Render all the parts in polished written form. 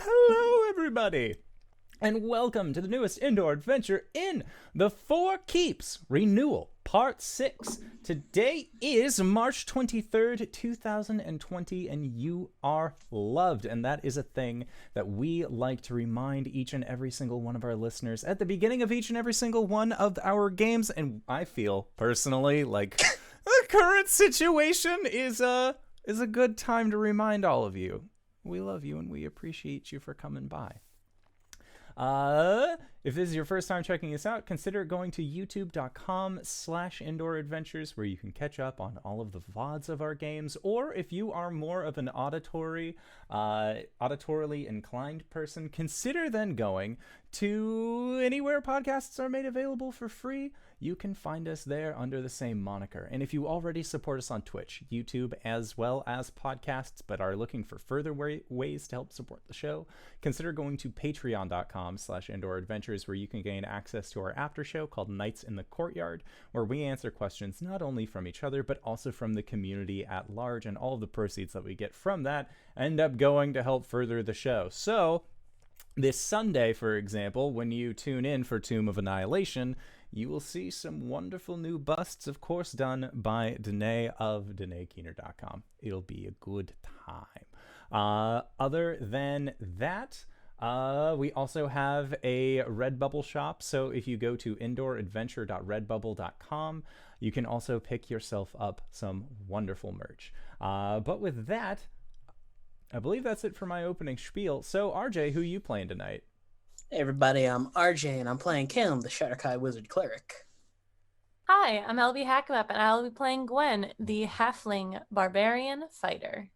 Hello, everybody, and welcome to the newest indoor adventure in the Four Keeps Renewal, Part 6. Today is March 23rd, 2020, and you are loved. And that is a thing that we like to remind each and every single one of our listeners at the beginning of each and every single one of our games. And I feel, personally, like the current situation is a good time to remind all of you. We love you and we appreciate you for coming by. If this is your first time checking us out, consider going to youtube.com/indooradventures where you can catch up on all of the VODs of our games. Or if you are more of an auditorily inclined person, consider then going to anywhere podcasts are made available for free. You can find us there under the same moniker. And if you already support us on Twitch, YouTube, as well as podcasts, but are looking for further ways to help support the show, consider going to patreon.com/indooradventures where you can gain access to our after show called Nights in the Courtyard, where we answer questions not only from each other, but also from the community at large, and all of the proceeds that we get from that end up going to help further the show. So, this Sunday, for example, when you tune in for Tomb of Annihilation, you will see some wonderful new busts, of course, done by Danae of DanaeKeener.com. It'll be a good time. Other than that, we also have a Redbubble shop. So if you go to indooradventure.redbubble.com, you can also pick yourself up some wonderful merch. But with that, I believe that's it for my opening spiel. So, RJ, who are you playing tonight? Hey everybody, I'm RJ and I'm playing Caelum, the Shatterkai Wizard Cleric. Hi, I'm LBHackEmUp and I'll be playing Gwen, the Halfling Barbarian Fighter.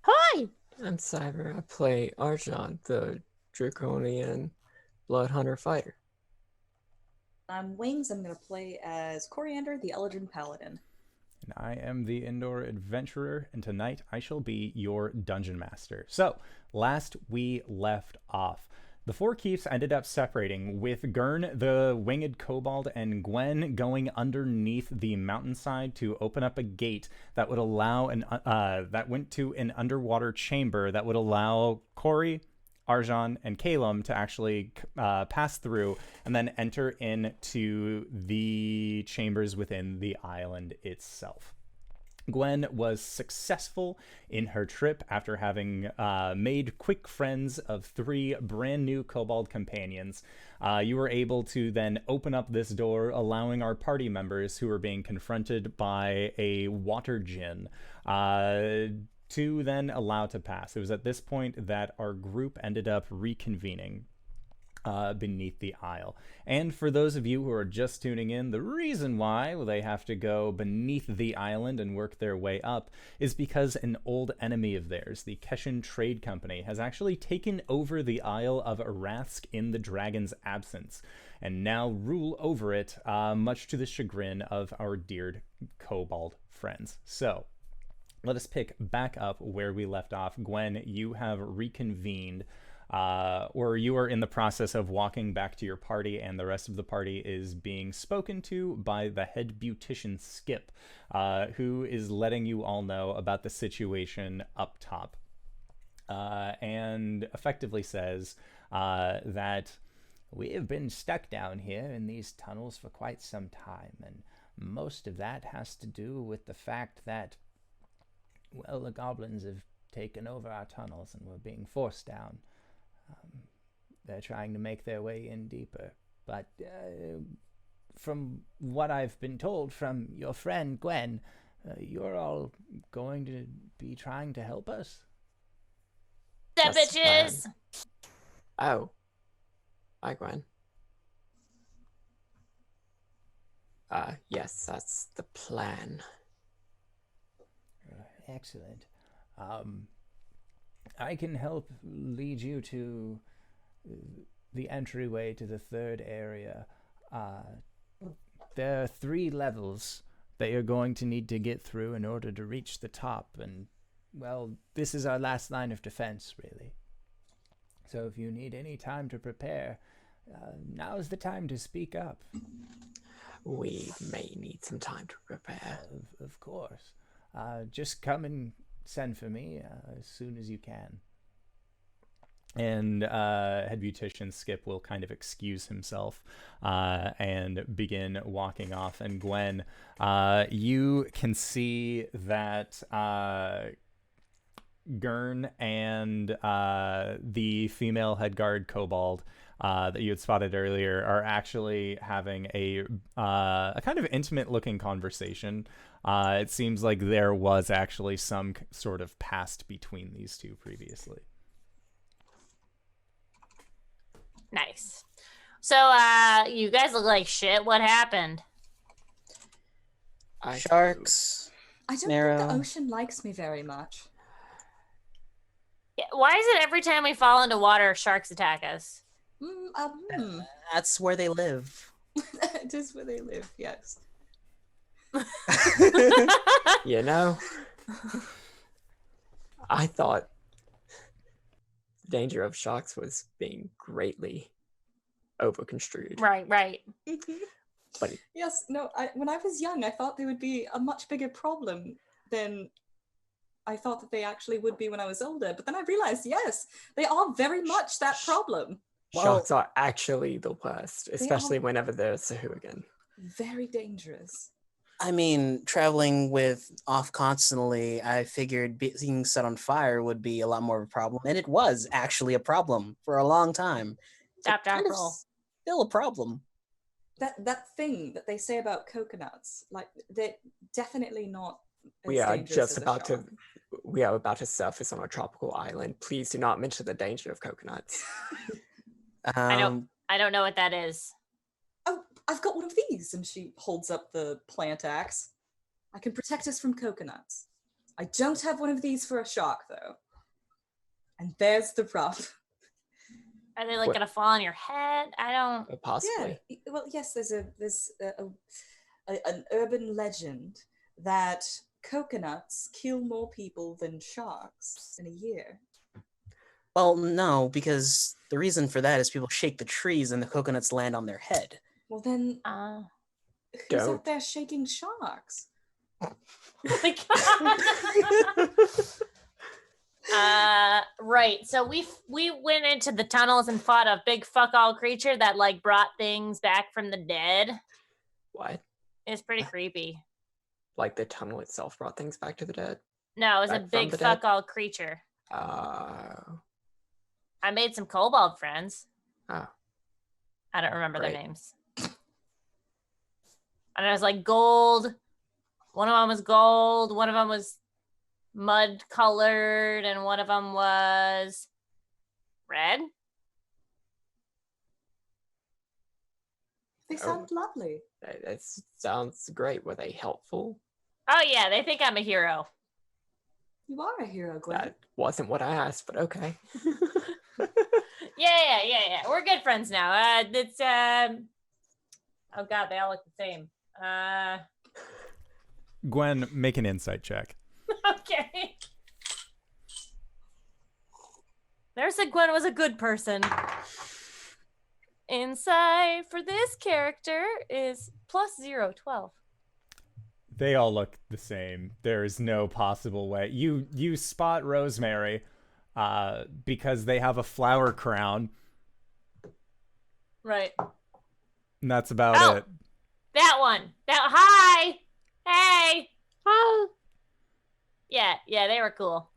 Hi! I'm Cyber. I play Arjan, the Draconian Blood Hunter Fighter. I'm Wings. I'm going to play as Coriander, the Elegant Paladin. And I am the Indoor Adventurer, and tonight I shall be your Dungeon Master. So, last we left off, the Four Keeps ended up separating, with Gurn, the Winged Kobold, and Gwen going underneath the mountainside to open up a gate that would allow that went to an underwater chamber that would allow Cori, Arjan, and Caelum to actually pass through and then enter into the chambers within the island itself. Gwen was successful in her trip after having made quick friends of 3 brand new kobold companions. You were able to then open up this door, allowing our party members who were being confronted by a water djinn to then allow to pass. It was at this point that our group ended up reconvening beneath the isle. And for those of you who are just tuning in, the reason why they have to go beneath the island and work their way up is because an old enemy of theirs, the Keshin Trade Company, has actually taken over the Isle of Arask in the dragon's absence, and now rule over it, much to the chagrin of our dear kobold friends. So, let us pick back up where we left off. Gwen, you have reconvened, or you are in the process of walking back to your party, and the rest of the party is being spoken to by the Head Beautician Skip, who is letting you all know about the situation up top, and effectively says that we have been stuck down here in these tunnels for quite some time, and most of that has to do with the fact that, well, the goblins have taken over our tunnels and we're being forced down. They're trying to make their way in deeper. But from what I've been told from your friend Gwen, you're all going to be trying to help us. That bitches! Oh. Hi, Gwen. Yes, that's the plan. Excellent. I can help lead you to the entryway to the third area. There are 3 levels that you're going to need to get through in order to reach the top, and, well, this is our last line of defense, really. So if you need any time to prepare, now's the time to speak up. We may need some time to prepare. Of course. Just come and send for me as soon as you can. And Head Beautician Skip will kind of excuse himself and begin walking off. And Gwen, you can see that Gurn and the female head guard kobold that you had spotted earlier are actually having a kind of intimate looking conversation. It seems like there was actually some sort of past between these two previously. Nice. So, you guys look like shit. What happened? Sharks. I don't Narrow. think the ocean likes me very much. Yeah, why is it every time we fall into water, sharks attack us? That's where they live. It is where they live, yes. You know, I thought the danger of sharks was being greatly overconstrued. Right. But Yes, no, when I was young, I thought they would be a much bigger problem than I thought that they actually would be when I was older. But then I realized, yes, they are very much that problem. sharks are actually the worst, especially whenever there's a hooligan. Very dangerous. I mean, traveling with off constantly, I figured being set on fire would be a lot more of a problem. And it was actually a problem for a long time. Tap, tap, Kind of roll. still a problem. That thing that they say about coconuts, like, they're definitely not as We are dangerous just as a about shark. we are about to surface on a tropical island. Please do not mention the danger of coconuts. I don't know what that is. Oh, I've got one of these. And she holds up the plant axe. I can protect us from coconuts. I don't have one of these for a shark, though. And there's the problem. Are they like What? gonna fall on your head? I don't. Possibly. Yeah, well, yes, there's an urban legend that coconuts kill more people than sharks in a year. Well, no, because the reason for that is people shake the trees and the coconuts land on their head. Well, then who's Don't. out there shaking sharks? Right. So we went into the tunnels and fought a big fuck all creature that like brought things back from the dead. What? It's pretty creepy. Like the tunnel itself brought things back to the dead? No, it was a Back from big the fuck dead? all creature. Oh. I made some kobold friends. Oh. I don't remember their Great. names. And I was like gold. One of them was gold. One of them was mud colored, and one of them was red. They sound lovely. That sounds great. Were they helpful? Oh yeah, they think I'm a hero. You are a hero, Gwen. That wasn't what I asked, but okay. Yeah. We're good friends now. It's oh god, they all look the same. Gwen, make an insight check. Okay. There's a Gwen was a good person. Insight for this character is +0, 12. They all look the same. There is no possible way. You spot Rosemary because they have a flower crown, Right. and that's about it. That one. Hi. Hey. Hi. Yeah, they were cool.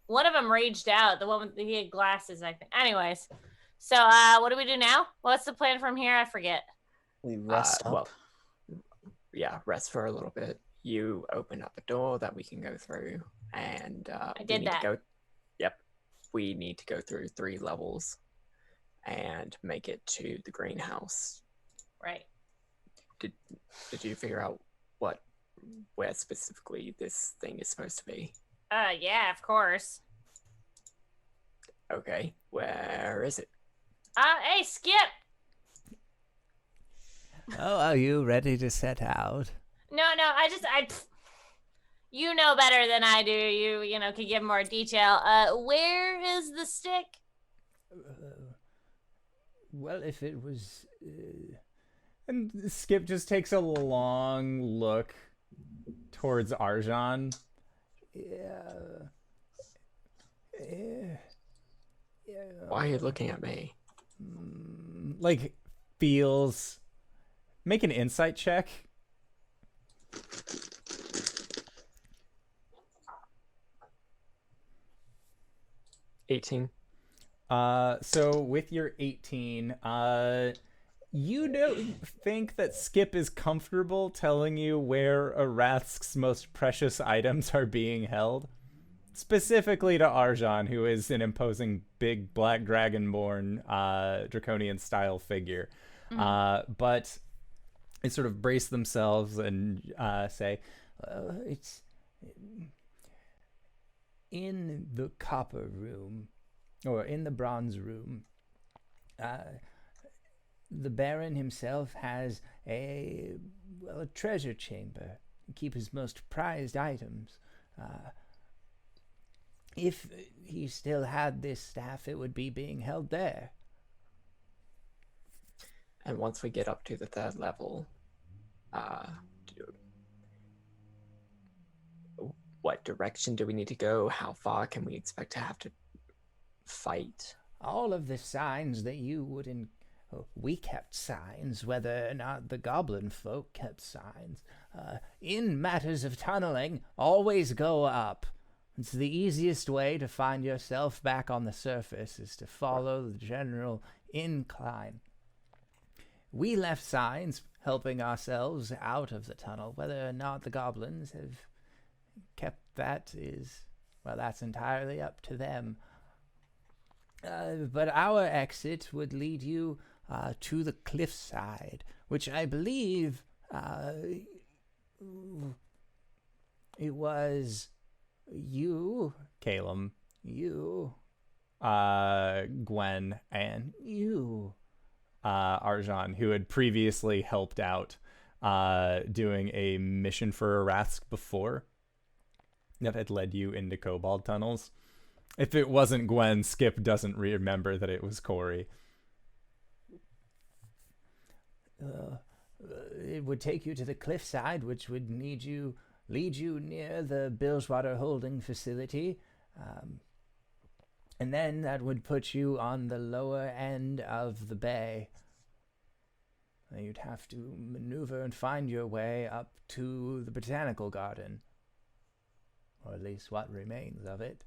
One of them raged out. The one with he had glasses, I think. Anyways, so what do we do now? What's the plan from here? I forget. We rest up. Well, yeah, rest for a little bit. You open up a door that we can go through, and I did that. We need to go through 3 levels and make it to the greenhouse. Right. Did you figure out where specifically this thing is supposed to be? Yeah, of course. Okay, where is it? Hey, Skip. Oh, are you ready to set out? No, you know better than I do. You know, can give more detail. Where is the stick? Well, if it was... And Skip just takes a long look towards Arjan. Yeah. Why are you looking at me? Like, feels... Make an insight check. 18. So with your 18, you don't think that Skip is comfortable telling you where Arath's most precious items are being held? Specifically to Arjan, who is an imposing big black dragonborn draconian-style figure. But they sort of brace themselves and say, it's in the copper room, or in the bronze room. The Baron himself has a treasure chamber to keep his most prized items. If he still had this staff, it would be being held there. And once we get up to the 3rd level, what direction do we need to go? How far can we expect to have to fight? All of the signs that you would we kept signs, whether or not the goblin folk kept signs. In matters of tunneling, always go up. It's the easiest way to find yourself back on the surface, is to follow the general incline. We left signs helping ourselves out of the tunnel. Whether or not the goblins have kept that that's entirely up to them. But our exit would lead you to the cliffside, which I believe it was you, Caelum, you, Gwen, and you, Arjan, who had previously helped out doing a mission for Arath before that had led you into kobold tunnels. If it wasn't Gwen, Skip doesn't remember that it was Cori. It would take you to the cliffside, which would lead you near the Bilgewater holding facility. And then that would put you on the lower end of the bay. You'd have to maneuver and find your way up to the botanical garden. Or at least what remains of it.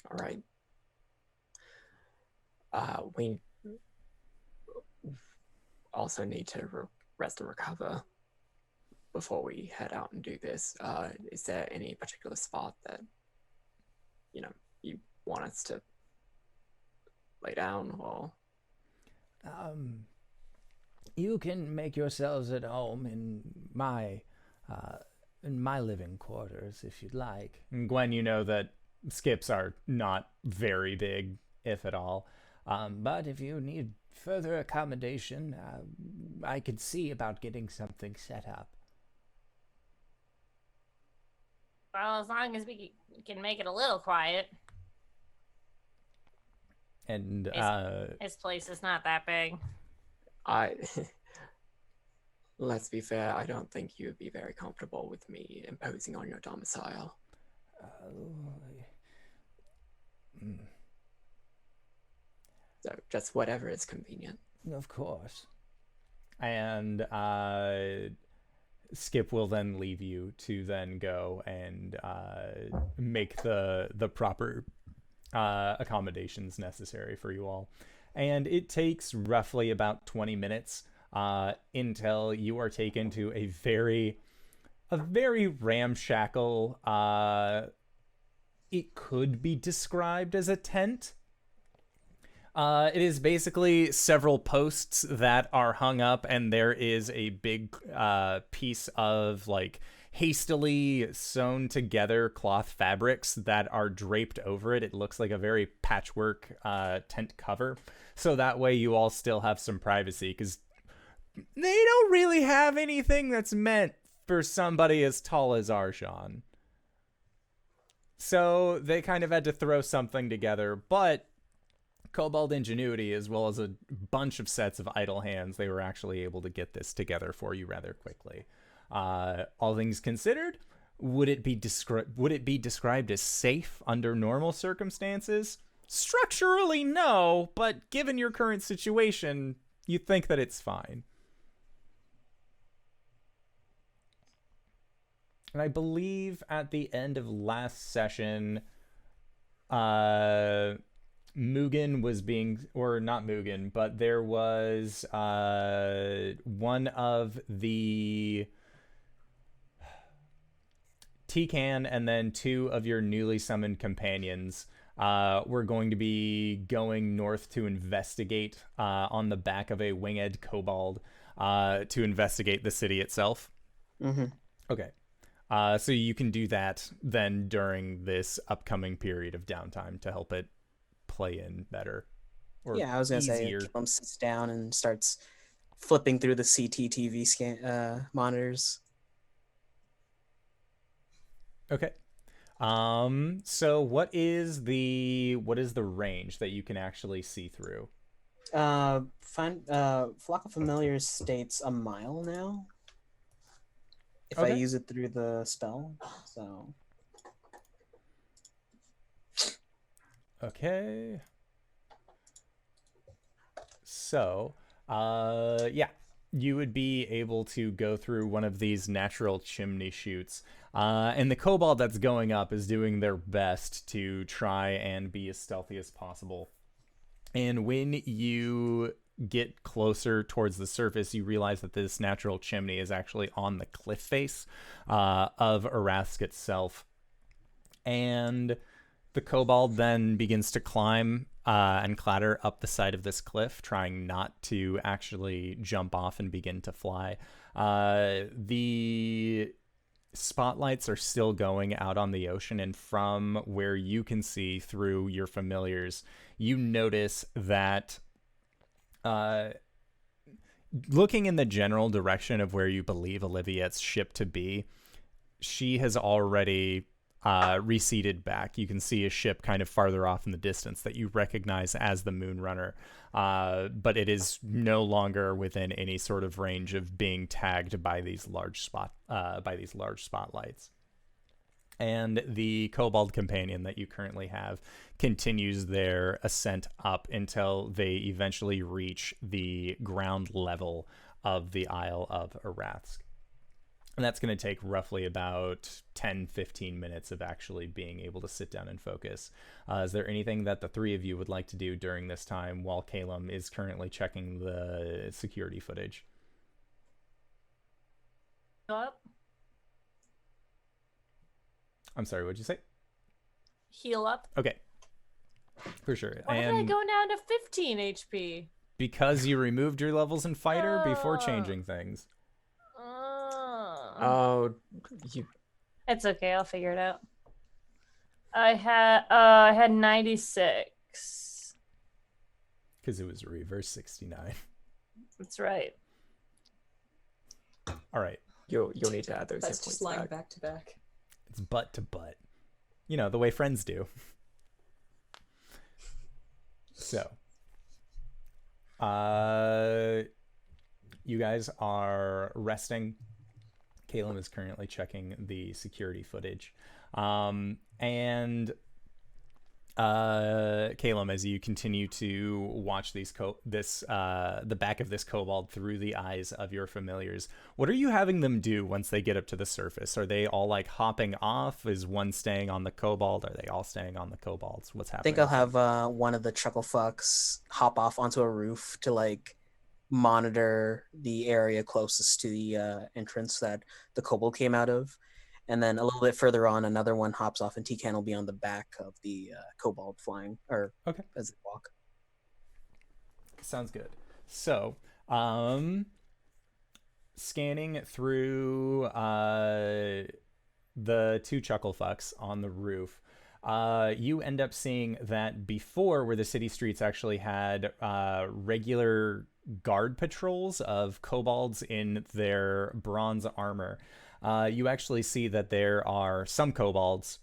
All right. We also need to rest and recover before we head out and do this. Is there any particular spot that, you want us to lay down, or? You can make yourselves at home in my living quarters if you'd like. And Gwen, you know that skips are not very big, if at all. But if you need further accommodation, I could see about getting something set up. Well, as long as we can make it a little quiet. And his place is not that big. Let's be fair, I don't think you would be very comfortable with me imposing on your domicile. So just whatever is convenient. Of course. And Skip will then leave you to then go and make the proper accommodations necessary for you all. And it takes roughly about 20 minutes until you are taken to a very ramshackle, it could be described as a tent. It is basically several posts that are hung up, and there is a big piece of hastily sewn together cloth fabrics that are draped over it. It looks like a very patchwork tent cover. So that way you all still have some privacy, because they don't really have anything that's meant for somebody as tall as Arjan. So they kind of had to throw something together, but Kobold ingenuity, as well as a bunch of sets of idle hands, they were actually able to get this together for you rather quickly. All things considered, would it be described as safe under normal circumstances? Structurally, no, but given your current situation, you think that it's fine. And I believe at the end of last session, Mugen was being, or not Mugen, but there was one of the Tikan and then two of your newly summoned companions were going to be going north to investigate on the back of a winged kobold to investigate the city itself. Mm-hmm. Okay. So you can do that then during this upcoming period of downtime to help it play in better. Or Yeah, I was going to say, easier. Caelum sits down and starts flipping through the CCTV monitors. Okay. So what is the range that you can actually see through? Flock of Familiars states a mile now. If I Okay. use it through the spell, so Okay. So, yeah, you would be able to go through one of these natural chimney chutes. And the kobold that's going up is doing their best to try and be as stealthy as possible. And when you get closer towards the surface, you realize that this natural chimney is actually on the cliff face of Arask itself. And the kobold then begins to climb and clatter up the side of this cliff, trying not to actually jump off and begin to fly. The spotlights are still going out on the ocean, and from where you can see through your familiars, you notice that looking in the general direction of where you believe Oliviette's ship to be, she has already receded back. You can see a ship kind of farther off in the distance that you recognize as the Moonrunner, but it is no longer within any sort of range of being tagged by these large spotlights. And the kobold companion that you currently have continues their ascent up until they eventually reach the ground level of the Isle of Arask. And that's going to take roughly about 10-15 minutes of actually being able to sit down and focus. Is there anything that the three of you would like to do during this time while Caelum is currently checking the security footage? Up. I'm sorry, what'd you say? Heal up. Okay. For sure. Why did I go down to 15 HP? Because you removed your levels in Fighter before Oh. changing things. Oh, you. It's okay. I'll figure it out. I had 96. Because it was reverse 69. That's right. All right. You'll need to add those That's hit just points lying back. back to back. It's butt to butt. You know, the way friends do. So, you guys are resting. Caelum is currently checking the security footage. And Caelum, as you continue to watch the back of this kobold through the eyes of your familiars, what are you having them do once they get up to the surface? Are they all like hopping off? Is one staying on the kobold? Are they all staying on the kobolds? What's I happening? think I'll have one of the chuckle fucks hop off onto a roof to like monitor the area closest to the entrance that the kobold came out of. And then a little bit further on, another one hops off, and Tikan will be on the back of the kobold flying, or Okay. as they walk. Sounds good. So, scanning through the two chuckle fucks on the roof, you end up seeing that before, where the city streets actually had regular guard patrols of kobolds in their bronze armor, you actually see that there are some kobolds,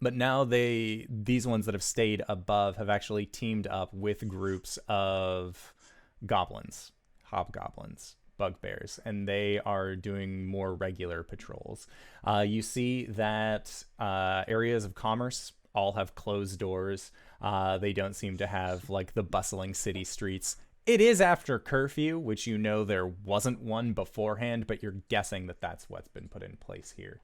but now these ones that have stayed above have actually teamed up with groups of goblins, hobgoblins. bugbears, and they are doing more regular patrols. You see that areas of commerce all have closed doors. They don't seem to have like the bustling city streets. It is after curfew, which you know there wasn't one beforehand, but you're guessing that that's what's been put in place here.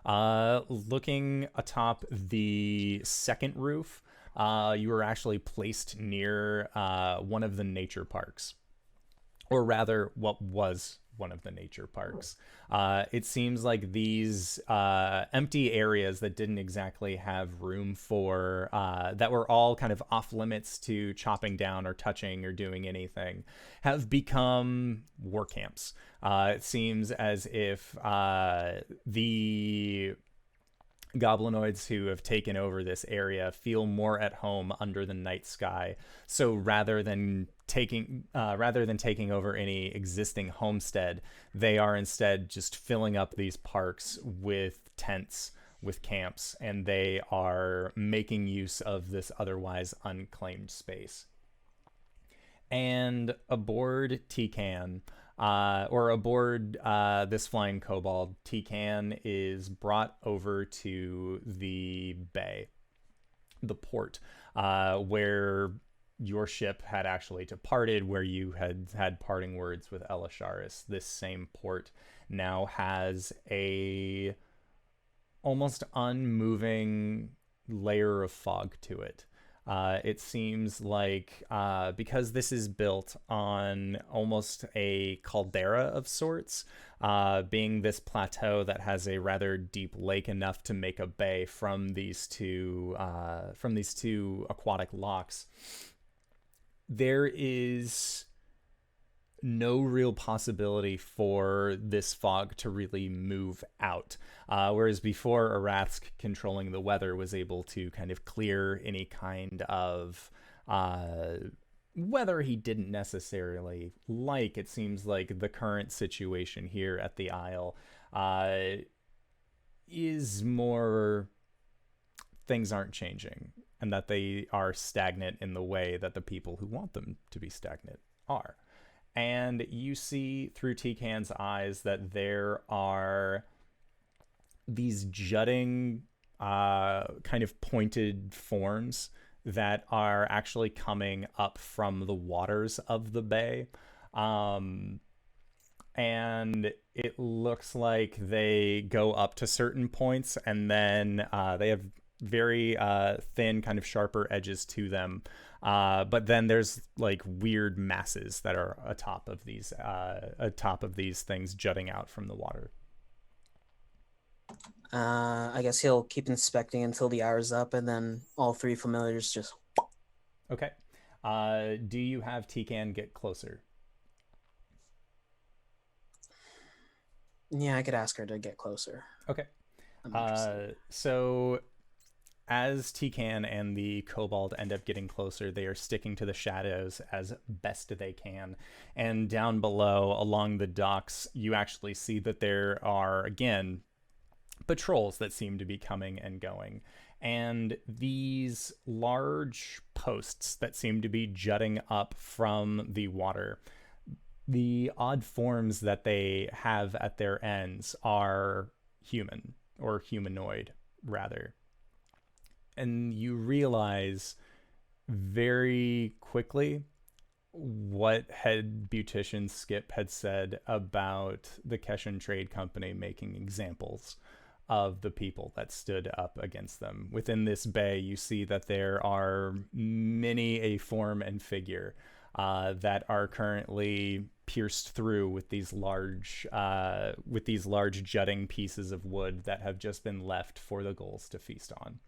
Looking atop the second roof, you were actually placed near one of the nature parks, or rather what was one of the nature parks. It seems like these empty areas that didn't exactly have room for, that were all kind of off limits to chopping down or touching or doing anything, have become war camps. It seems as if the goblinoids who have taken over this area feel more at home under the night sky. So rather than taking over any existing homestead, they are instead just filling up these parks with tents, with camps, and they are making use of this otherwise unclaimed space. And aboard Tican, or aboard this flying kobold, Tican is brought over to the bay, the port, where your ship had actually departed, where you had parting words with Elisharis. This same port now has a almost unmoving layer of fog to it. It seems like because this is built on almost a caldera of sorts, being this plateau that has a rather deep lake enough to make a bay from these two aquatic locks, there is no real possibility for this fog to really move out. Whereas before, Arathsk controlling the weather was able to kind of clear any kind of weather he didn't necessarily like. It seems like the current situation here at the Isle is more things aren't changing, and that they are stagnant in the way that the people who want them to be stagnant are. And you see through Tican's eyes that there are these jutting kind of pointed forms that are actually coming up from the waters of the bay. And it looks like they go up to certain points, and then they have very thin, kind of sharper edges to them. But then there's like weird masses that are atop of these things jutting out from the water. I guess he'll keep inspecting until the hour's up, and then all three familiars just... Okay. Do you have Tican get closer? Yeah, I could ask her to get closer. Okay. I'm interested. So as Tican and the kobold end up getting closer, they are sticking to the shadows as best they can. And down below, along the docks, you actually see that there are, again, patrols that seem to be coming and going. And these large posts that seem to be jutting up from the water, the odd forms that they have at their ends are human, or humanoid, rather. And you realize very quickly what Head Beautician Skip had said about the Keshan Trade Company making examples of the people that stood up against them. Within this bay, you see that there are many a form and figure that are currently pierced through with these large jutting pieces of wood that have just been left for the ghouls to feast on.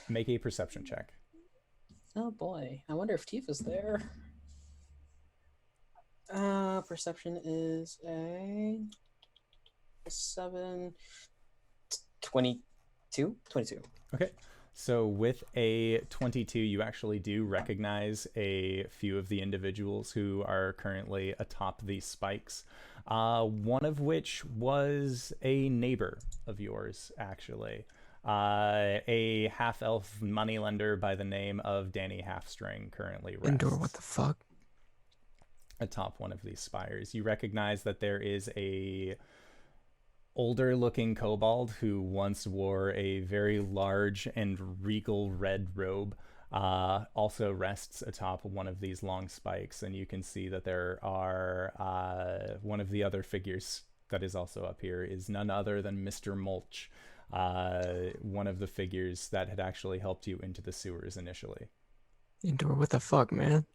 Make a perception check. Oh boy, I wonder if Tifa's there. Perception is a 22. Okay. So with a 22, you actually do recognize a few of the individuals who are currently atop these spikes. One of which was a neighbor of yours, actually. A half-elf moneylender by the name of Danny Halfstring currently rests Indoor, what the fuck? atop one of these spires. You recognize that there is a older-looking kobold who once wore a very large and regal red robe. Also rests atop one of these long spikes, and you can see that there are one of the other figures that is also up here is none other than Mr. Mulch, one of the figures that had actually helped you into the sewers initially. Indoor, what the fuck, man?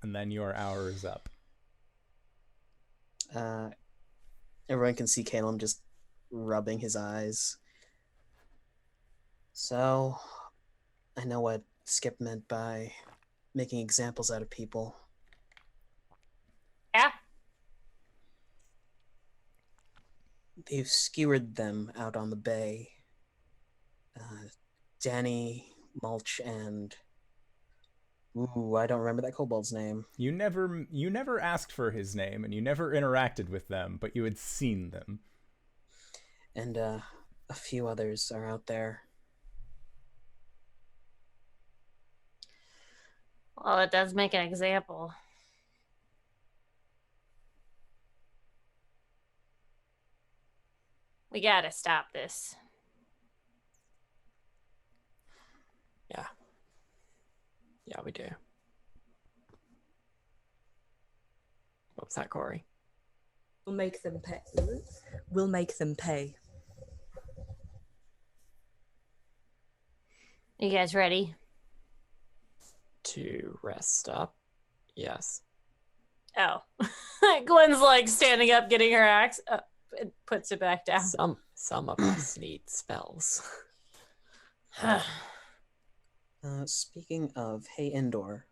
And then your hour is up. Everyone can see Caelum just rubbing his eyes. So, I know what Skip meant by making examples out of people. Yeah. They've skewered them out on the bay. Danny, Mulch, and... Ooh, I don't remember that kobold's name. You never asked for his name, and you never interacted with them, but you had seen them. And a few others are out there. Well, it does make an example. We gotta stop this. Yeah. Yeah, we do. What was that, Cori? We'll make them pay. We'll make them pay. You guys ready? To rest up? Yes. Oh. Gwen's like standing up, getting her axe up, and puts it back down. Some of us need spells. Speaking of, hey, Indoor,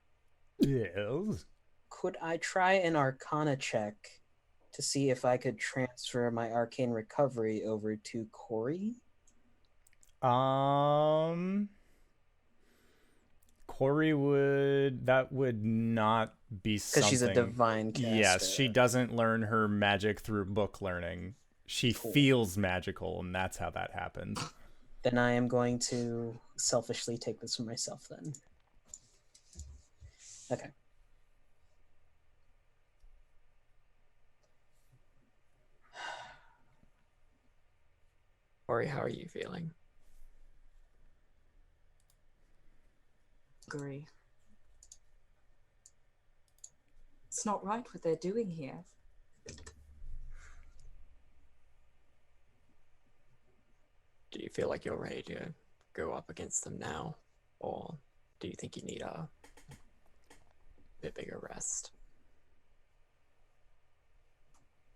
Yes. could I try an Arcana check to see if I could transfer my Arcane Recovery over to Cori? Cori would not be something. Because she's a divine caster. Yes, she doesn't learn her magic through book learning. She feels magical, and that's how that happens. Then I am going to selfishly take this for myself then. Okay. Cori, how are you feeling? Agree. It's not right what they're doing here. Do you feel like you're ready to go up against them now? Or do you think you need a bit bigger rest?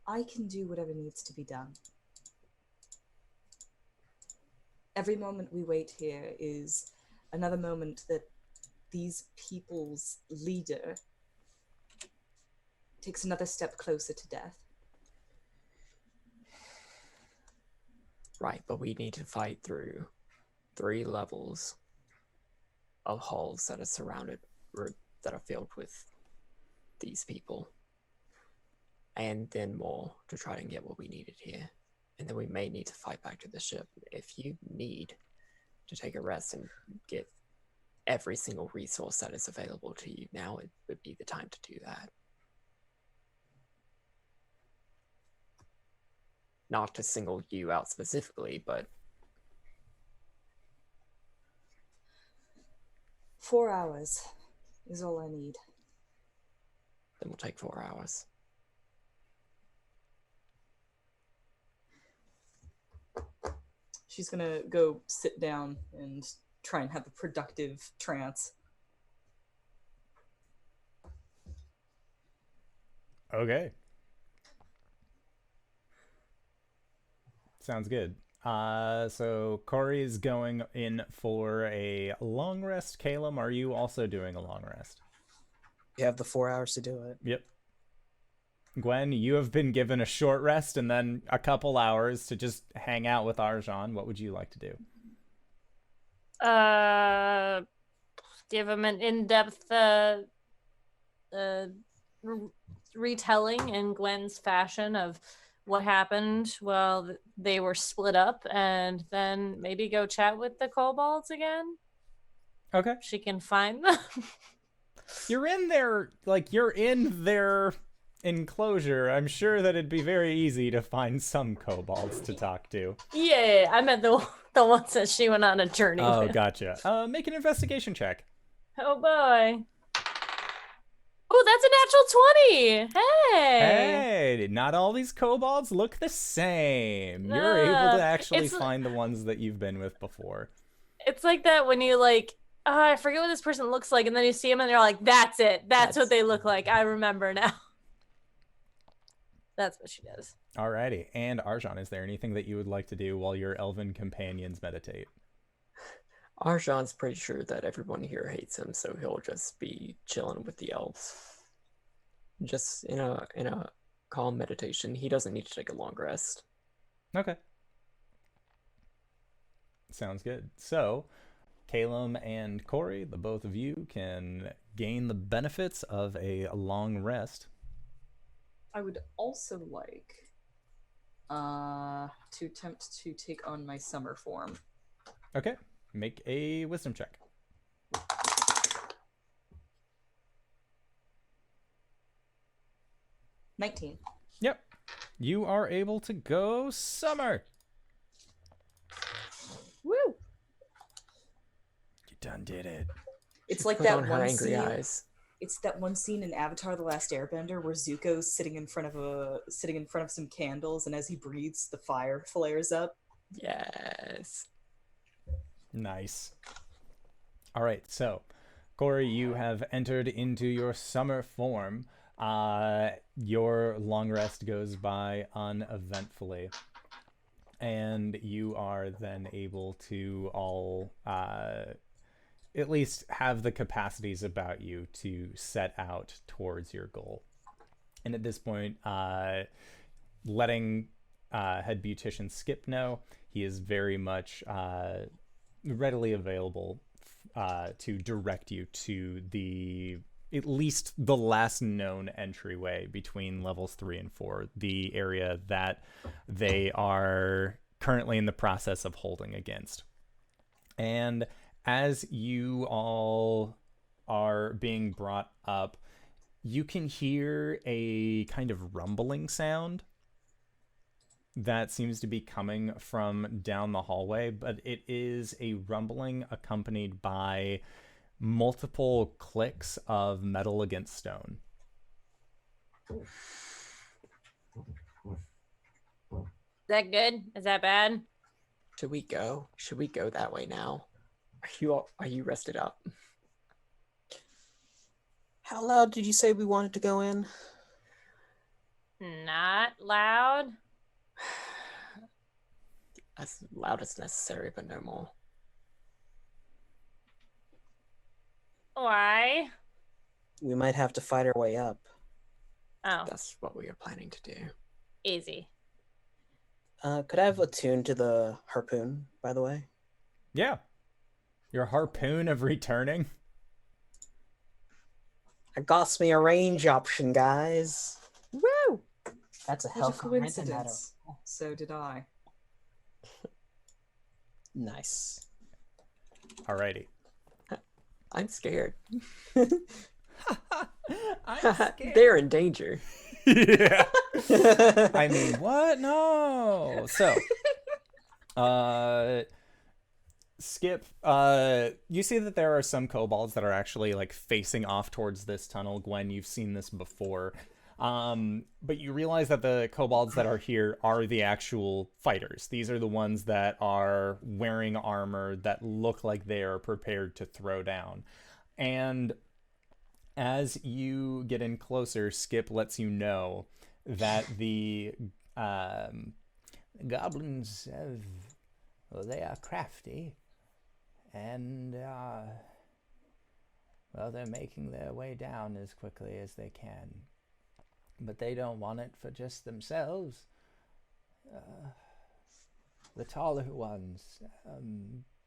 I can do whatever needs to be done. Every moment we wait here is another moment that these people's leader takes another step closer to death. Right, but we need to fight through 3 levels of halls that are surrounded, or that are filled with these people. And then more to try and get what we needed here. And then we may need to fight back to the ship. If you need to take a rest and get every single resource that is available to you now, it would be the time to do that. Not to single you out specifically, but 4 hours is all I need. then we'll take 4 hours. She's gonna go sit down and try and have a productive trance. Okay. Sounds good. So Cori is going in for a long rest. Caelum, are you also doing a long rest? You have the 4 hours to do it. Yep. Gwen, you have been given a short rest and then a couple hours to just hang out with Arjan. What would you like to do? Give him an in-depth retelling in Gwen's fashion of what happened while they were split up, and then maybe go chat with the kobolds again. Okay. She can find them. You're in their enclosure. I'm sure that it'd be very easy to find some kobolds to talk to. Yeah, I meant the ones that she went on a journey Oh, with. gotcha. Make an investigation check. Oh boy. Oh, that's a natural 20. Hey. Hey, not all these kobolds look the same. You're able to actually it's- find the ones that you've been with before. It's like that when you like, I forget what this person looks like, and then you see them and they're like, that's it. That's what they look like. I remember now. That's what she does. Alrighty. And Arjan, is there anything that you would like to do while your elven companions meditate? Arjan's pretty sure that everyone here hates him, so he'll just be chilling with the elves. Just in a calm meditation. He doesn't need to take a long rest. Okay. Sounds good. So, Caelum and Cori, the both of you, can gain the benefits of a long rest. I would also like to attempt to take on my summer form. Okay. Make a wisdom check. $19. Yep. You are able to go summer. Woo! You done did it. It's like Put that on her one angry scene. eyes. It's that one scene in Avatar: The Last Airbender where Zuko's sitting in front of some candles, and as he breathes, the fire flares up. Yes. Nice. All right, so Cori, you have entered into your summer form. Your long rest goes by uneventfully, and you are then able to all at least have the capacities about you to set out towards your goal. And at this point, letting Head Beautician Skip know, he is very much readily available to direct you to at least the last known entryway between levels 3 and 4, the area that they are currently in the process of holding against. And as you all are being brought up, you can hear a kind of rumbling sound that seems to be coming from down the hallway, but it is a rumbling accompanied by multiple clicks of metal against stone. Is that good? Is that bad? Should we go? Should we go that way now? Are you rested up? How loud did you say we wanted to go in? Not loud. As loud as necessary, but no more. Why? We might have to fight our way up. Oh, That's what we are planning to do. easy. Could I have a tune to the harpoon, by the way? Yeah. Your harpoon of returning. I got me a range option, guys. Woo! That's a What a hell of a coincidence. So did I. Nice. Alrighty. I'm scared. I'm scared. They're in danger. Yeah. I mean, what? No. So, Skip, you see that there are some kobolds that are actually like facing off towards this tunnel. Gwen, you've seen this before. But you realize that the kobolds that are here are the actual fighters. These are the ones that are wearing armor that look like they are prepared to throw down. And as you get in closer, Skip lets you know that the goblins they are crafty, and they're making their way down as quickly as they can. But they don't want it for just themselves. The taller ones,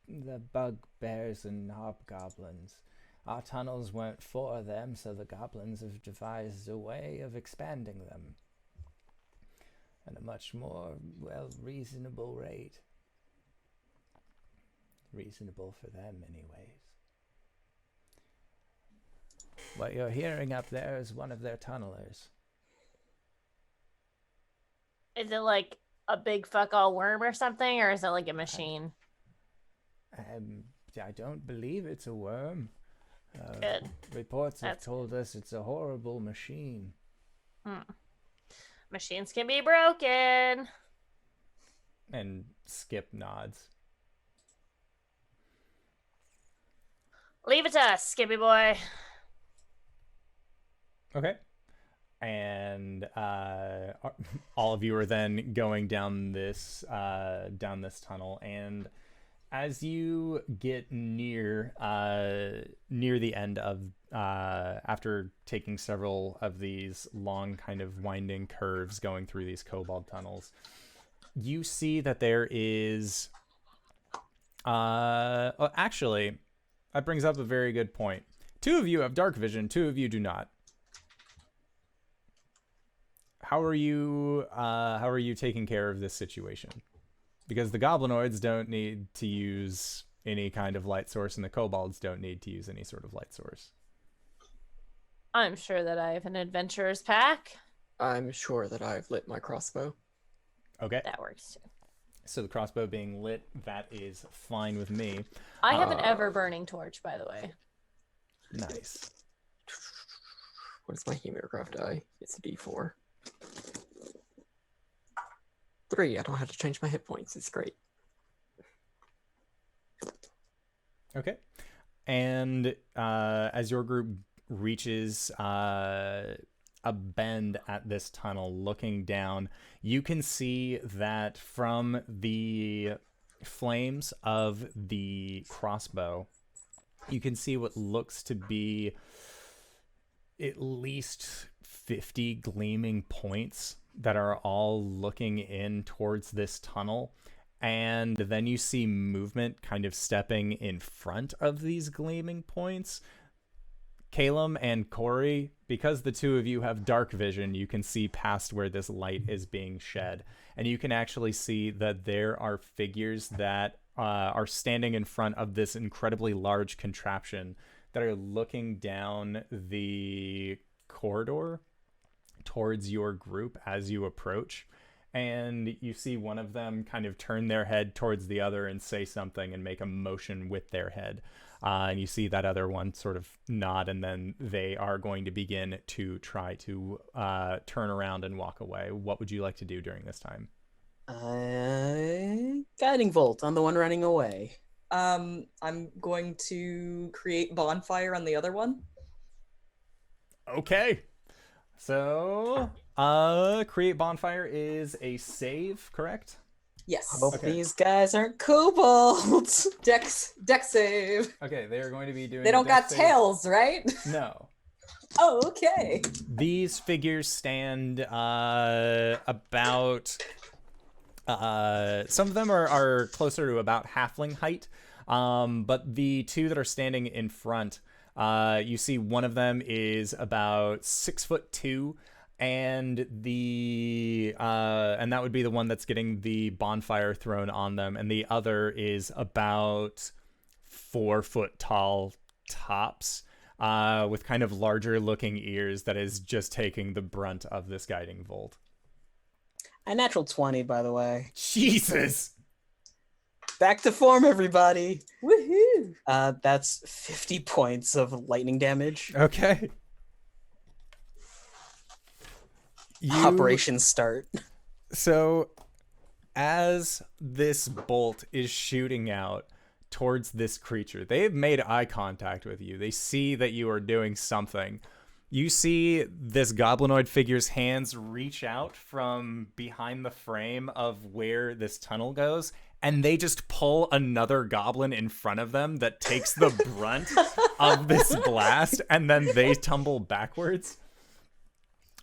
the bugbears and hobgoblins, Our tunnels weren't for them, so the goblins have devised a way of expanding them. At a much more, well, reasonable rate. Reasonable for them, anyways. What you're hearing up there is one of their tunnelers. Is it like a big fuck all worm or something, or is it like a machine? I don't believe it's a worm. Good. Reports have told us it's a horrible machine. Machines can be broken. And Skip nods. Leave it to us, Skippy boy. Okay. And all of you are then going down this tunnel, and as you get near the end of after taking several of these long kind of winding curves going through these kobold tunnels, you see that there is actually, that brings up a very good point. 2 of you have dark vision, 2 of you do not. How are you taking care of this situation? Because the goblinoids don't need to use any kind of light source, and the kobolds don't need to use any sort of light source. I'm sure that I have an adventurer's pack. I'm sure that I've lit my crossbow. Okay. That works too. So the crossbow being lit, that is fine with me. I have an ever-burning torch, by the way. Nice. What is my hemograph die? It's a D4. 3. I don't have to change my hit points. It's great. Okay. And as your group reaches a bend at this tunnel, looking down, you can see that from the flames of the crossbow, you can see what looks to be at least 50 gleaming points that are all looking in towards this tunnel. And then you see movement kind of stepping in front of these gleaming points. Caelum and Cori, because the 2 of you have dark vision, you can see past where this light is being shed. And you can actually see that there are figures that are standing in front of this incredibly large contraption that are looking down the corridor towards your group as you approach. And you see one of them kind of turn their head towards the other and say something and make a motion with their head. And you see that other one sort of nod, and then they are going to begin to try to turn around and walk away. What would you like to do during this time? Guiding Volt on the one running away. I'm going to create bonfire on the other one. Okay. So, create bonfire is a save, correct? Yes. Hope Okay. these guys aren't kobolds. Dex save. Okay, they are going to be doing. They don't got dex save. tails, right? No. Oh, okay. These figures stand about. Some of them are closer to about halfling height, but the 2 that are standing in front. You see one of them is about 6'2", and and that would be the one that's getting the bonfire thrown on them, and the other is about 4 foot tall tops, with kind of larger looking ears, that is just taking the brunt of this guiding volt. A natural 20, by the way. Jesus! Back to form, everybody. Woohoo! That's 50 points of lightning damage. Okay. Operation start. So, as this bolt is shooting out towards this creature, they have made eye contact with you. They see that you are doing something. You see this goblinoid figure's hands reach out from behind the frame of where this tunnel goes, and they just pull another goblin in front of them that takes the brunt of this blast, and then they tumble backwards.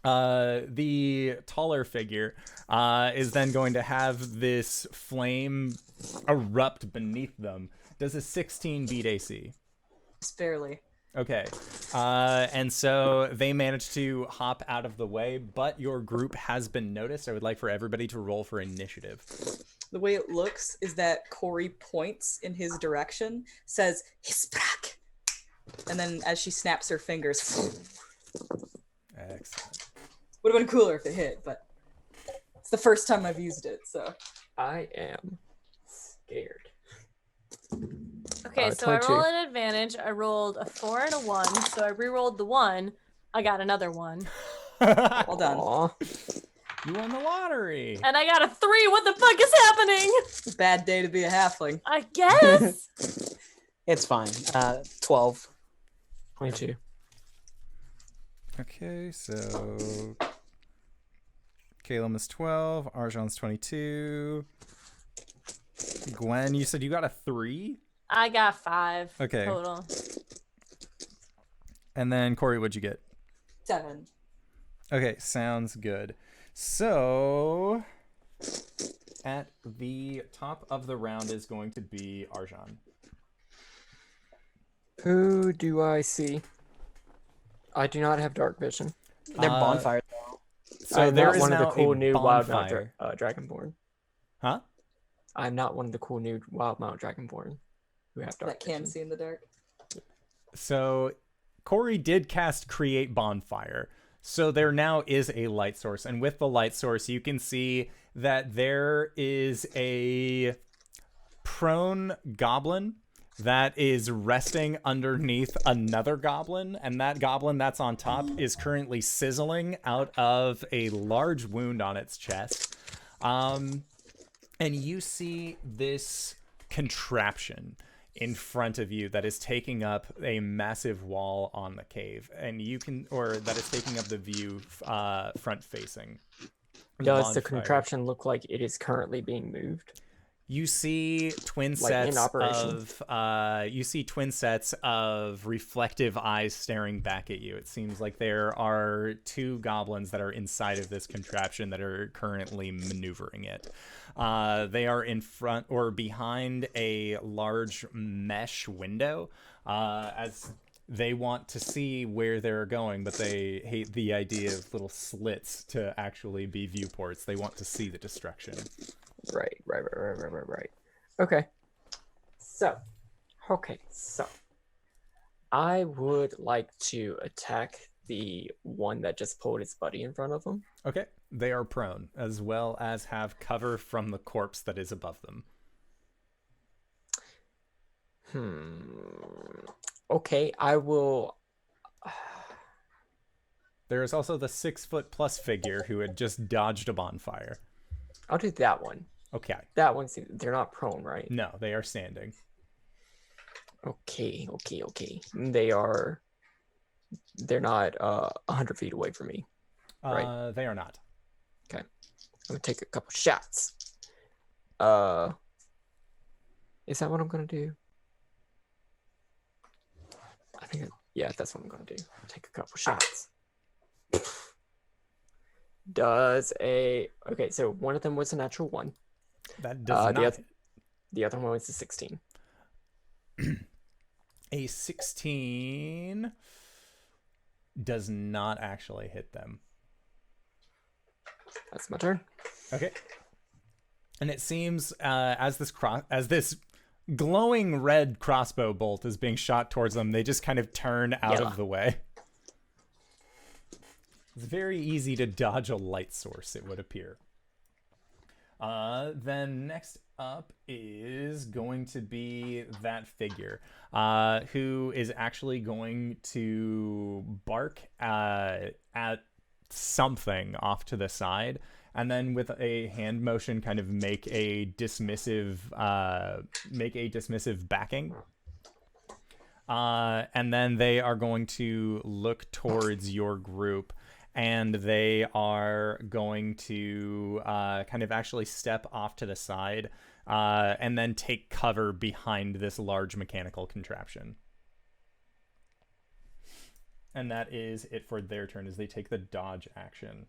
The taller figure is then going to have this flame erupt beneath them. Does a 16 beat AC? Just barely. Okay. And so they managed to hop out of the way, but your group has been noticed. I would like for everybody to roll for initiative. The way it looks is that Cori points in his direction, says, "He's back!" And then as she snaps her fingers, Excellent. would have been cooler if it hit, but it's the first time I've used it, so. I am scared. Okay, so 22. I roll an advantage. I rolled a 4 and a 1, so I re-rolled the 1. I got another 1. Well done. Aw. You won the lottery. And I got a 3. What the fuck is happening? Bad day to be a halfling. I guess. It's fine. 12. 22. Okay, so Caelum is 12, Arjan's 22. Gwen, you said you got a 3? I got 5 Okay. total. And then Cori, what'd you get? 7. Okay, sounds good. So at the top of the round is going to be Arjan. Who do I see? I do not have dark vision. They're bonfires. So I'm there not is one of the now cool a new Wild Mount bonfire. Dragonborn. Huh? I'm not one of the cool new Wild Mount Dragonborn who have dark That can vision. see in the dark. So Cori did cast Create Bonfire. So there now is a light source. And with the light source, you can see that there is a prone goblin that is resting underneath another goblin. And that goblin that's on top is currently sizzling out of a large wound on its chest. And you see this contraption in front of you that is taking up a massive wall on the cave, and you can, or that is taking up the view front facing. Does the bonfire. contraption look like it is currently being moved? You see twin Like in sets operation? of reflective eyes staring back at you. It seems like there are 2 goblins that are inside of this contraption that are currently maneuvering it. They are in front or behind a large mesh window, as they want to see where they're going, but they hate the idea of little slits to actually be viewports. They want to see the destruction. Right. Okay. So, I would like to attack the one that just pulled his buddy in front of him. Okay, they are prone, as well as have cover from the corpse that is above them. Okay, I will. There is also the 6-foot-plus figure who had just dodged a bonfire. I'll do that one. Okay, That one, they're not prone, right? no, they are standing. Okay. They're not 100 feet away from me. Right. They are not. I'm gonna take a couple shots. Is that what I'm gonna do? I think, yeah, that's what I'm gonna do. Take a couple shots. Okay, so one of them was a natural 1. That does not hit. The other one was a 16. A 16 does not actually hit them. That's my turn. Okay. And it seems as this glowing red crossbow bolt is being shot towards them, they just kind of turn out of the way. It's very easy to dodge a light source, it would appear. Then next up is going to be that figure, who is actually going to bark at something off to the side, and then with a hand motion kind of make a dismissive backing. And then they are going to look towards your group, and they are going to kind of actually step off to the side and then take cover behind this large mechanical contraption. And that is it for their turn, as they take the dodge action.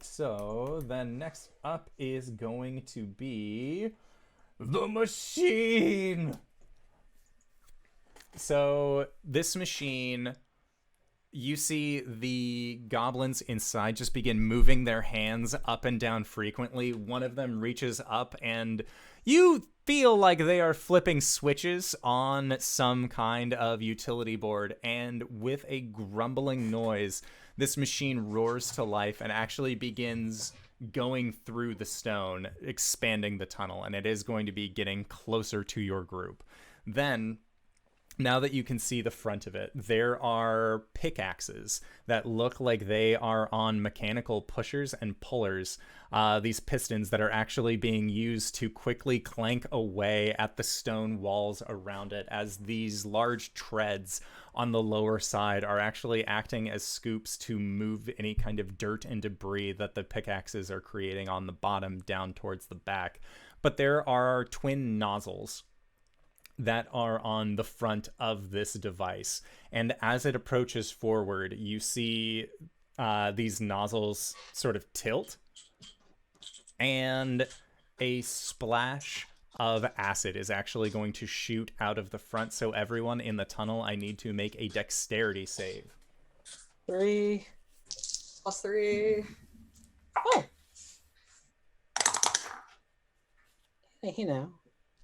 So then next up is going to be the machine. So this machine, you see the goblins inside just begin moving their hands up and down frequently. One of them reaches up and you feel like they are flipping switches on some kind of utility board, and with a grumbling noise, this machine roars to life and actually begins going through the stone, expanding the tunnel, and it is going to be getting closer to your group. Then, now that you can see the front of it, there are pickaxes that look like they are on mechanical pushers and pullers. These pistons that are actually being used to quickly clank away at the stone walls around it, as these large treads on the lower side are actually acting as scoops to move any kind of dirt and debris that the pickaxes are creating on the bottom down towards the back. But there are twin nozzles that are on the front of this device, and as it approaches forward, you see these nozzles sort of tilt, and a splash of acid is actually going to shoot out of the front. So everyone in the tunnel, I need to make a dexterity save. 3 + 3. Oh, Hey, you know.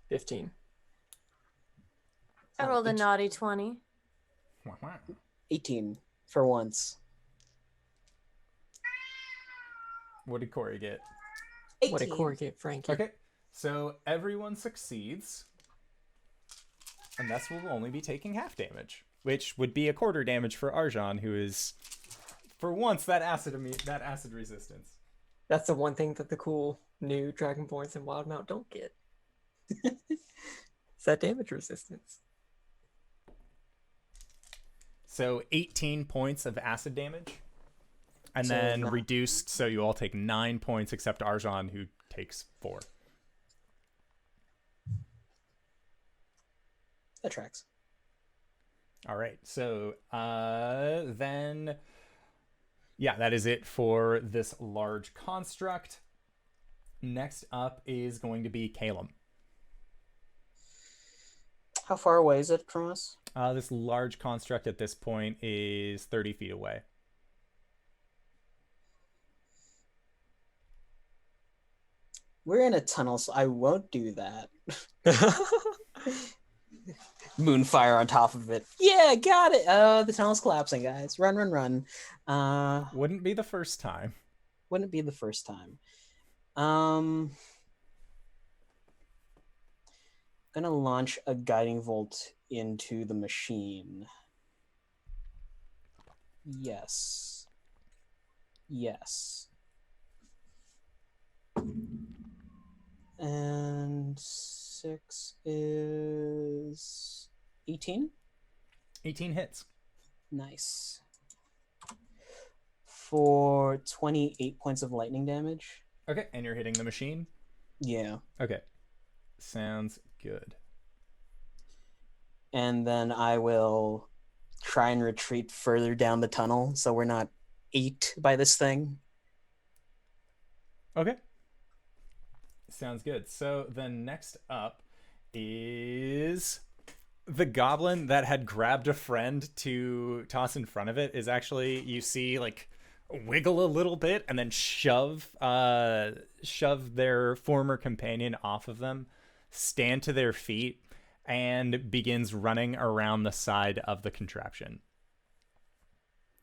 15. I rolled a naughty 20. 18 for once. What did Cori get? 18. What did Cori get, Frankie? Okay, so everyone succeeds, and thus will only be taking half damage, which would be a quarter damage for Arjan, who is, for once, that acid resistance. That's the one thing that the cool new Dragonborns in Wildmount don't get. It's that damage resistance. So 18 points of acid damage, and So then not- reduced, so you all take 9 points except Arjan, who takes 4. That tracks. All right, so then, yeah, that is it for this large construct. Next up is going to be Caelum. How far away is it from us? This large construct at this point is 30 feet away. We're in a tunnel, so I won't do that. Moonfire on top of it. Yeah, got it. The tunnel's collapsing, guys. Run, run, run. Wouldn't be the first time. Wouldn't be the first time. Gonna launch a guiding bolt into the machine. Yes. Yes. And 6 is 18. 18 hits. Nice. For 28 points of lightning damage. Okay, and you're hitting the machine? Yeah. Okay. Sounds good. And then I will try and retreat further down the tunnel so we're not ate by this thing. Okay. Sounds good. So then next up is the goblin that had grabbed a friend to toss in front of it is actually, you see, like, wiggle a little bit and then shove their former companion off of them, stand to their feet, and begins running around the side of the contraption.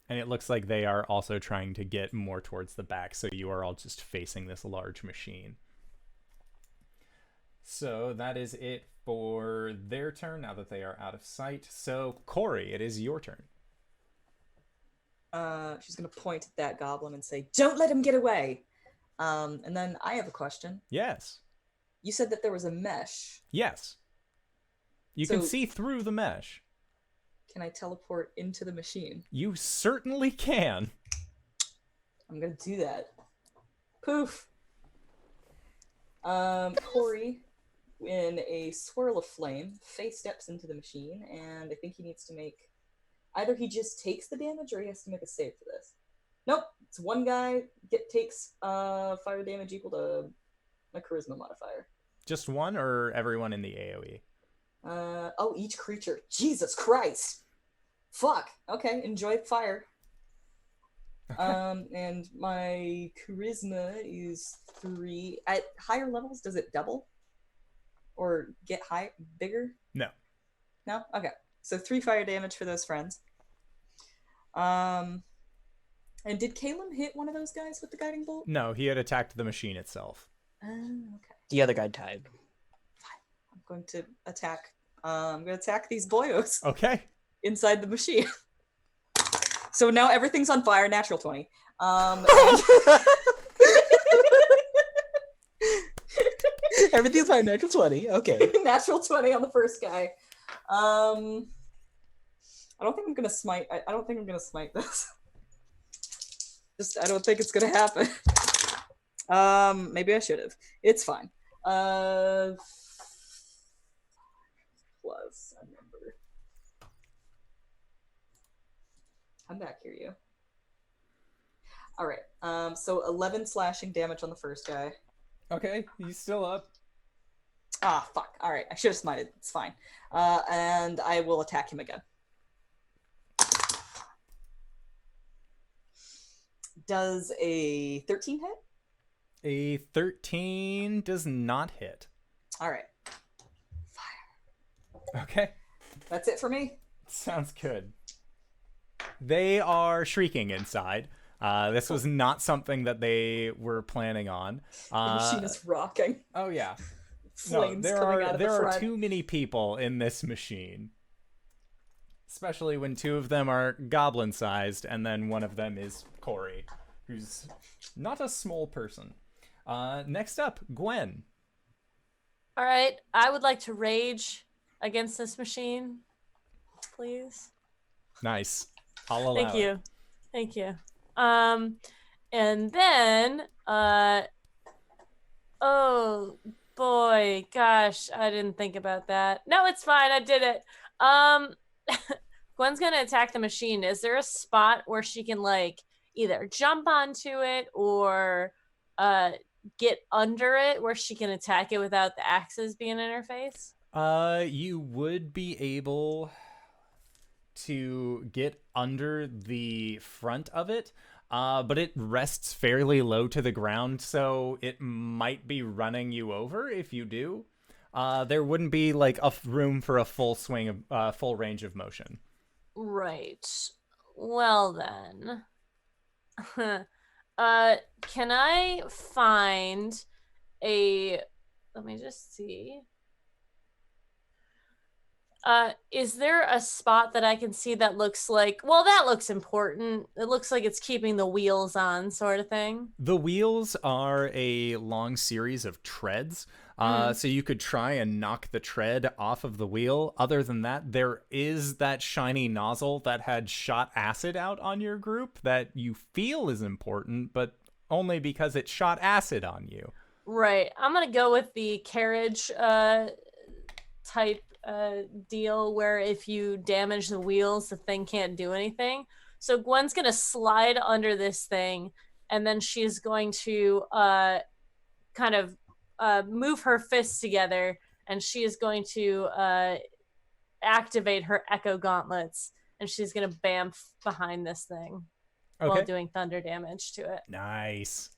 And it looks like they are also trying to get more towards the back, so you are all just facing this large machine. So that is it for their turn, now that they are out of sight. So, Cori, it is your turn. She's gonna point at that goblin and say, "Don't let him get away." And then I have a question. Yes. You said that there was a mesh. Yes. You can So- see through the mesh. Can I teleport into the machine? You certainly can. I'm gonna do that. Poof. Cori, in a swirl of flame, face steps into the machine, and I think he needs to make either he just takes the damage or he has to make a save for this. Nope, it's one guy takes fire damage equal to my charisma modifier. Just one or everyone in the AoE? Oh, each creature. Jesus Christ. Fuck. Okay, enjoy fire. And my charisma is 3. At higher levels, does it double? Or get bigger? No. No? Okay. So 3 fire damage for those friends. And did Caelum hit one of those guys with the guiding bolt? No, he had attacked the machine itself. Okay. The other guy died. I'm going to attack. I'm going to attack these boyos Okay. inside the machine. So now everything's on fire. Natural 20. Everything's fine. Natural 20. Okay. Natural 20 on the first guy. I don't think I'm gonna smite. I don't think I'm gonna smite this. I don't think it's gonna happen. Maybe I should have. It's fine. Plus a number. Come back here, you. All right. So 11 slashing damage on the first guy. Okay, he's still up. Ah, fuck. All right. I should have smited. It's fine. And I will attack him again. Does a 13 hit? A 13 does not hit. All right. Okay. That's it for me. Sounds good. They are shrieking inside. This was not something that they were planning on. The machine is rocking. Oh, yeah. Flames there coming are out of there the are front. too many people in this machine. Especially when 2 of them are goblin-sized, and then one of them is Cori, who's not a small person. Next up, Gwen. All right, I would like to rage against this machine, please. Nice. I'll allow Thank you. Thank you. And then, oh boy, gosh, I didn't think about that. No, it's fine. I did it. Gwen's gonna attack the machine. Is there a spot where she can like either jump onto it or get under it where she can attack it without the axes being in her face? You would be able to get under the front of it, but it rests fairly low to the ground, so it might be running you over if you do. There wouldn't be like room for a full swing of full range of motion. Right. Well then. Can I find a, let me just see. Is there a spot that I can see that looks like, well, that looks important. It looks like it's keeping the wheels on, sort of thing. The wheels are a long series of treads, so you could try and knock the tread off of the wheel. Other than that, there is that shiny nozzle that had shot acid out on your group that you feel is important, but only because it shot acid on you. Right. I'm going to go with the carriage type deal where if you damage the wheels, the thing can't do anything. So Gwen's going to slide under this thing, and then she's going to kind of move her fists together, and she is going to activate her echo gauntlets, and she's going to bamf behind this thing while doing thunder damage to it. Nice.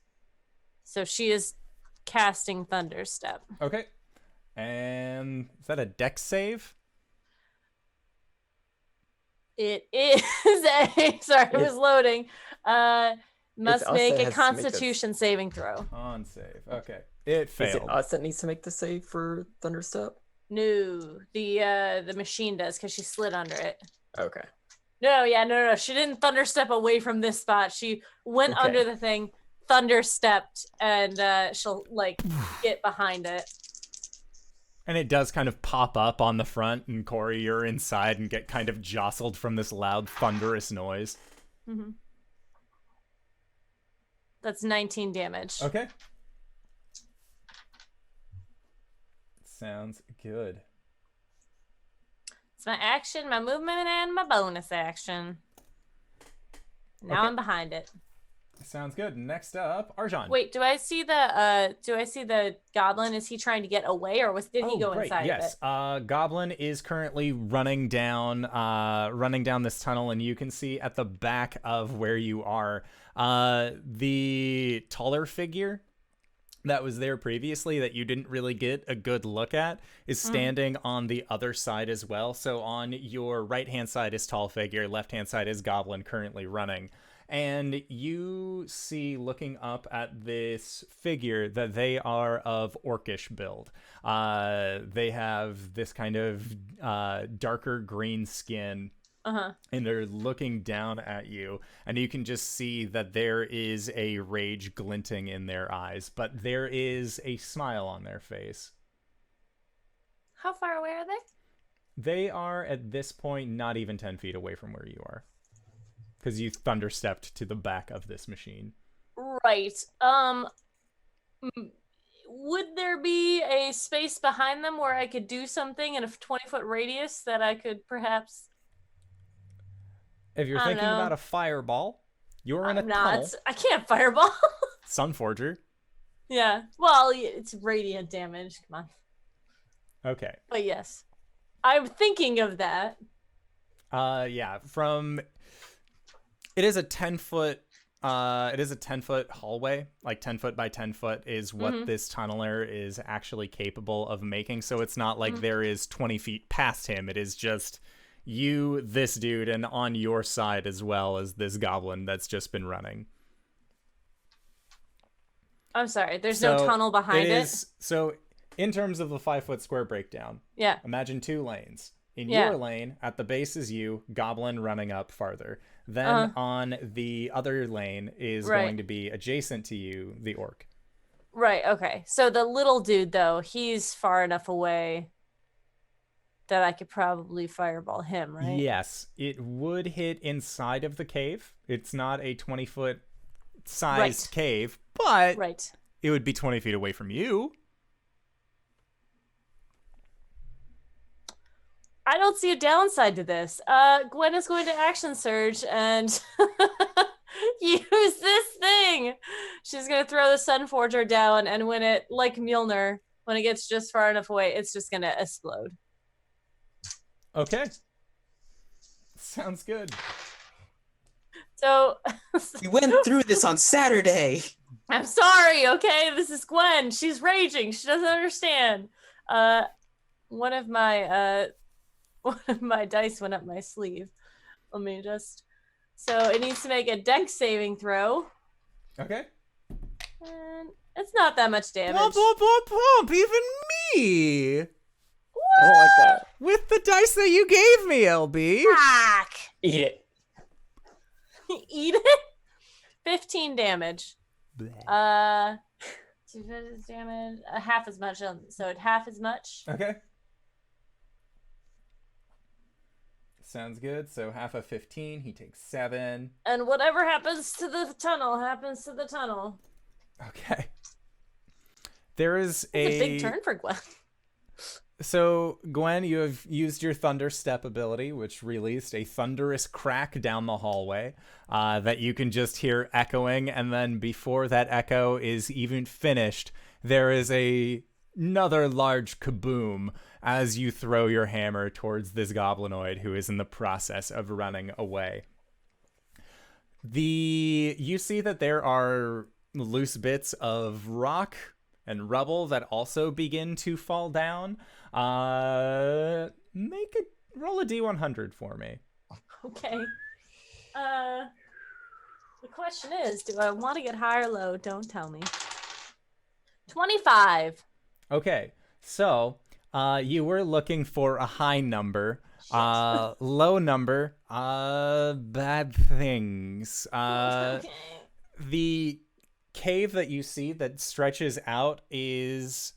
So she is casting Thunder Step. Okay. And is that a dex save? It is a, sorry, it was loading. Must make a Constitution saving throw. Con save. Okay. It failed. Is it us that needs to make the save for Thunderstep? No, the machine does because she slid under it. Okay. No. She didn't Thunderstep away from this spot. She went under the thing, Thunderstepped, and she'll like get behind it. And it does kind of pop up on the front, and Cori, you're inside and get kind of jostled from this loud, thunderous noise. Mm-hmm. That's 19 damage. Okay. Sounds good. It's my action, my movement, and my bonus action. Now I'm behind it. Sounds good. Next up, Arjan. Wait, do I see the goblin? Is he trying to get away, or did he go right. inside Yes. of it? Goblin is currently running down this tunnel, and you can see at the back of where you are, the taller figure that was there previously that you didn't really get a good look at is standing on the other side as well. So on your right-hand side is tall figure, left-hand side is goblin currently running. And you see, looking up at this figure, that they are of orcish build. They have this kind of darker green skin, and they're looking down at you. And you can just see that there is a rage glinting in their eyes, but there is a smile on their face. How far away are they? They are, at this point, not even 10 feet away from where you are. Because you thunderstepped to the back of this machine. Right. Would there be a space behind them where I could do something in a 20-foot radius that I could perhaps... If you're thinking about a fireball, you're in a tunnel. I can't fireball. Sunforger. Yeah. Well, it's radiant damage. Come on. Okay. But yes. I'm thinking of that. Yeah. It is a 10-foot hallway, like 10 foot by 10 foot is what this tunneler is actually capable of making. So it's not like there is 20 feet past him. It is just you, this dude, and on your side as well as this goblin that's just been running. I'm sorry. There's no tunnel behind it. So in terms of the 5-foot square breakdown, yeah. Imagine 2 lanes. In your lane, at the base is you, goblin running up farther. Then on the other lane is going to be adjacent to you, the orc. Right, okay. So the little dude, though, he's far enough away that I could probably fireball him, right? Yes, it would hit inside of the cave. It's not a 20-foot sized cave, but it would be 20 feet away from you. I don't see a downside to this. Gwen is going to action surge and use this thing. She's going to throw the Sunforger down, and when it, like Mjolnir, when it gets just far enough away, it's just going to explode. Okay. Sounds good. So... We went through this on Saturday. I'm sorry, okay? This is Gwen. She's raging. She doesn't understand. One of my dice went up my sleeve. Let me just... So it needs to make a dex saving throw. Okay. And it's not that much damage. Womp, womp, womp, womp. Even me. What? I don't like that. With the dice that you gave me, LB. Fuck. Eat it. Eat it? 15 damage. Bleh. 2 damage. Half as much. So at half as much. Okay. Sounds good. So half of 15, he takes 7. And whatever happens to the tunnel happens to the tunnel. Okay. There is It's a big turn for Gwen. So, Gwen, you have used your Thunder Step ability, which released a thunderous crack down the hallway that you can just hear echoing. And then before that echo is even finished, there is another large kaboom as you throw your hammer towards this goblinoid who is in the process of running away. You see that there are loose bits of rock and rubble that also begin to fall down. Roll a D100 for me. Okay. The question is, do I want to get high or low? Don't tell me. 25. Okay, so you were looking for a high number. Low number, bad things. Okay. The cave that you see that stretches out is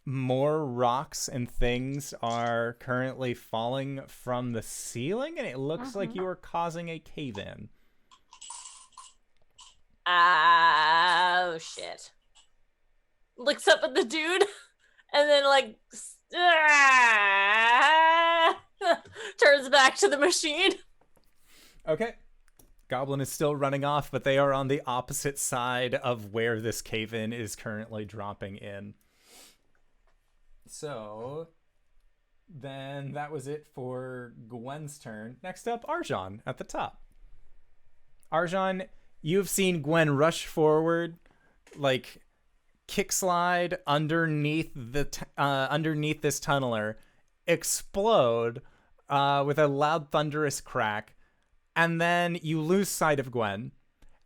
more rocks and things are currently falling from the ceiling, and it looks like you are causing a cave-in. Oh, shit. Looks up at the dude, and then, like, turns back to the machine. Okay. goblin is still running off, but they are on the opposite side of where this cave-in is currently dropping in. So then that was it for Gwen's turn. Next up, Arjan at the top. Arjan, you've seen Gwen rush forward, like kick slide underneath underneath this tunneler, explode with a loud thunderous crack, and then you lose sight of Gwen.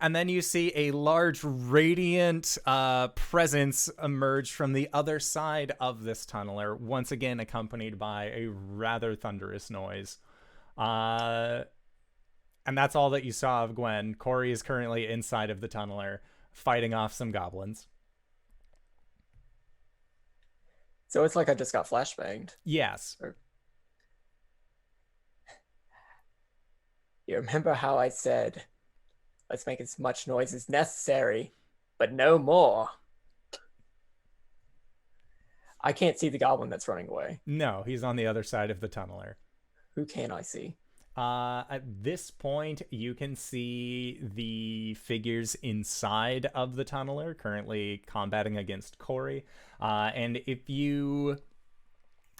And then you see a large radiant presence emerge from the other side of this tunneler, once again accompanied by a rather thunderous noise. And that's all that you saw of Gwen. Cori is currently inside of the tunneler, fighting off some goblins. So it's like I just got flashbanged. Yes. You remember how I said, let's make as much noise as necessary, but no more. I can't see the goblin that's running away. No, he's on the other side of the tunneler. Who can I see? At this point, you can see the figures inside of the tunneler currently combating against Cori. And if you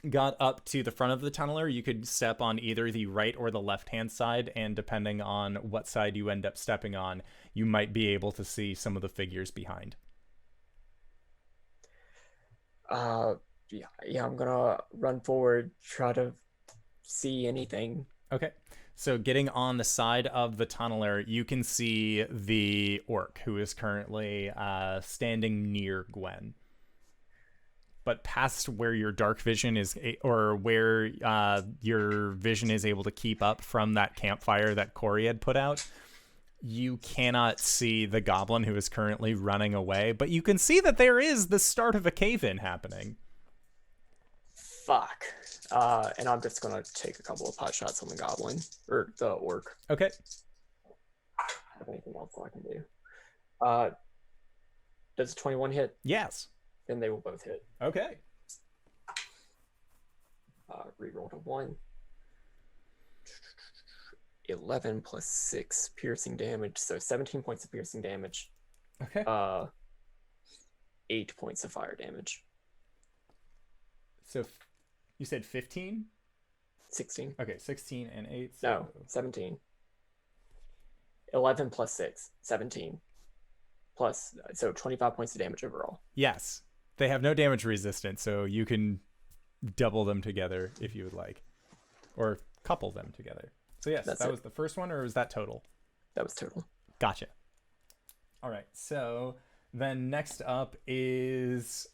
got up to the front of the tunneler, you could step on either the right or the left-hand side, and depending on what side you end up stepping on, you might be able to see some of the figures behind. Yeah, I'm gonna run forward, try to see anything. Okay, so getting on the side of the tunneler, you can see the orc who is currently standing near Gwen. But past where your dark vision is, or where your vision is able to keep up from that campfire that Cori had put out, you cannot see the goblin who is currently running away. But you can see that there is the start of a cave-in happening. Fuck. And I'm just gonna take a couple of pot shots on the goblin, or the orc. Okay. Have anything else I can do? Does 21 hit? Yes. Then they will both hit. Okay. Reroll to 1. 11 plus 6 piercing damage, so 17 points of piercing damage. Okay. 8 points of fire damage. So you said 15? 16. Okay, 16 and 8. No, 17. 11 plus 6, 17. Plus, so 25 points of damage overall. Yes. They have no damage resistance, so you can double them together if you would like. Or couple them together. So yes, that was the first one, or was that total? That was total. Gotcha. All right, so then next up is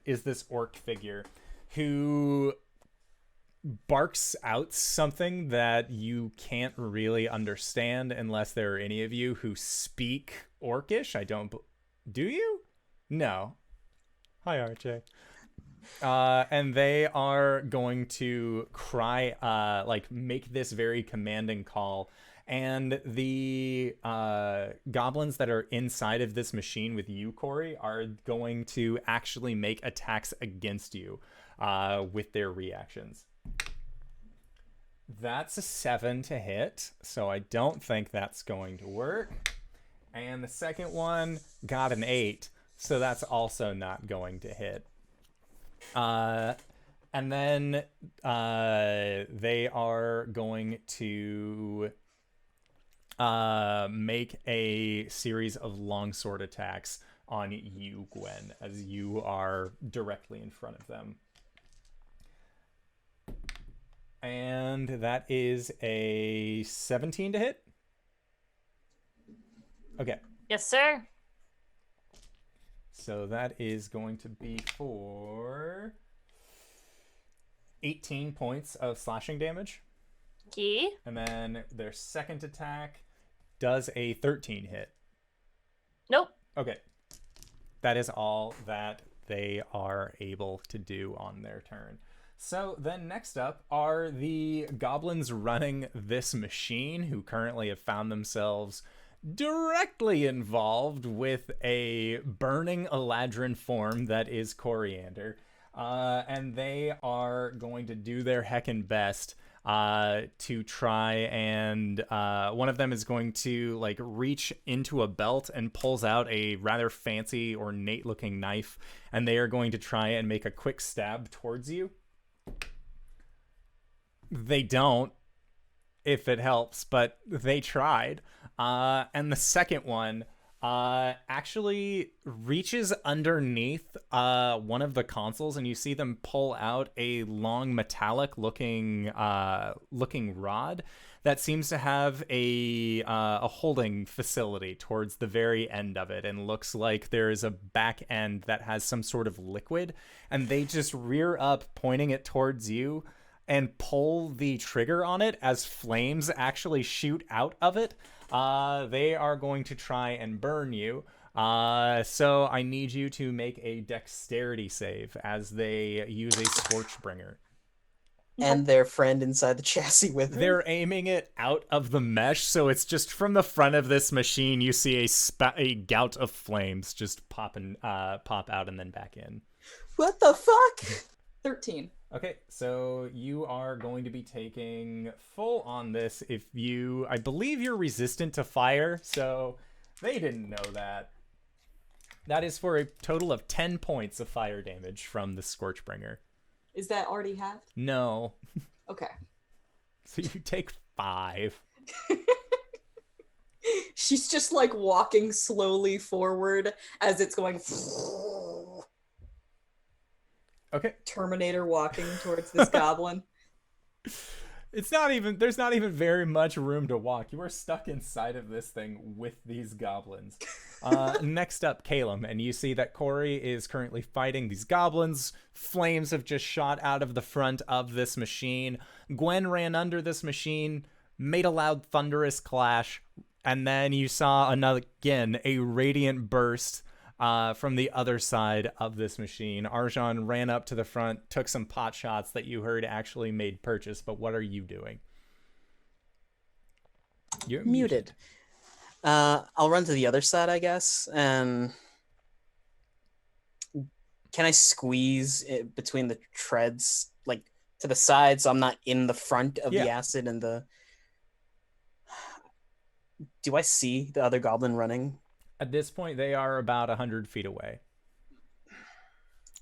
this orc figure who barks out something that you can't really understand unless there are any of you who speak Orcish. Do you? No. Hi, RJ. And they are going to cry, make this very commanding call. And the goblins that are inside of this machine with you, Cori, are going to actually make attacks against you with their reactions. That's a 7 to hit, so I don't think that's going to work. And the second one got an 8, so that's also not going to hit. And then they are going to make a series of longsword attacks on you, Gwen, as you are directly in front of them. And that is a 17 to hit. Okay. Yes, sir. So that is going to be for 18 points of slashing damage. Key. And then their second attack does a 13 hit. Nope. Okay. That is all that they are able to do on their turn. So then next up are the goblins running this machine, who currently have found themselves directly involved with a burning Eladrin form that is Coriander. And they are going to do their heckin' best to try and one of them is going to like reach into a belt and pulls out a rather fancy, ornate looking knife, and they are going to try and make a quick stab towards you. They don't, if it helps, but they tried. And the second one actually reaches underneath one of the consoles, and you see them pull out a long metallic looking rod that seems to have a holding facility towards the very end of it, and looks like there is a back end that has some sort of liquid, and they just rear up, pointing it towards you, and pull the trigger on it as flames actually shoot out of it. They are going to try and burn you. So I need you to make a dexterity save as they use a Scorchbringer. And their friend inside the chassis with them. They're aiming it out of the mesh, so it's just from the front of this machine, you see a gout of flames just pop out and then back in. What the fuck? 13. Okay, so you are going to be taking full on this I believe you're resistant to fire, so they didn't know that. That is for a total of 10 points of fire damage from the Scorchbringer. Is that already halved? No. Okay. So you take 5. She's just like walking slowly forward as it's going. Okay. Terminator walking towards this goblin. There's not even very much room to walk. You are stuck inside of this thing with these goblins. Next up, Caelum, and you see that Cori is currently fighting these goblins. Flames have just shot out of the front of this machine. Gwen ran under this machine, made a loud thunderous clash, and then you saw a radiant burst from the other side of this machine. Arjan ran up to the front, took some pot shots that you heard actually made purchase, but what are you doing? You're Muted. I'll run to the other side, I guess, and can I squeeze it between the treads, like to the side, so I'm not in the front of the acid and the... Do I see the other goblin running? At this point, they are about 100 feet away.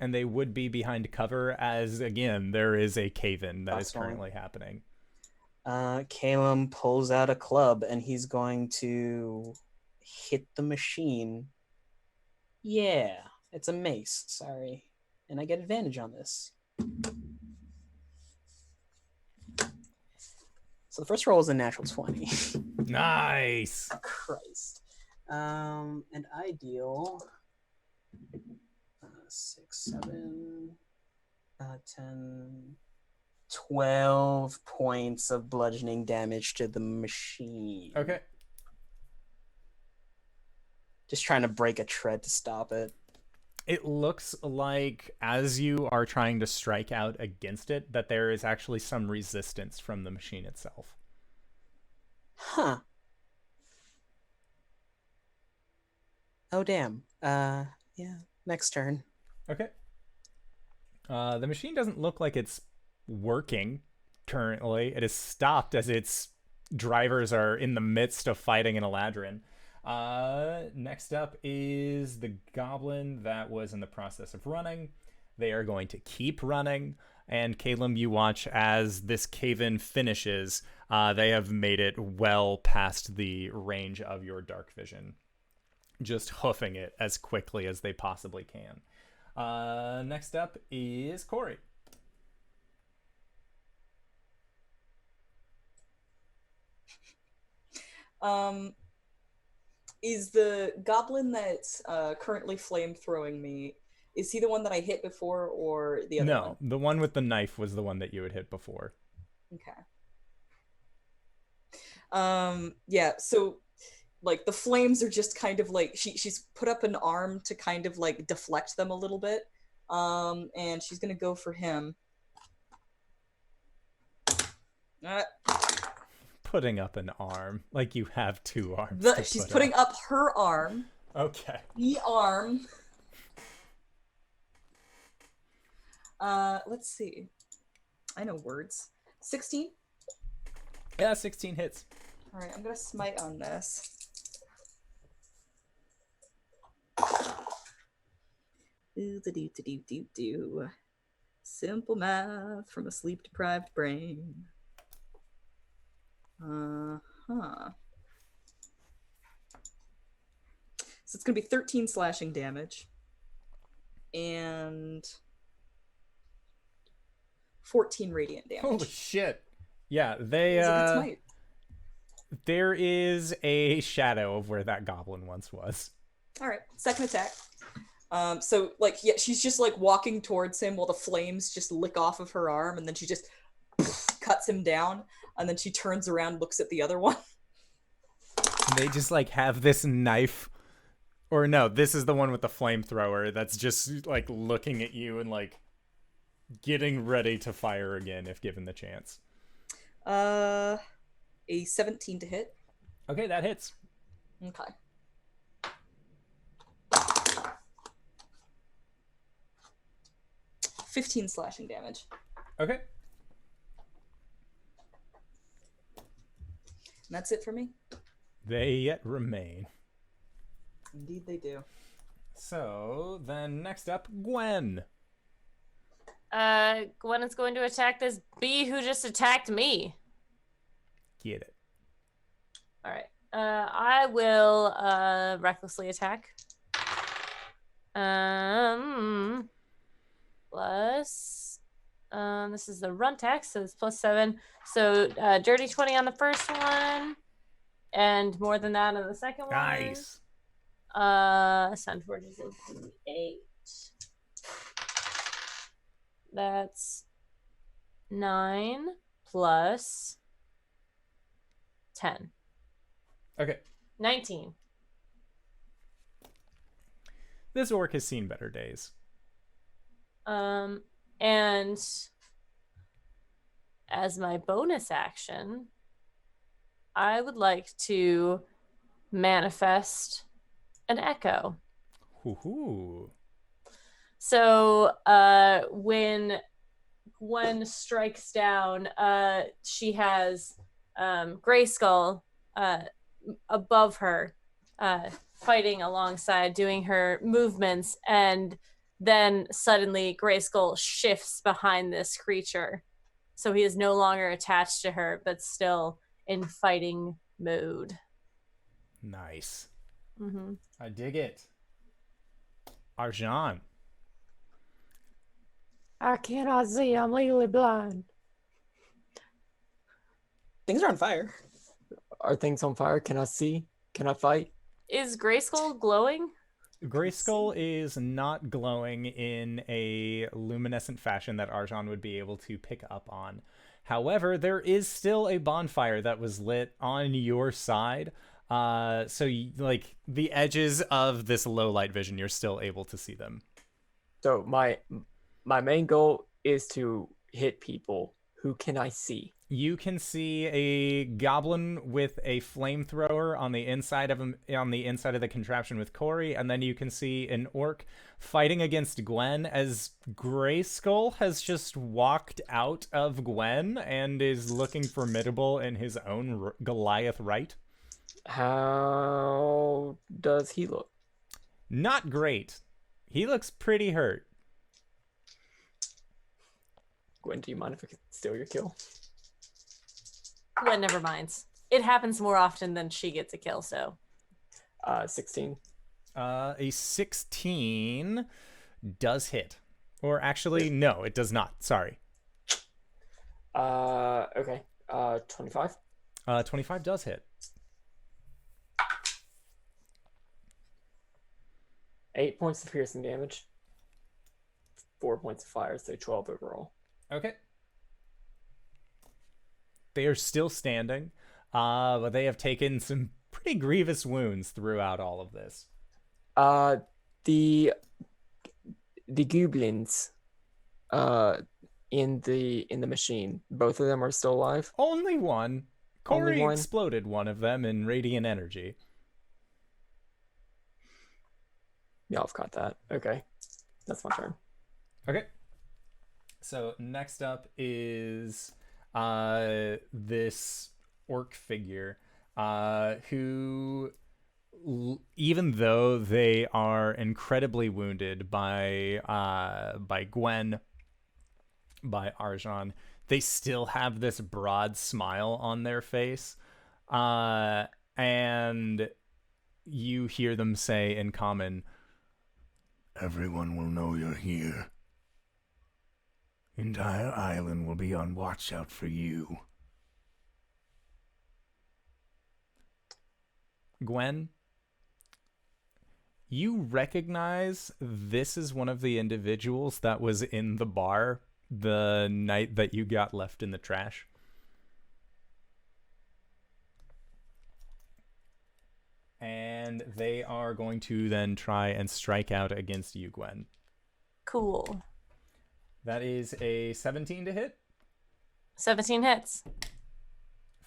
And they would be behind cover as, again, there is a cave-in that is currently happening. Caelum pulls out a club, and he's going to hit the machine. Yeah, it's a mace, sorry. And I get advantage on this. So the first roll is a natural 20. Nice! Christ. And I deal 6, 7, 10, 12 points of bludgeoning damage to the machine. Okay. Just trying to break a tread to stop it. It looks like as you are trying to strike out against it, that there is actually some resistance from the machine itself. Huh. Oh, damn. Yeah, next turn. Okay. The machine doesn't look like it's working currently. It is stopped as its drivers are in the midst of fighting an Eladrin. Next up is the goblin that was in the process of running. They are going to keep running. And Caelum, you watch as this cave-in finishes. They have made it well past the range of your dark vision, just hoofing it as quickly as they possibly can. Next up is Cori. Is the goblin that's currently flame throwing me, is he the one that I hit before or the other one? No, the one with the knife was the one that you had hit before. Okay. Yeah, so like the flames are just kind of like she's put up an arm to kind of like deflect them a little bit. And she's gonna go for him. Putting up an arm, like you have two arms. She's putting up her arm. Okay. The arm. Let's see. I know words. 16. Yeah, 16 hits. All right, I'm gonna smite on this. Do. Simple math from a sleep-deprived brain. Uh-huh. So it's gonna be 13 slashing damage. And 14 radiant damage. Holy shit. Yeah, they It's a good smite. there is a shadow of where that goblin once was. All right, second attack. So like, yeah, she's just like walking towards him while the flames just lick off of her arm, and then she just cuts him down, and then she turns around, looks at the other one. And they just like have this knife, or no, this is the one with the flamethrower that's just like looking at you and like getting ready to fire again if given the chance. A 17 to hit. Okay, that hits. Okay. $15 slashing damage. Okay. And that's it for me. They yet remain. Indeed they do. So then next up, Gwen. Gwen is going to attack this bee who just attacked me. Get it. All right. I will recklessly attack. Plus, this is the run tax, so it's +7. So dirty 20 on the first one, and more than that on the second one. Nice. Sunforge is a D8. That's 9 plus 10. Okay. 19. This orc has seen better days. And as my bonus action, I would like to manifest an echo. Hoo-hoo. So when Gwen strikes down, she has Grayskull above her, fighting alongside, doing her movements, and then suddenly Grayskull shifts behind this creature. So he is no longer attached to her, but still in fighting mode. Nice. Mm-hmm. I dig it. Arjan. I cannot see. I'm legally blind. Things are on fire. Are things on fire? Can I see? Can I fight? Is Grayskull glowing? Grayskull is not glowing in a luminescent fashion that Arjan would be able to pick up on. However, there is still a bonfire that was lit on your side. So like the edges of this low light vision, you're still able to see them. So my main goal is to hit people. Who can I see? You can see a goblin with a flamethrower on the inside of the contraption with Cori, and then you can see an orc fighting against Gwen as Grayskull has just walked out of Gwen and is looking formidable in his own Goliath right. How does he look? Not great. He looks pretty hurt. Gwen, do you mind if I could steal your kill? Gwen never minds. It happens more often than she gets a kill, so. 16. A 16 does hit. Or actually, no, it does not. Sorry. Okay. 25. 25 does hit. 8 points of piercing damage. 4 points of fire, so 12 overall. Okay. They are still standing, but they have taken some pretty grievous wounds throughout all of this. The goblins in the machine, both of them are still alive? Only one. Cori Only one? exploded one of them in radiant energy. Yeah, I've got that. Okay. That's my turn. Okay. So next up is this orc figure who, even though they are incredibly wounded by Gwen, by Arjan, they still have this broad smile on their face. And you hear them say in common, "Everyone will know you're here. Entire island will be on watch out for you." Gwen, you recognize this is one of the individuals that was in the bar the night that you got left in the trash. And they are going to then try and strike out against you, Gwen. Cool. That is a 17 to hit 17 hits.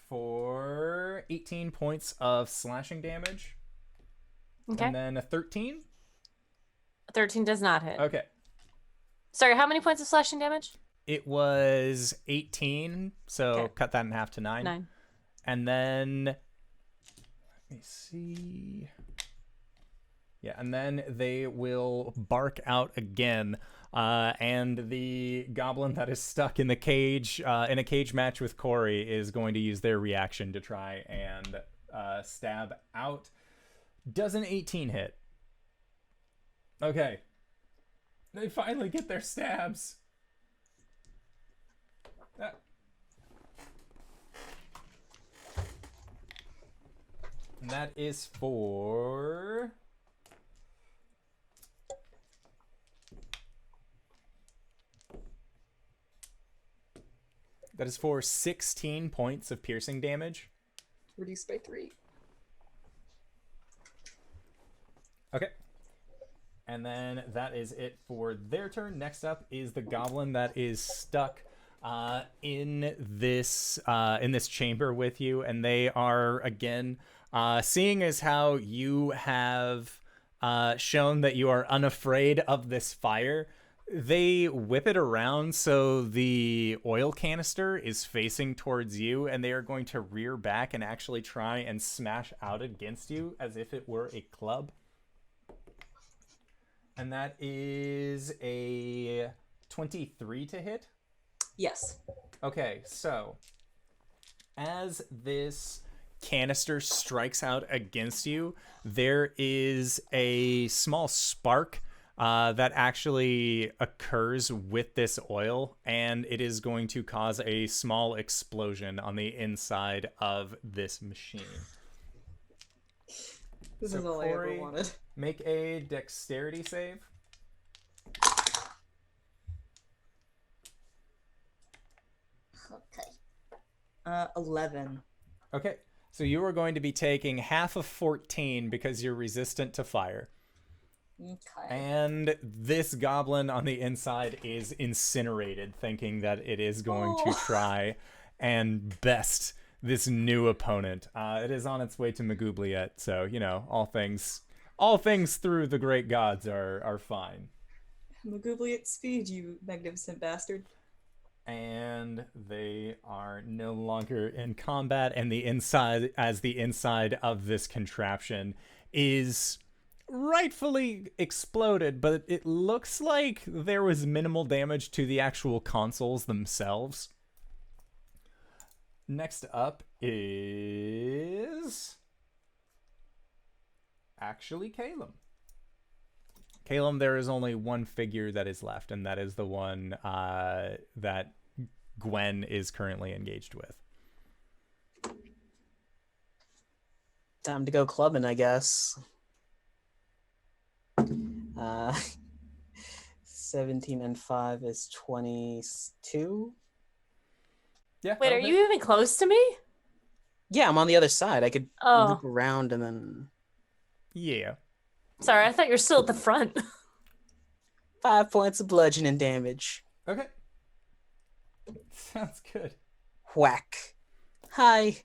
for 18 points of slashing damage. Okay. And then a 13. 13 does not hit. Okay. Sorry, how many points of slashing damage? It was 18, so Okay. cut that in half to 9. 9. And then, let me see. Yeah, and then they will bark out again. And the goblin that is stuck in the cage, in a cage match with Cori, is going to use their reaction to try and stab out. Does an 18 hit? Okay. They finally get their stabs. And that is for... That is for 16 points of piercing damage. Reduced by 3. Okay. And then that is it for their turn. Next up is the goblin that is stuck in this chamber with you, and they are again seeing as how you have shown that you are unafraid of this fire. They whip it around so the oil canister is facing towards you, and they are going to rear back and actually try and smash out against you as if it were a club. And that is a 23 to hit. Yes. Okay, so as this canister strikes out against you, there is a small spark that actually occurs with this oil, and it is going to cause a small explosion on the inside of this machine. This So is all I ever Cori, wanted. Make a dexterity save. Okay. 11. Okay, so you are going to be taking half of 14 because you're resistant to fire. Okay. And this goblin on the inside is incinerated, thinking that it is going to try and best this new opponent. It is on its way to Magoobliet, so, you know, all things through the great gods are fine. Magoobliet speed, you magnificent bastard. And they are no longer in combat, and the inside of this contraption is rightfully exploded, but it looks like there was minimal damage to the actual consoles themselves. Next up is actually Caelum. Caelum, there is only one figure that is left, and that is the one that Gwen is currently engaged with. Time to go clubbing, I guess. 17 and 5 is 22. Yeah. Wait, are you even close to me? Yeah, I'm on the other side. I could Oh. loop around and then Yeah. Sorry, I thought you were still at the front. 5 points of bludgeoning damage. Okay. Sounds good. Whack. Hi.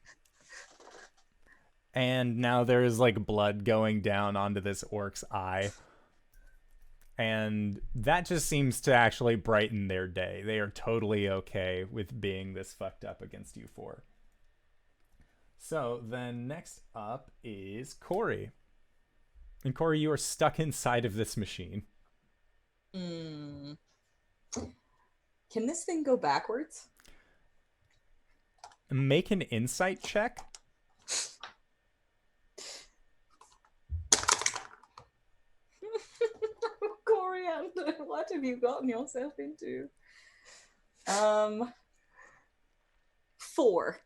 And now there is like blood going down onto this orc's eye. And that just seems to actually brighten their day. They are totally okay with being this fucked up against you four. So then next up is Cori. And Cori, you are stuck inside of this machine. Can this thing go backwards? Make an insight check. Coriander, what have you gotten yourself into? 4.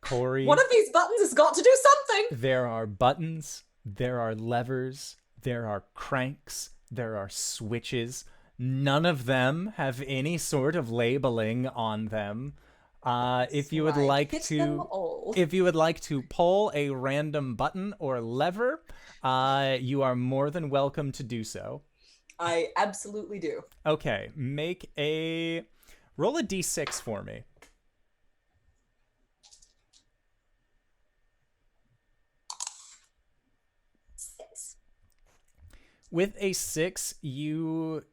Cori, One of these buttons has got to do something. there are buttons, there are levers, there are cranks, there are switches. None of them have any sort of labeling on them. If you would So I like hit them to, all. if you would like to pull a random button or lever, you are more than welcome to do so. I absolutely do. Okay, roll a d6 for me. 6. With a 6, you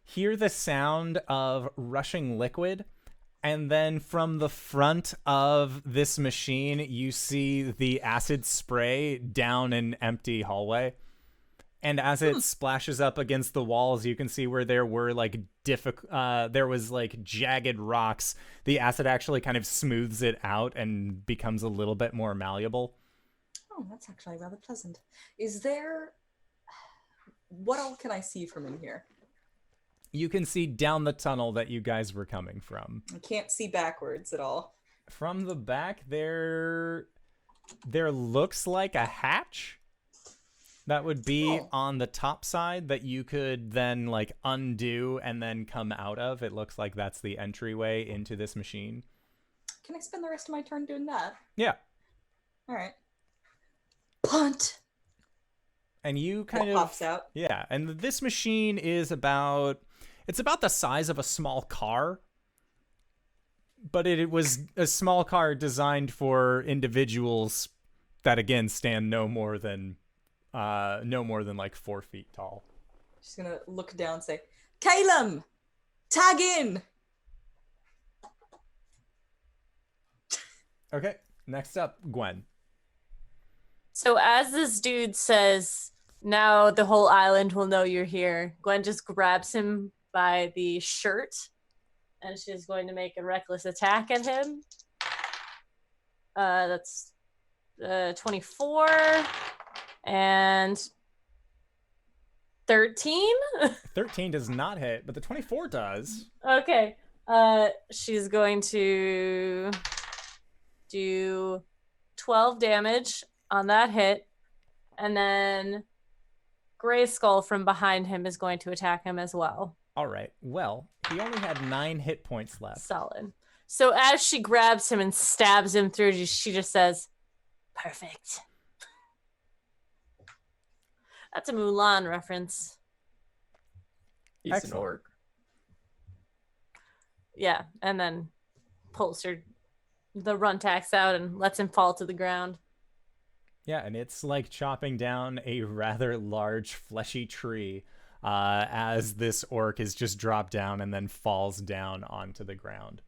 hear the sound of rushing liquid, and then from the front of this machine, you see the acid spray down an empty hallway. And as it splashes up against the walls, you can see where there were there was like jagged rocks. The acid actually kind of smooths it out and becomes a little bit more malleable. Oh, that's actually rather pleasant. Is there... What all can I see from in here? You can see down the tunnel that you guys were coming from. I can't see backwards at all. From the back, there looks like a hatch that would be on the top side that you could then like undo and then come out of. It looks like that's the entryway into this machine. Can I spend the rest of my turn doing that? Yeah. All right. Punt. And you kind That of pops out. Yeah, and this machine is about the size of a small car. But it was a small car designed for individuals that again stand no more than like 4 feet tall. She's gonna look down and say, Caelum, tag in. Okay, next up, Gwen. So as this dude says, now the whole island will know you're here, Gwen just grabs him by the shirt and she's going to make a reckless attack at him. That's 24 and 13. 13 does not hit, but the 24 does. Okay. She's going to do 12 damage on that hit, and then Gray Skull from behind him is going to attack him as well. All right. Well, he only had 9 hit points left. Solid. So as she grabs him and stabs him through, she just says, "Perfect." That's a Mulan reference. He's Excellent. an orc. Yeah, and then pulls the Runtax out and lets him fall to the ground. Yeah, and it's like chopping down a rather large fleshy tree as this orc is just dropped down and then falls down onto the ground.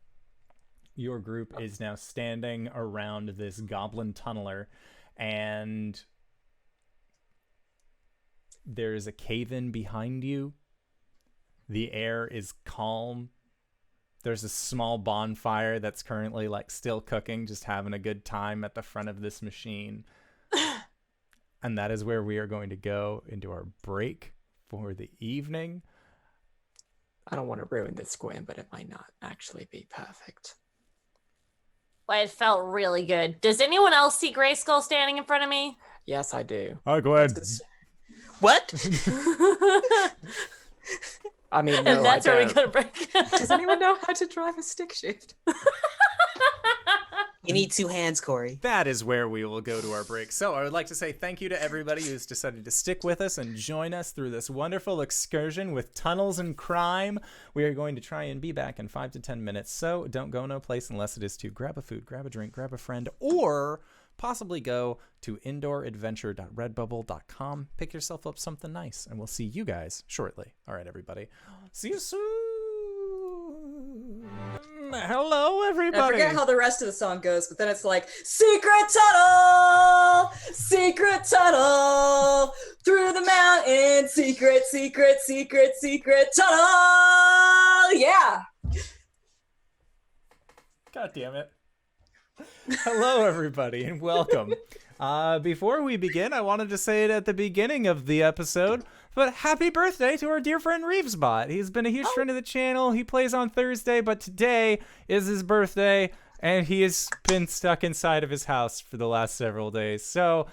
Your group is now standing around this goblin tunneler, and there's a cave-in behind you. The air is calm. There's a small bonfire that's currently like still cooking, just having a good time at the front of this machine. And that is where we are going to go into our break for the evening. I don't want to ruin this, Gwen, but it might not actually be perfect. Well, it felt really good. Does anyone else see Gray Skull standing in front of me? Yes, I do. Hi, Gwen. What? I mean, And no, that's I where we don't. go to break. Does anyone know how to drive a stick shift? You need 2 hands, Cori. That is where we will go to our break. So I would like to say thank you to everybody who's decided to stick with us and join us through this wonderful excursion with tunnels and crime. We are going to try and be back in 5 to 10 minutes, so don't go no place unless it is to grab a food, grab a drink, grab a friend, or possibly go to indooradventure.redbubble.com. Pick yourself up something nice, and we'll see you guys shortly. All right, everybody. See you soon. Hello, everybody. I forget how the rest of the song goes, but then it's like, secret tunnel, through the mountain, secret tunnel. Yeah. God damn it. Hello, everybody, and welcome. Before we begin, I wanted to say it at the beginning of the episode, but happy birthday to our dear friend Reevesbot. He's been a huge friend of the channel. He plays on Thursday, but today is his birthday, and he has been stuck inside of his house for the last several days. So,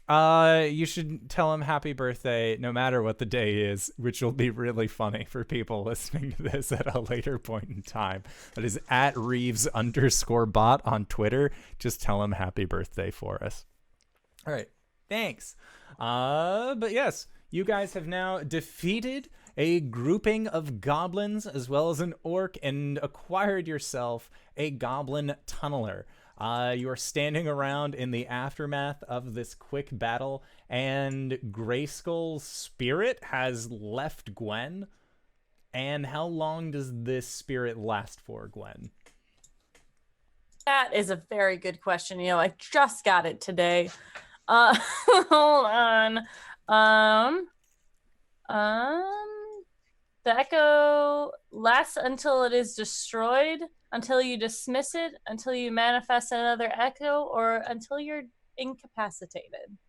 you should tell him happy birthday no matter what the day is, which will be really funny for people listening to this at a later point in time. That is at Reeves_bot on Twitter. Just tell him happy birthday for us. All right, thanks. But yes, you guys have now defeated a grouping of goblins as well as an orc and acquired yourself a goblin tunneler. You are standing around in the aftermath of this quick battle, and Grayskull's spirit has left Gwen. And how long does this spirit last for, Gwen? That is a very good question. You know, I just got it today. Hold on. The echo lasts until it is destroyed, until you dismiss it, until you manifest another echo, or until you're incapacitated.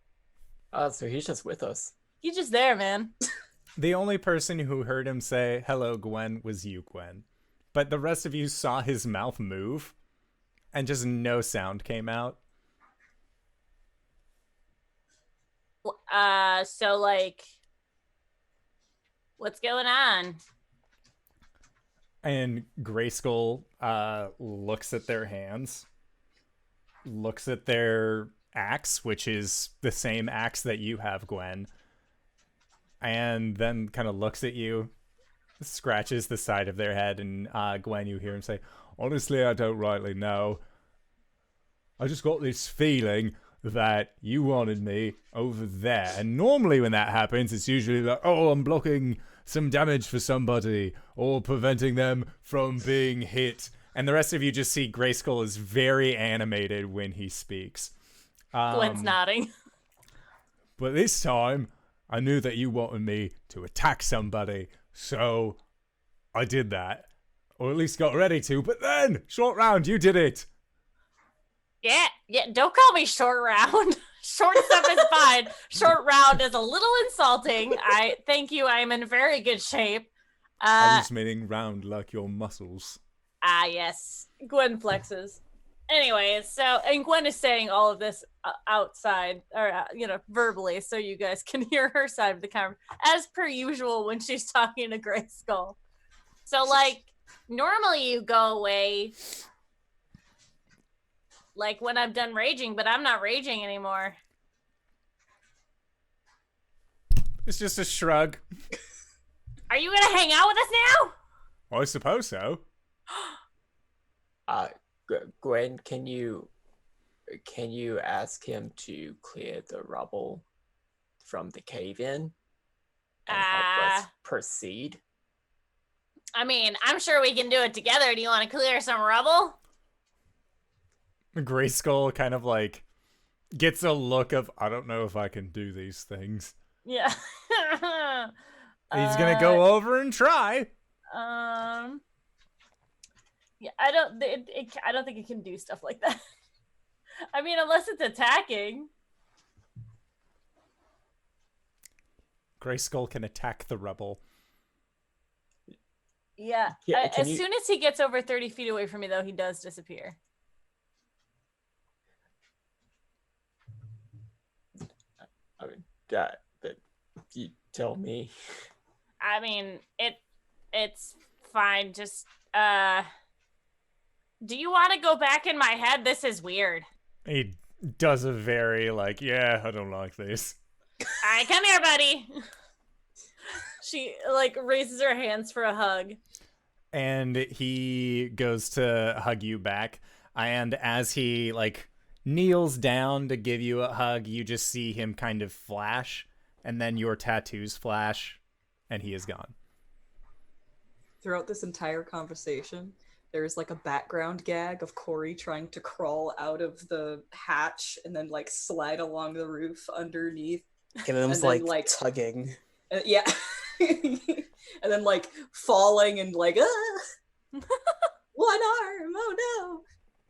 So he's just with us. He's just there, man. The only person who heard him say, "Hello, Gwen," was you, Gwen. But the rest of you saw his mouth move, and just no sound came out. So, like, what's going on? And Grayskull looks at their hands, looks at their axe, which is the same axe that you have, Gwen, and then kind of looks at you, scratches the side of their head, and Gwen, you hear him say, "Honestly, I don't rightly know. I just got this feeling that you wanted me over there. And normally when that happens, it's usually like, oh, I'm blocking some damage for somebody or preventing them from being hit." And the rest of you just see Grayskull is very animated when he speaks. Gwen's nodding. But this time, I knew that you wanted me to attack somebody, so I did that. Or at least got ready to, but then, short round, you did it. Yeah, don't call me short round. Short stuff is fine. Short round is a little insulting. Thank you, I'm in very good shape. I was meaning round like your muscles. Yes. Gwen flexes. Anyways, and Gwen is saying all of this outside, or, verbally, so you guys can hear her side of the conversation, as per usual when she's talking to Grayskull. So, like, normally you go away like when I'm done raging, but I'm not raging anymore. It's just a shrug. Are you gonna hang out with us now? I suppose so. Gwen, can you ask him to clear the rubble from the cave-in and help us proceed? I mean, I'm sure we can do it together. Do you want to clear some rubble? Grayskull kind of like gets a look of, I don't know if I can do these things. Yeah. He's gonna go over and try. Yeah, I don't think it can do stuff like that. I mean, unless it's attacking. Grayskull can attack the rubble. Yeah. As soon as he gets over 30 feet away from me, though, he does disappear. I mean, but you tell me. I mean, it's fine. Just, do you want to go back in my head? This is weird. He does a very, like, yeah, I don't like this. All right, come here, buddy. She, like, raises her hands for a hug. And he goes to hug you back. And as he, like, kneels down to give you a hug, you just see him kind of flash. And then your tattoos flash. And he is gone. Throughout this entire conversation, there's like a background gag of Cori trying to crawl out of the hatch and then like slide along the roof underneath. Caelum's then, like tugging. Yeah. And then like falling and like, one arm, oh no.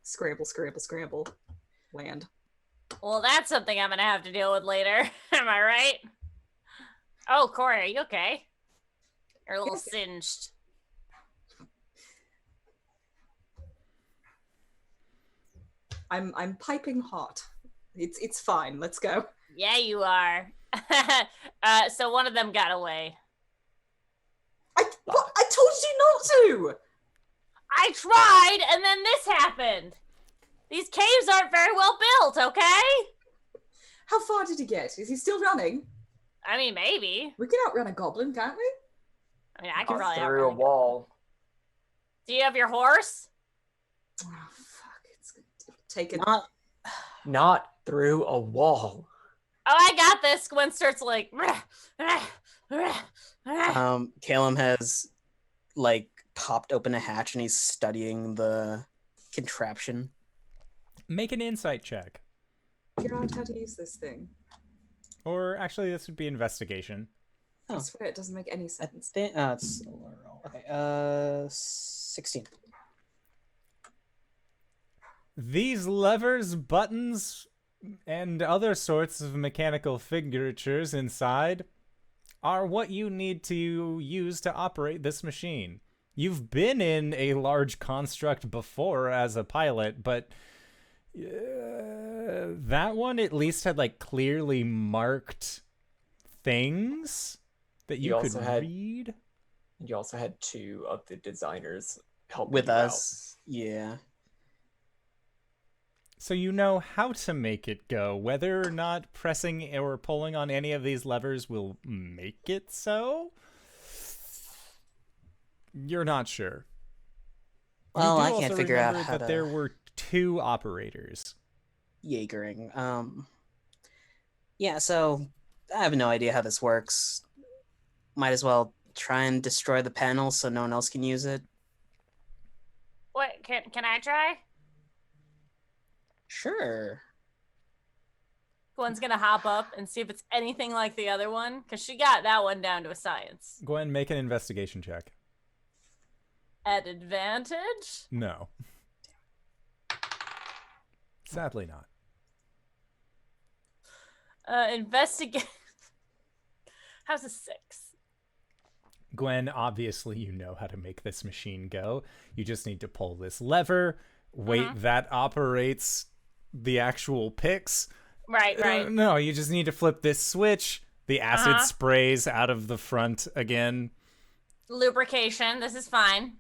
Scramble, scramble, scramble. Land. Well, that's something I'm gonna have to deal with later. Am I right? Oh, Cori, are you okay? You're a little singed. I'm piping hot. It's fine. Let's go. Yeah, you are. So one of them got away. I told you not to. I tried, and then this happened. These caves aren't very well built, okay? How far did he get? Is he still running? I mean, maybe. We can outrun a goblin, can't we? I mean, I can probably through a outrun. wall. Do you have your horse? Oh fuck! It's gonna take it. Not through a wall. Oh, I got this. Gwen starts like. Caelum has like popped open a hatch and he's studying the contraption. Make an insight check. Figure out how to use this thing. Or actually, this would be investigation. I swear it doesn't make any sense. It's a lower roll. Okay, 16. These levers, buttons, and other sorts of mechanical fixtures inside are what you need to use to operate this machine. You've been in a large construct before as a pilot, but that one at least had like clearly marked things that you could read. You also had two of the designers help With you us. Yeah. So you know how to make it go. Whether or not pressing or pulling on any of these levers will make it so, you're not sure. Well, I also can't figure out remember how that to... there were 2 operators. Jaegering. Yeah, so I have no idea how this works. Might as well try and destroy the panel so no one else can use it. What? Can I try? Sure. Gwen's gonna hop up and see if it's anything like the other one, because she got that one down to a science. Gwen, make an investigation check. At advantage? No. Sadly not. Investigate. How's a 6? Gwen, obviously you know how to make this machine go. You just need to pull this lever, wait, that operates the actual picks. Right. No, you just need to flip this switch. The acid sprays out of the front again. Lubrication. This is fine.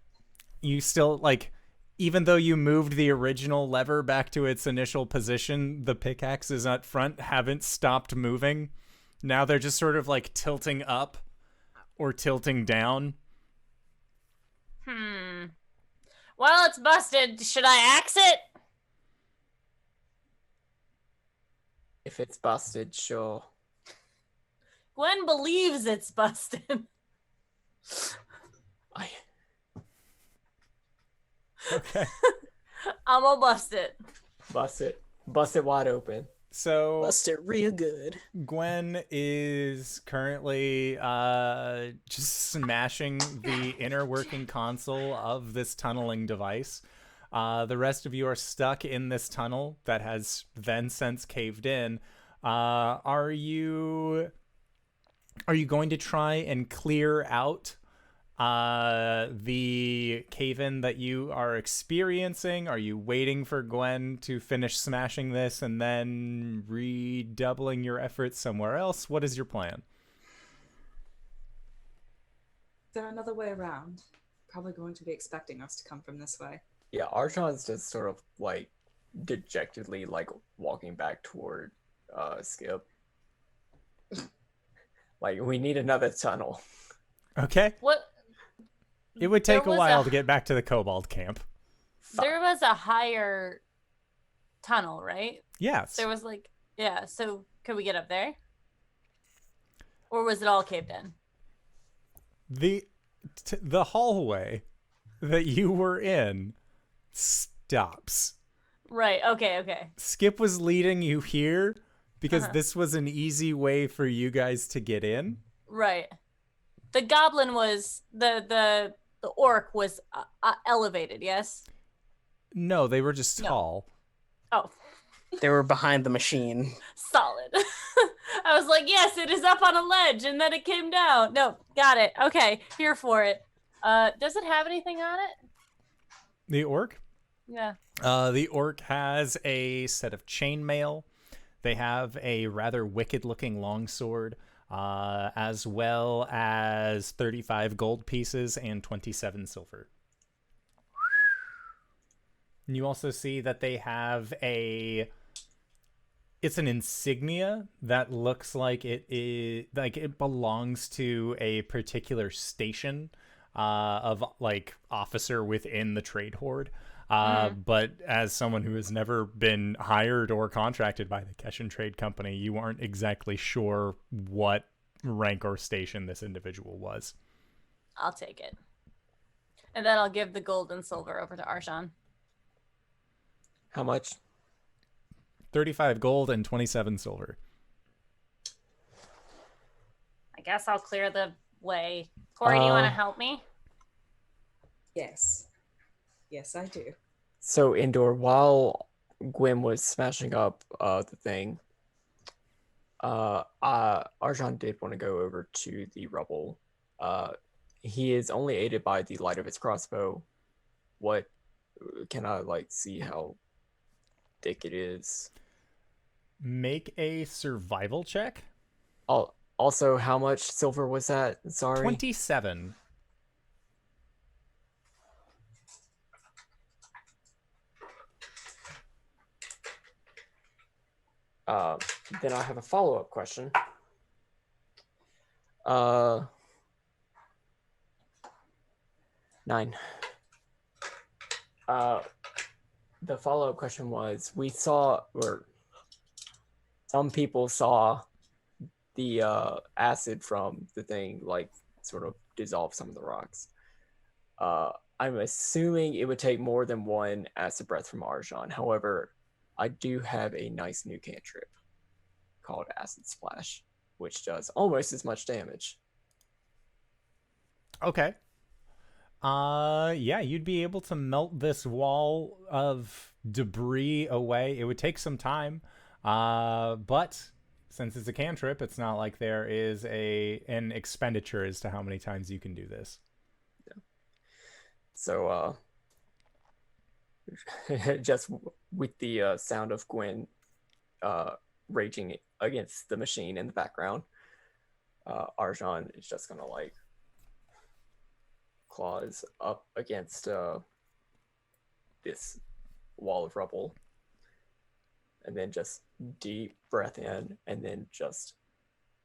You still, like, even though you moved the original lever back to its initial position, the pickaxes up front haven't stopped moving. Now they're just sort of, like, tilting up or tilting down. Well, it's busted. Should I axe it? If it's busted, sure. Gwen believes it's busted. Okay. I'm gonna bust it. Bust it. Bust it wide open. So Bust it real good. Gwen is currently just smashing the inner working console of this tunneling device. The rest of you are stuck in this tunnel that has then since caved in. Are you going to try and clear out the cave-in that you are experiencing? Are you waiting for Gwen to finish smashing this and then redoubling your efforts somewhere else? What is your plan? Is there another way around? Probably going to be expecting us to come from this way. Yeah, Archon's just sort of like dejectedly like walking back toward Skip. Like, we need another tunnel. Okay. What? It would take a was while to get back to the Kobold camp. There was a higher tunnel, right? Yes. There was like, yeah. So could we get up there? Or was it all caved in? The hallway that you were in stops. Right. Okay. Skip was leading you here because Uh-huh. this was an easy way for you guys to get in. Right. The goblin was the orc was elevated. Yes. No, they were just No. tall. Oh, They were behind the machine. solid. I was like, yes, it is up on a ledge, and then it came down. No, got it. Okay, here for it. Does it have anything on it? The orc? Yeah. The orc has a set of chainmail. They have a rather wicked-looking longsword, as well as 35 gold pieces and 27 silver. And you also see that they have it's an insignia that looks like it belongs to a particular station of like officer within the trade horde. But as someone who has never been hired or contracted by the Keshin Trade Company, you aren't exactly sure what rank or station this individual was. I'll take it. And then I'll give the gold and silver over to Arjan. How much? 35 gold and 27 silver. I guess I'll clear the way. Cori, do you want to help me? Yes. Yes, I do. So Indoor, while Gwen was smashing up the thing, Arjan did want to go over to the rubble. He is only aided by the light of his crossbow. What can I like see how thick it is? Make a survival check. Also, how much silver was that? Sorry. 27. Then I have a follow-up question. Nine. The follow-up question was, we saw, or some people saw the acid from the thing, like, sort of dissolve some of the rocks. I'm assuming it would take more than one acid breath from Arjan. However, I do have a nice new cantrip called Acid Splash, which does almost as much damage. Okay. Yeah, you'd be able to melt this wall of debris away. It would take some time. But since it's a cantrip, it's not like there is an expenditure as to how many times you can do this. Yeah. So, just with the sound of Gwen raging against the machine in the background, Arjan is just gonna like claws up against this wall of rubble, and then just deep breath in, and then just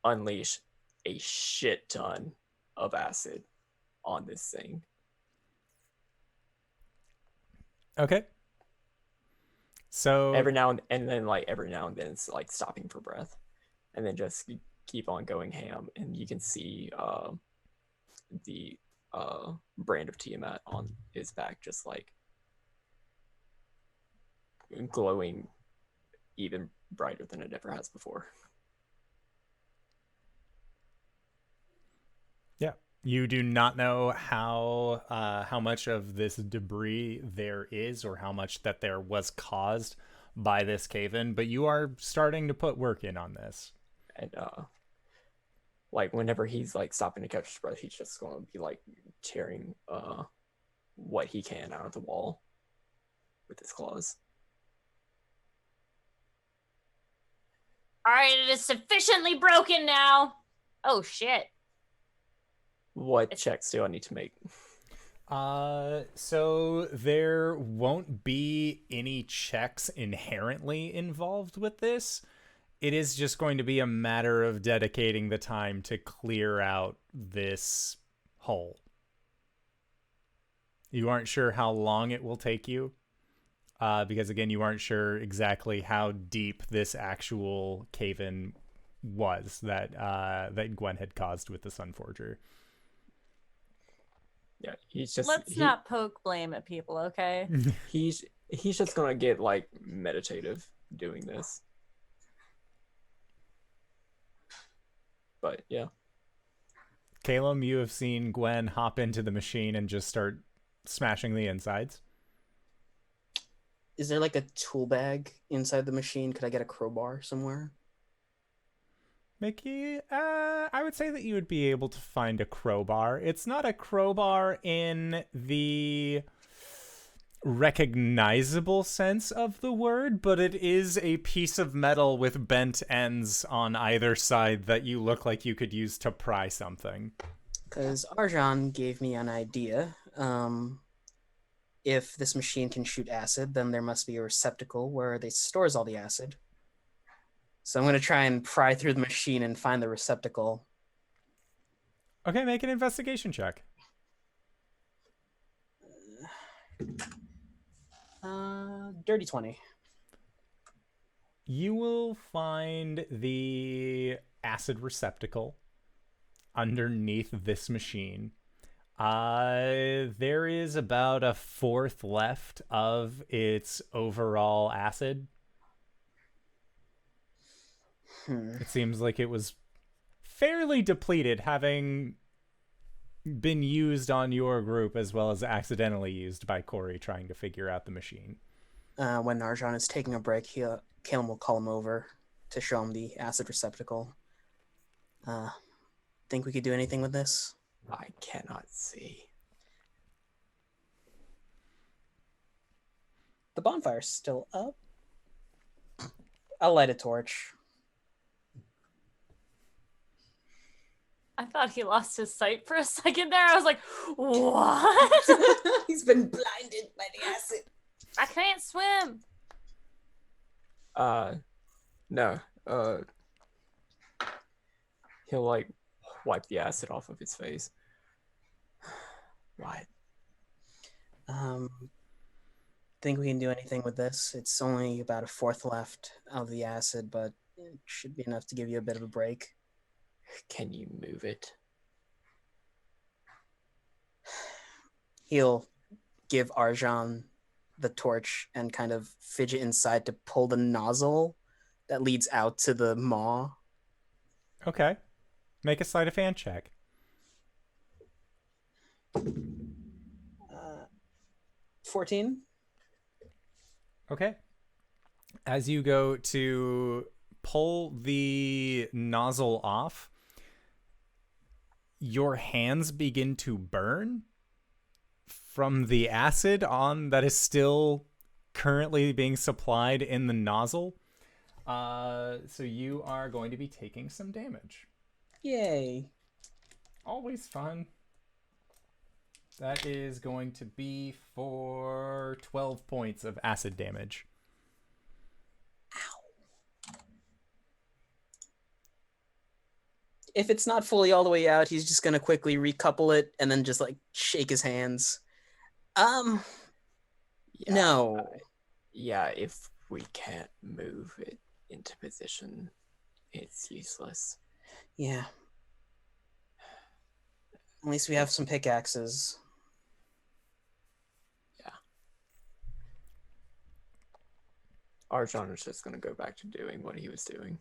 unleash a shit ton of acid on this thing. Okay. So Every now and then it's like stopping for breath, and then just keep on going ham. And you can see the brand of Tiamat on his back just like glowing even brighter than it ever has before. yeah, you do not know how much of this debris there is, or how much that there was caused by this cave-in, but you are starting to put work in on this. And like whenever he's like stopping to catch his breath, he's just going to be like tearing what he can out of the wall with his claws. All right, it is sufficiently broken now. Oh shit. What checks do I need to make? So there won't be any checks inherently involved with this. It is just going to be a matter of dedicating the time to clear out this hole. You aren't sure how long it will take you, because again, you aren't sure exactly how deep this actual cave-in was that Gwen had caused with the Sunforger. Yeah, he's just Let's not poke blame at people, okay? he's just gonna get like meditative doing this. But yeah. Caelum, you have seen Gwen hop into the machine and just start smashing the insides. Is there like a tool bag inside the machine? Could I get a crowbar somewhere? Mickey, I would say that you would be able to find a crowbar. It's not a crowbar in the recognizable sense of the word, but it is a piece of metal with bent ends on either side that you look like you could use to pry something. Because Arjan gave me an idea. If this machine can shoot acid, then there must be a receptacle where they stores all the acid. So I'm going to try and pry through the machine and find the receptacle. Okay, make an investigation check. Dirty 20. You will find the acid receptacle underneath this machine. There is about a fourth left of its overall acid. It seems like it was fairly depleted, having been used on your group as well as accidentally used by Cori trying to figure out the machine. When Arjan is taking a break, Caelum will call him over to show him the acid receptacle. Think we could do anything with this? I cannot see. The bonfire's still up. I'll light a torch. I thought he lost his sight for a second there. I was like, what? He's been blinded by the acid. I can't swim. No. He'll like wipe the acid off of his face. What? Think we can do anything with this? It's only about a fourth left of the acid, but it should be enough to give you a bit of a break. Can you move it? He'll give Arjan the torch and kind of fidget inside to pull the nozzle that leads out to the maw. Okay. Make a sleight of hand check. 14. Okay. As you go to pull the nozzle off, your hands begin to burn from the acid on that is still currently being supplied in the nozzle. So you are going to be taking some damage. Yay. Always fun. That is going to be for 12 points of acid damage. If it's not fully all the way out, he's just going to quickly recouple it and then just like shake his hands. Yeah, No. Yeah, if we can't move it into position, it's useless. Yeah. At least we have some pickaxes. Yeah. Arjan is just going to go back to doing what he was doing.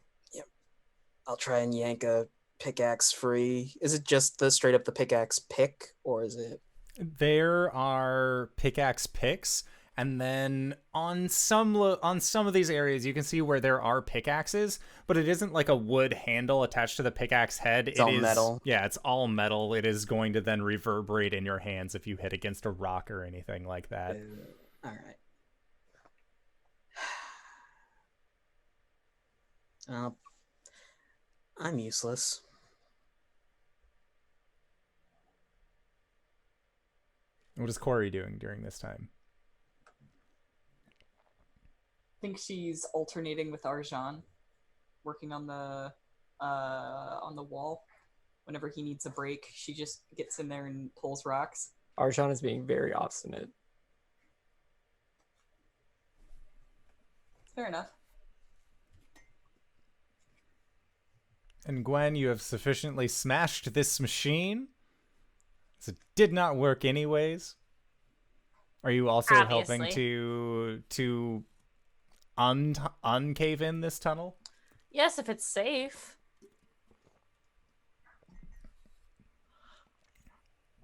I'll try and yank a pickaxe free. Is it just the straight up the pickaxe pick, or is it? There are pickaxe picks, and then on some of these areas you can see where there are pickaxes, but it isn't like a wood handle attached to the pickaxe head. It's all metal. Yeah, it's all metal. It is going to then reverberate in your hands if you hit against a rock or anything like that. All right. I'm useless. What is Cori doing during this time? I think she's alternating with Arjan, working on the wall. Whenever he needs a break, she just gets in there and pulls rocks. Arjan is being very obstinate. Fair enough. And Gwen, you have sufficiently smashed this machine So it did not work anyways. Are you also helping Obviously. to uncave in this tunnel? Yes, if it's safe.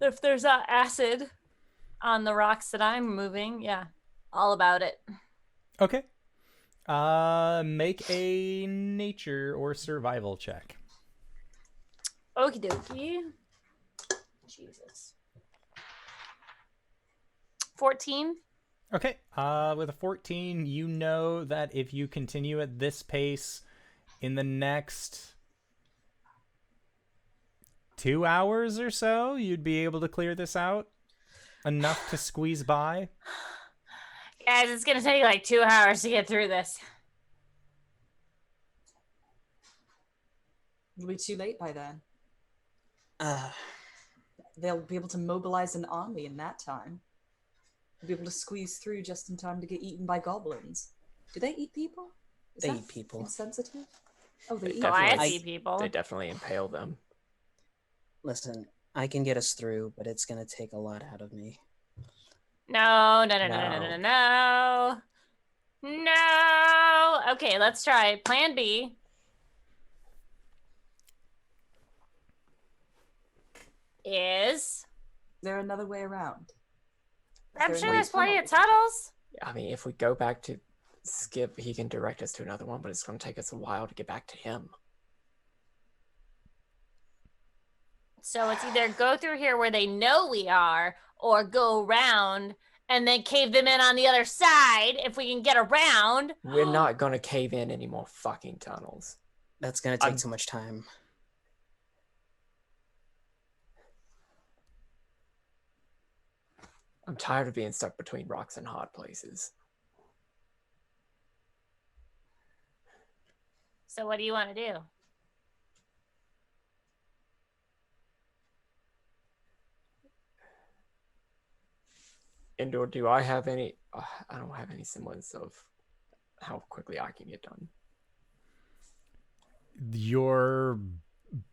If there's acid on the rocks that I'm moving, yeah, all about it. Okay. Make a nature or survival check. Okie dokie. Jesus. 14. Okay. With a 14, you know that if you continue at this pace in the next 2 hours or so, you'd be able to clear this out. Enough to squeeze by. Guys, it's gonna take like 2 hours to get through this. It'll be too late by then. Uh, They'll be able to mobilize an army in that time. They'll be able to squeeze through just in time to get eaten by goblins. Do they eat people? Is They that eat people. insensitive? Oh, they They eat definitely- people. I see people. They definitely impale them. listen, I can get us through, but it's gonna take a lot out of me. No. No. Okay, let's try plan B. Is There another way around? I'm there sure any there's plenty of tunnel? tunnels. I mean, if we go back to Skip, he can direct us to another one, but it's going to take us a while to get back to him. So it's either go through here where they know we are, or go around and then cave them in on the other side if we can get around. We're not going to cave in any more fucking tunnels. That's gonna take I'm- too much time. I'm tired of being stuck between rocks and hard places. So what do you want to do? Indoor, do I have any... I don't have any semblance of how quickly I can get done. Your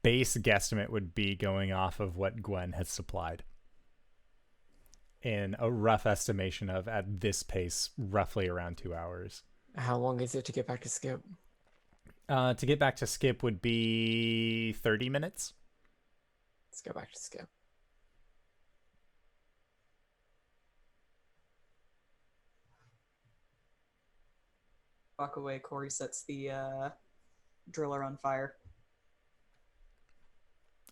base guesstimate would be going off of what Gwen has supplied. In a rough estimation of, at this pace, roughly around 2 hours. How long is it to get back to Skip? To get back to Skip would be 30 minutes. Let's go back to Skip. Walk away. Cori sets the driller on fire.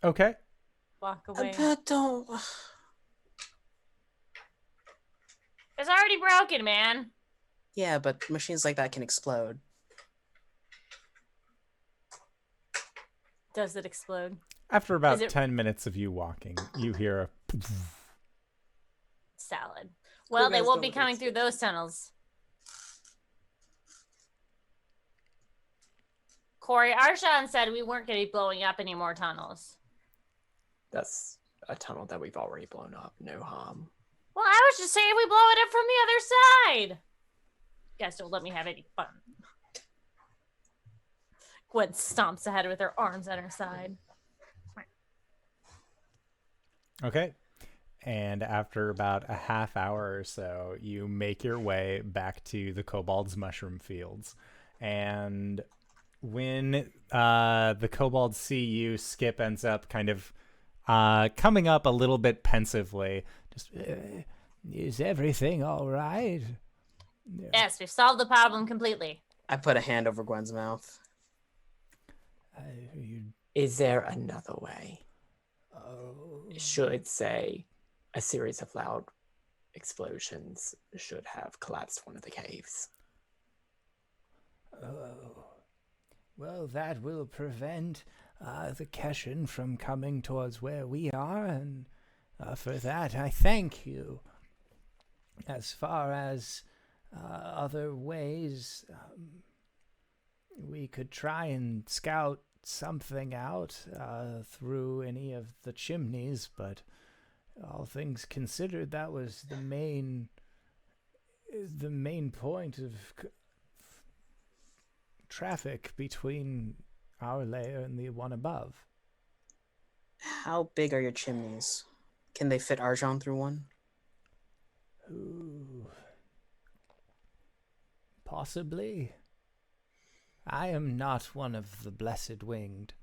Okay. Walk away. But don't. It's already broken, man. Yeah, but machines like that can explode. Does it explode? After about Is it- 10 minutes of you walking, you hear a... Salad. Well, they guys, won't don't be look at coming it. through those tunnels. Cori, Arshawn said we weren't going to be blowing up any more tunnels. That's a tunnel that we've already blown up. No harm. Well, I was just saying we blow it up from the other side. You guys don't let me have any fun. Gwen stomps ahead with her arms at her side. Okay. And after about a half hour or so, you make your way back to the kobold's mushroom fields. And when the kobolds see you, Skip ends up kind of coming up a little bit pensively. Just, is everything all right? Yes, we've solved the problem completely. I put a hand over Gwen's mouth. Is there another way? Oh. Should say a series of loud explosions should have collapsed one of the caves. Oh. Well, that will prevent the Keshin from coming towards where we are, and for that I thank you. As far as other ways, we could try and scout something out through any of the chimneys, but all things considered, that was the main point of traffic between our layer and the one above. How big are your chimneys? Can they fit Arjan through one? Ooh. Possibly. I am not one of the blessed winged.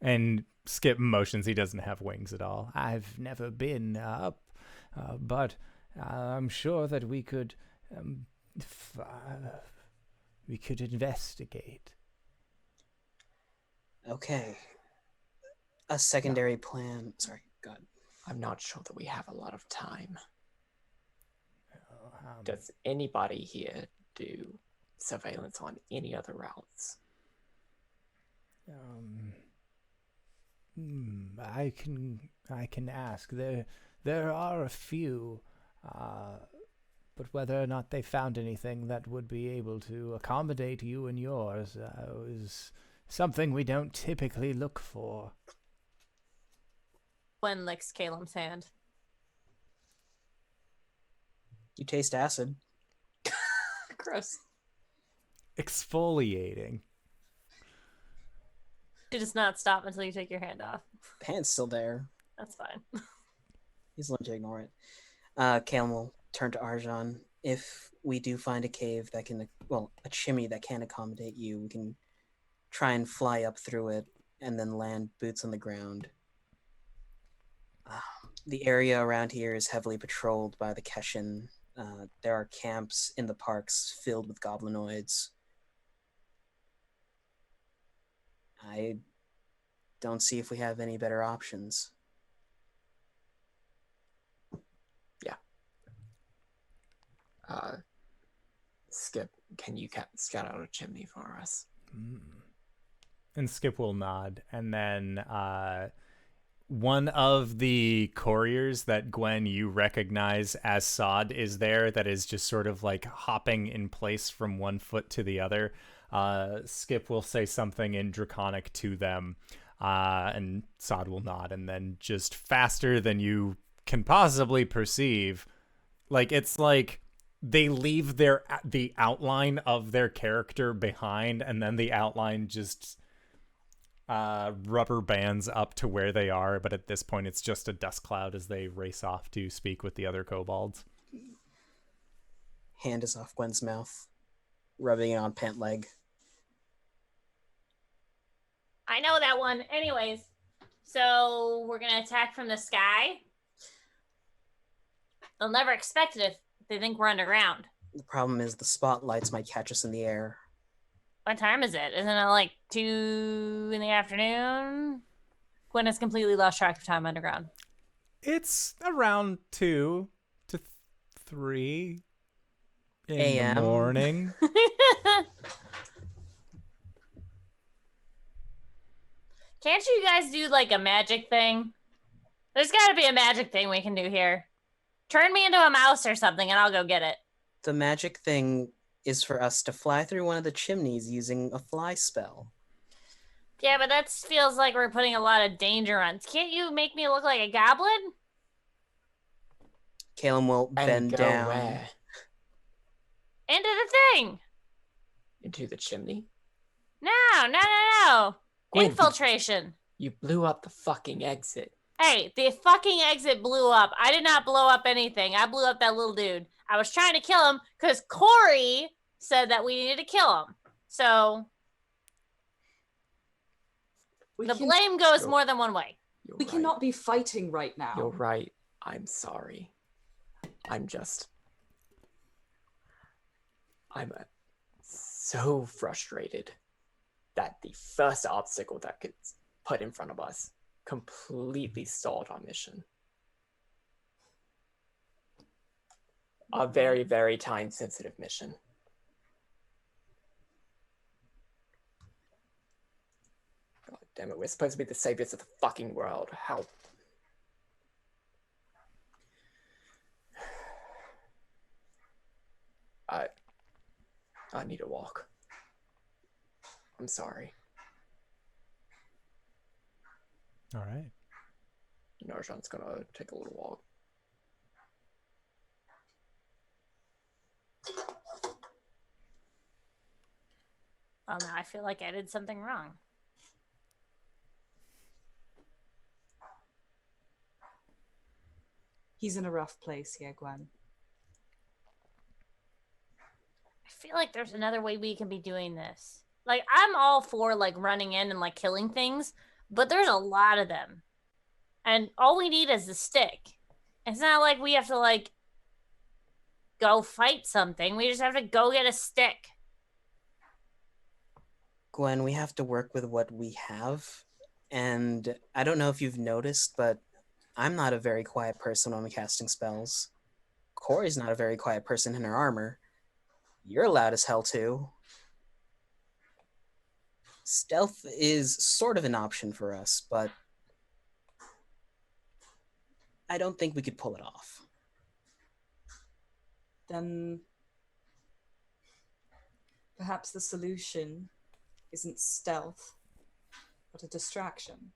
And Skip motions. He doesn't have wings at all. I've never been up, but I'm sure that we could investigate. Okay. A secondary plan. Sorry, God. I'm not sure that we have a lot of time. Does anybody here do surveillance on any other routes? I can ask. There are a few, but whether or not they found anything that would be able to accommodate you and yours is something we don't typically look for. Gwen licks Caelum's hand. You taste acid. Gross. Exfoliating. She does not stop until you take your hand off. Pant's still there. That's fine. He's learned to ignore it. Caelum will turn to Arjan. If we do find a cave that can, well, a chimney that can accommodate you, we can try and fly up through it and then land boots on the ground. The area around here is heavily patrolled by the Keshin. There are camps in the parks filled with goblinoids. I don't see if we have any better options. Yeah. Skip, can you scout out a chimney for us? And Skip will nod. And then one of the couriers that Gwen you recognize as Sod is there, that is just sort of like hopping in place from one foot to the other. Skip will say something in Draconic to them, and Sod will nod, and then just faster than you can possibly perceive, like it's like they leave the outline of their character behind, and then the outline just rubber bands up to where they are, but at this point it's just a dust cloud as they race off to speak with the other kobolds. Hand is off Gwen's mouth, rubbing it on pant leg. I know that one. Anyways, so we're gonna attack from the sky. They'll never expect it if they think we're underground. The problem is the spotlights might catch us in the air. What time is it? Isn't it like 2 in the afternoon? Gwen has completely lost track of time underground. It's around 2 to 3 in AM. the morning. Can't you guys do like a magic thing? There's got to be a magic thing we can do here. Turn me into a mouse or something and I'll go get it. The magic thing is for us to fly through one of the chimneys using a fly spell. Yeah, but that feels like we're putting a lot of danger on. Can't you make me look like a goblin? Caelum will bend go down. where? Into the thing. Into the chimney? No. Gwen, Infiltration. You blew up the fucking exit. Hey, the fucking exit blew up. I did not blow up anything. I blew up that little dude. I was trying to kill him because Cori said that we needed to kill him. So the blame goes more than one way. We cannot be fighting right now. You're right. I'm sorry. I'm so frustrated that the first obstacle that gets put in front of us completely stalled our mission. A very, very time-sensitive mission. God damn it, we're supposed to be the saviors of the fucking world. How? I need a walk. I'm sorry. All right. Narjan's gonna take a little walk. Well, now I feel like I did something wrong. He's in a rough place here, Gwen. I feel like there's another way we can be doing this. Like, I'm all for, like, running in and, like, killing things, but there's a lot of them. And all we need is the stick. It's not like we have to, like, go fight something. We just have to go get a stick. Gwen, we have to work with what we have. And I don't know if you've noticed, but I'm not a very quiet person when I'm casting spells. Cori's not a very quiet person in her armor. You're loud as hell, too. Stealth is sort of an option for us, but I don't think we could pull it off. Then perhaps the solution isn't stealth, but a distraction.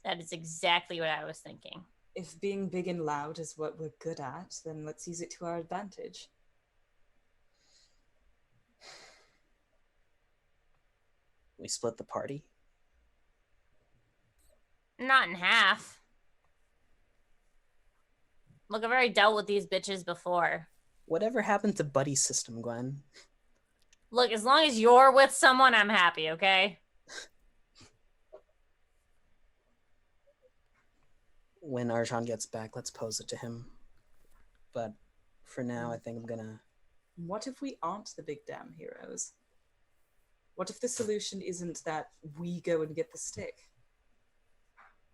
That is exactly what I was thinking. If being big and loud is what we're good at, then let's use it to our advantage. We split the party. Not in half. Look, I've already dealt with these bitches before. Whatever happened to buddy system, Gwen? Look, as long as you're with someone, I'm happy, okay? When Arjan gets back, let's pose it to him. But for now, I think I'm gonna... What if we aren't the big damn heroes? What if the solution isn't that we go and get the stick?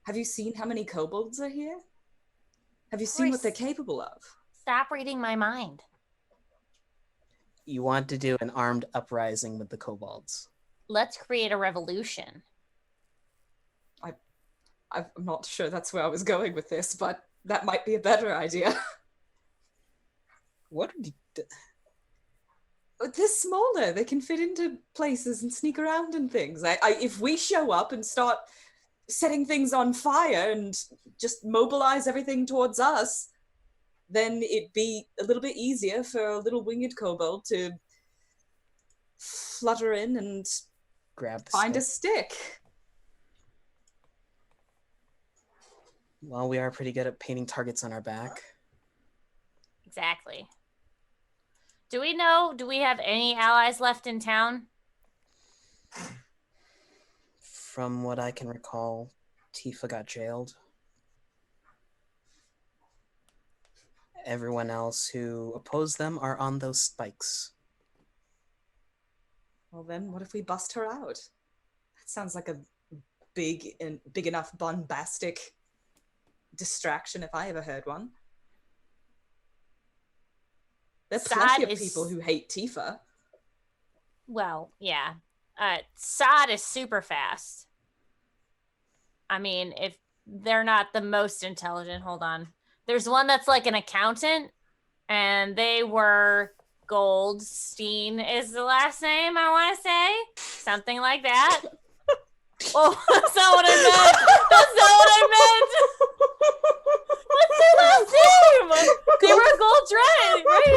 Have you seen how many kobolds are here? Have you seen what they're capable of? Stop reading my mind. You want to do an armed uprising with the kobolds. Let's create a revolution. I'm not sure that's where I was going with this, but that might be a better idea. What would you do? They're smaller. They can fit into places and sneak around and things. If we show up and start setting things on fire and just mobilize everything towards us, then it'd be a little bit easier for a little winged kobold to flutter in and Grab the find stick. a stick. Well, we are pretty good at painting targets on our back. Exactly. Do we have any allies left in town? From what I can recall, Tifa got jailed. Everyone else who opposed them are on those spikes. Well then, what if we bust her out? That sounds like a big enough bombastic distraction if I ever heard one. There's plenty of people who hate Tifa. Well, yeah. Sod is super fast. I mean, if they're not the most intelligent, hold on. There's one that's like an accountant, and they were Goldstein is the last name, I want to say. Something like that. Oh, that's not what I meant. That's not what I meant. What's their last name? They were a gold drag, right?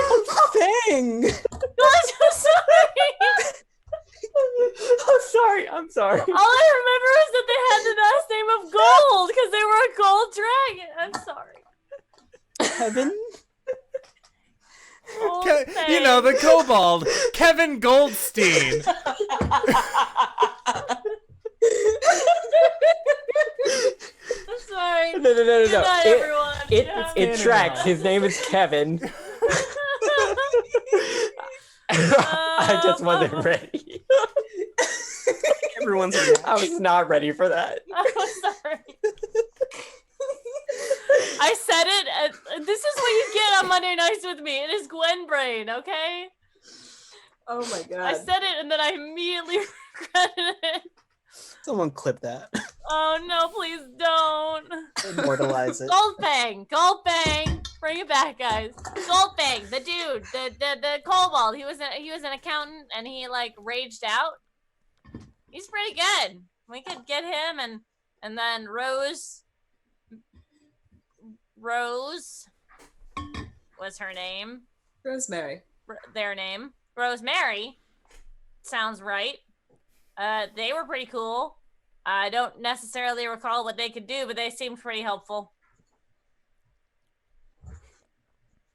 Dang! I'm so sorry. I'm sorry. All I remember is that they had the last name of Gold because they were a gold dragon. I'm sorry. Kevin? Oh, You know, the kobold, Kevin Goldstein. I'm sorry. No. Good night, everyone. It tracks. His name is Kevin. I just wasn't ready. Everyone's I was not ready for that. I'm sorry. I said it. This is what you get on Monday nights with me. It is Gwen brain, okay? Oh my god. I said it and then I immediately regretted it. Someone clip that. Oh no, please don't. Immortalize it. Goldbang. Bring it back, guys. Goldbang, the dude, the kobold. He was an accountant and he like raged out. He's pretty good. We could get him and then Rose was her name. Rosemary. Their name. Rosemary. Sounds right. They were pretty cool. I don't necessarily recall what they could do, but they seemed pretty helpful.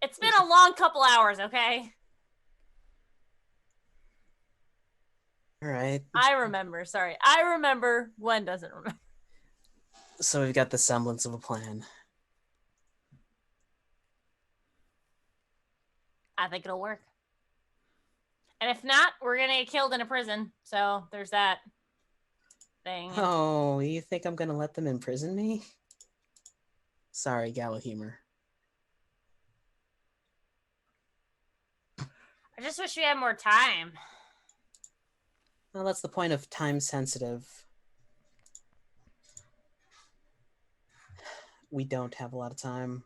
It's been a long couple hours, okay? All right. I remember. Sorry. I remember. Gwen doesn't remember. So we've got the semblance of a plan. I think it'll work. And if not, we're going to get killed in a prison. So there's that thing. Oh, you think I'm going to let them imprison me? Sorry, Gallo humor. I just wish we had more time. Well, that's the point of time sensitive. We don't have a lot of time.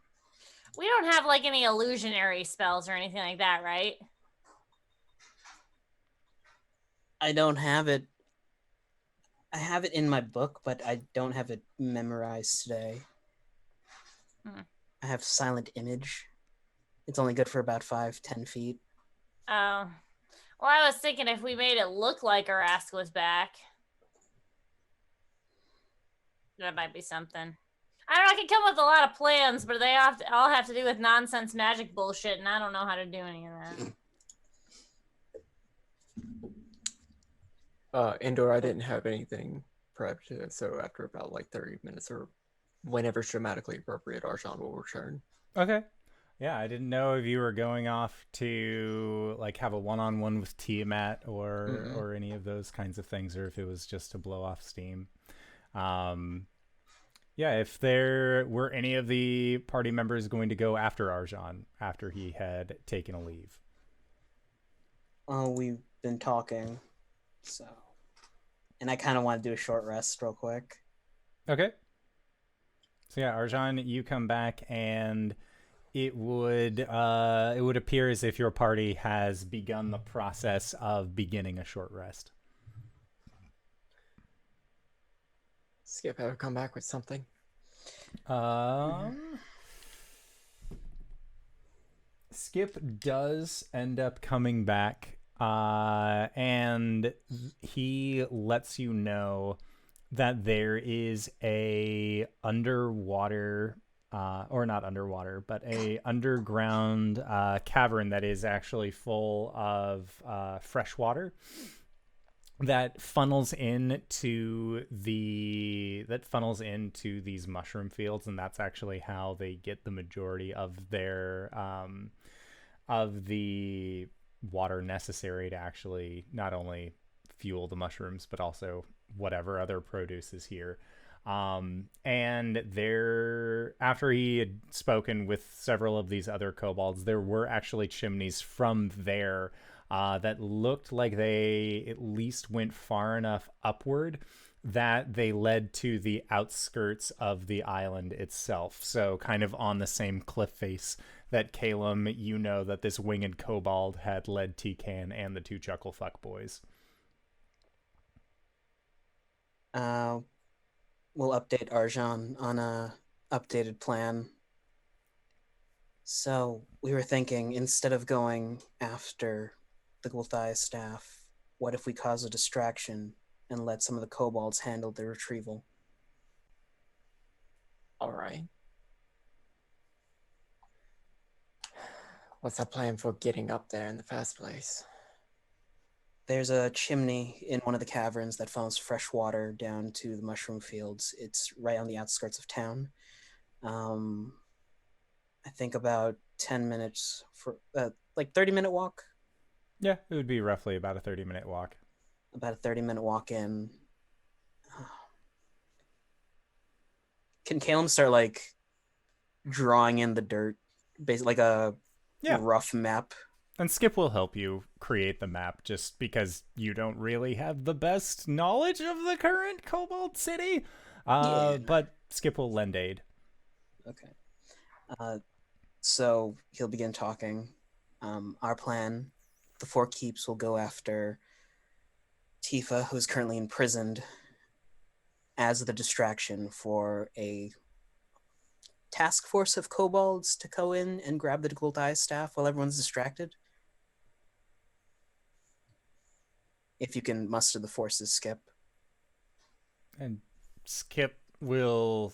We don't have like any illusionary spells or anything like that, right? I don't have it. I have it in my book, but I don't have it memorized today. I have silent image. It's only good for about 5-10 feet. Oh. Well, I was thinking if we made it look like our ask was back. That might be something. I don't know, I can come up with a lot of plans, but they all have to do with nonsense magic bullshit, and I don't know how to do any of that. Indoor, I didn't have anything prepped, so after about like 30 minutes or whenever dramatically appropriate, Arjan will return. Okay. Yeah, I didn't know if you were going off to like have a one-on-one with Tiamat or any of those kinds of things, or if it was just to blow off steam. Yeah, if there were any of the party members going to go after Arjan after he had taken a leave. Oh, we've been talking, so... And I kind of want to do a short rest real quick. Okay. So yeah, Arjan, you come back and it would appear as if your party has begun the process of beginning a short rest. Skip, ever come back with something? Skip does end up coming back, and he lets you know that there is a underwater, or not underwater, but a underground cavern that is actually full of fresh water that funnels into these mushroom fields, and that's actually how they get the majority of their of the water necessary to actually not only fuel the mushrooms but also whatever other produce is here. And there, after he had spoken with several of these other kobolds, there were actually chimneys from there that looked like they at least went far enough upward that they led to the outskirts of the island itself. So kind of on the same cliff face that Caelum, you know that this winged kobold had led T-Can and the two Chucklefuck boys. We'll update Arjan on a updated plan. So we were thinking, instead of going after the Gulthai staff, what if we cause a distraction and let some of the kobolds handle the retrieval? All right. What's the plan for getting up there in the first place? There's a chimney in one of the caverns that funnels fresh water down to the mushroom fields. It's right on the outskirts of town. I think about 10 minutes for like 30-minute walk. Yeah, it would be roughly about a 30-minute walk. About a 30-minute walk in. Can Caelum start like drawing in the dirt, basically like a rough map? And Skip will help you create the map, just because you don't really have the best knowledge of the current Kobold City. But Skip will lend aid. Okay. So he'll begin talking. Our plan, the four keeps will go after Tifa, who is currently imprisoned, as the distraction for a task force of kobolds to go in and grab the Gulthai staff while everyone's distracted. If you can muster the forces, Skip. And Skip will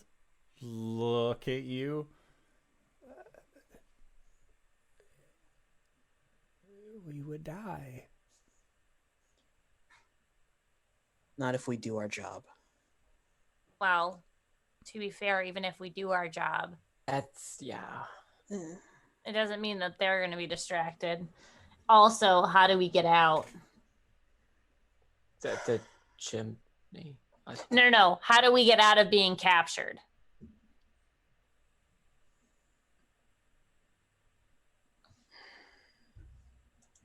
look at you. we would die. Not if we do our job. Well, to be fair, even if we do our job, Yeah. it doesn't mean that they're going to be distracted. Also, how do we get out? The chimney. No. How do we get out of being captured?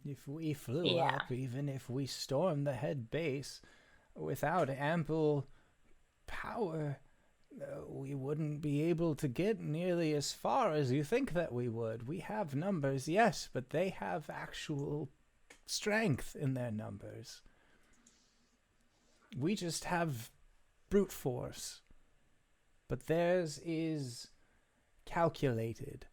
If we flew up, even if we stormed the head base, without ample power, we wouldn't be able to get nearly as far as you think that we would. We have numbers, yes, but they have actual strength in their numbers. We just have brute force, but theirs is calculated.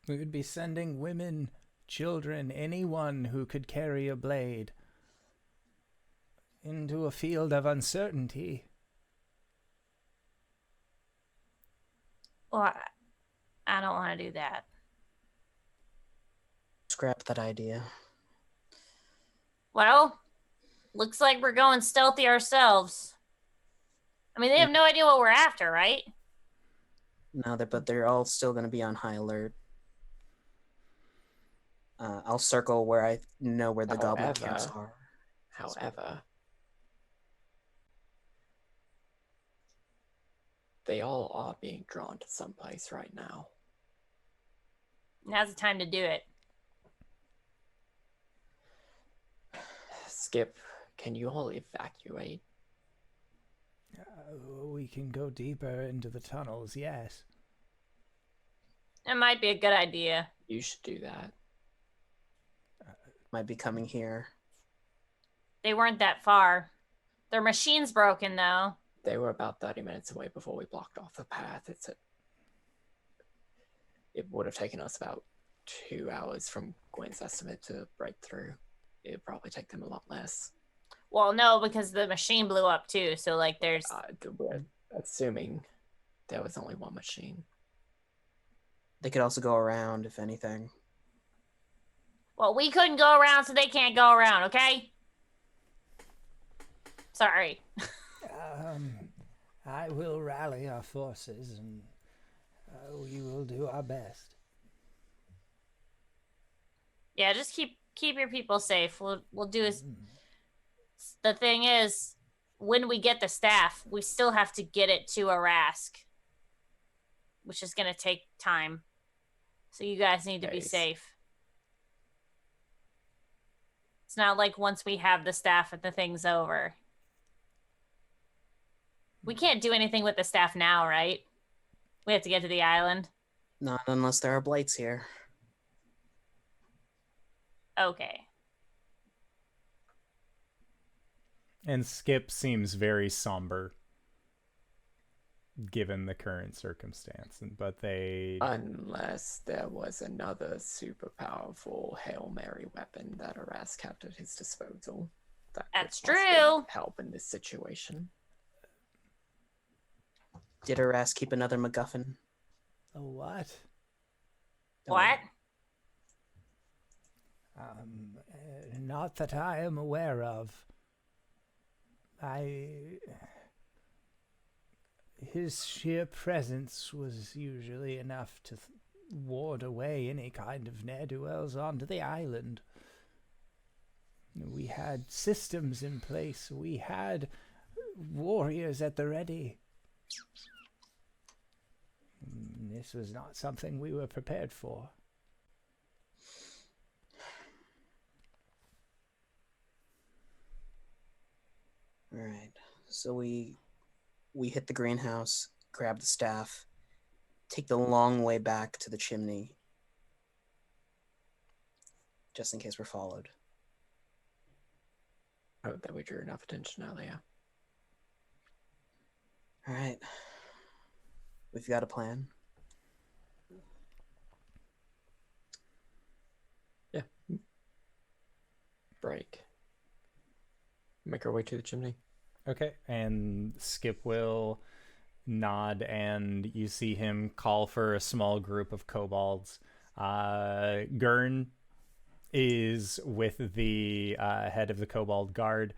We would be sending women, children, anyone who could carry a blade into a field of uncertainty. Well, I don't want to do that. Scrap that idea. Well, looks like we're going stealthy ourselves. I mean, they have no idea what we're after, right? No, but they're all still going to be on high alert. I'll circle where I know where the goblin camps are. However, they all are being drawn to someplace right now. Now's the time to do it. Skip, can you all evacuate? We can go deeper into the tunnels, yes. That might be a good idea. You should do that. Might be coming here. They weren't that far. Their machine's broken, though. They were about 30 minutes away before we blocked off the path. It would have taken us about 2 hours from Gwen's estimate to break through. It would probably take them a lot less. Well, no, because the machine blew up, too. So, like, there's... We're assuming there was only one machine. They could also go around, if anything. Well, we couldn't go around, so they can't go around, okay? Sorry. I will rally our forces, and we will do our best. Yeah, just keep your people safe. We'll do as... The thing is, when we get the staff, we still have to get it to Arask, which is going to take time. So you guys need to be safe. It's not like once we have the staff that the thing's over. We can't do anything with the staff now, right? We have to get to the island. Not unless there are blights here. Okay. And Skip seems very somber, given the current circumstance. But they... Unless there was another super powerful Hail Mary weapon that Arask kept at his disposal. That's true. Help in this situation. Did Arask keep another MacGuffin? A what? What? Not that I am aware of. His sheer presence was usually enough to ward away any kind of ne'er-do-wells onto the island. We had systems in place. We had warriors at the ready. This was not something we were prepared for. All right. So we hit the greenhouse, grab the staff, take the long way back to the chimney, just in case we're followed. I hope that we drew enough attention earlier. All right. We've got a plan. Yeah. Break. Make our way to the chimney. Okay, and Skip will nod, and you see him call for a small group of kobolds. Gurn is with the head of the Kobold Guard,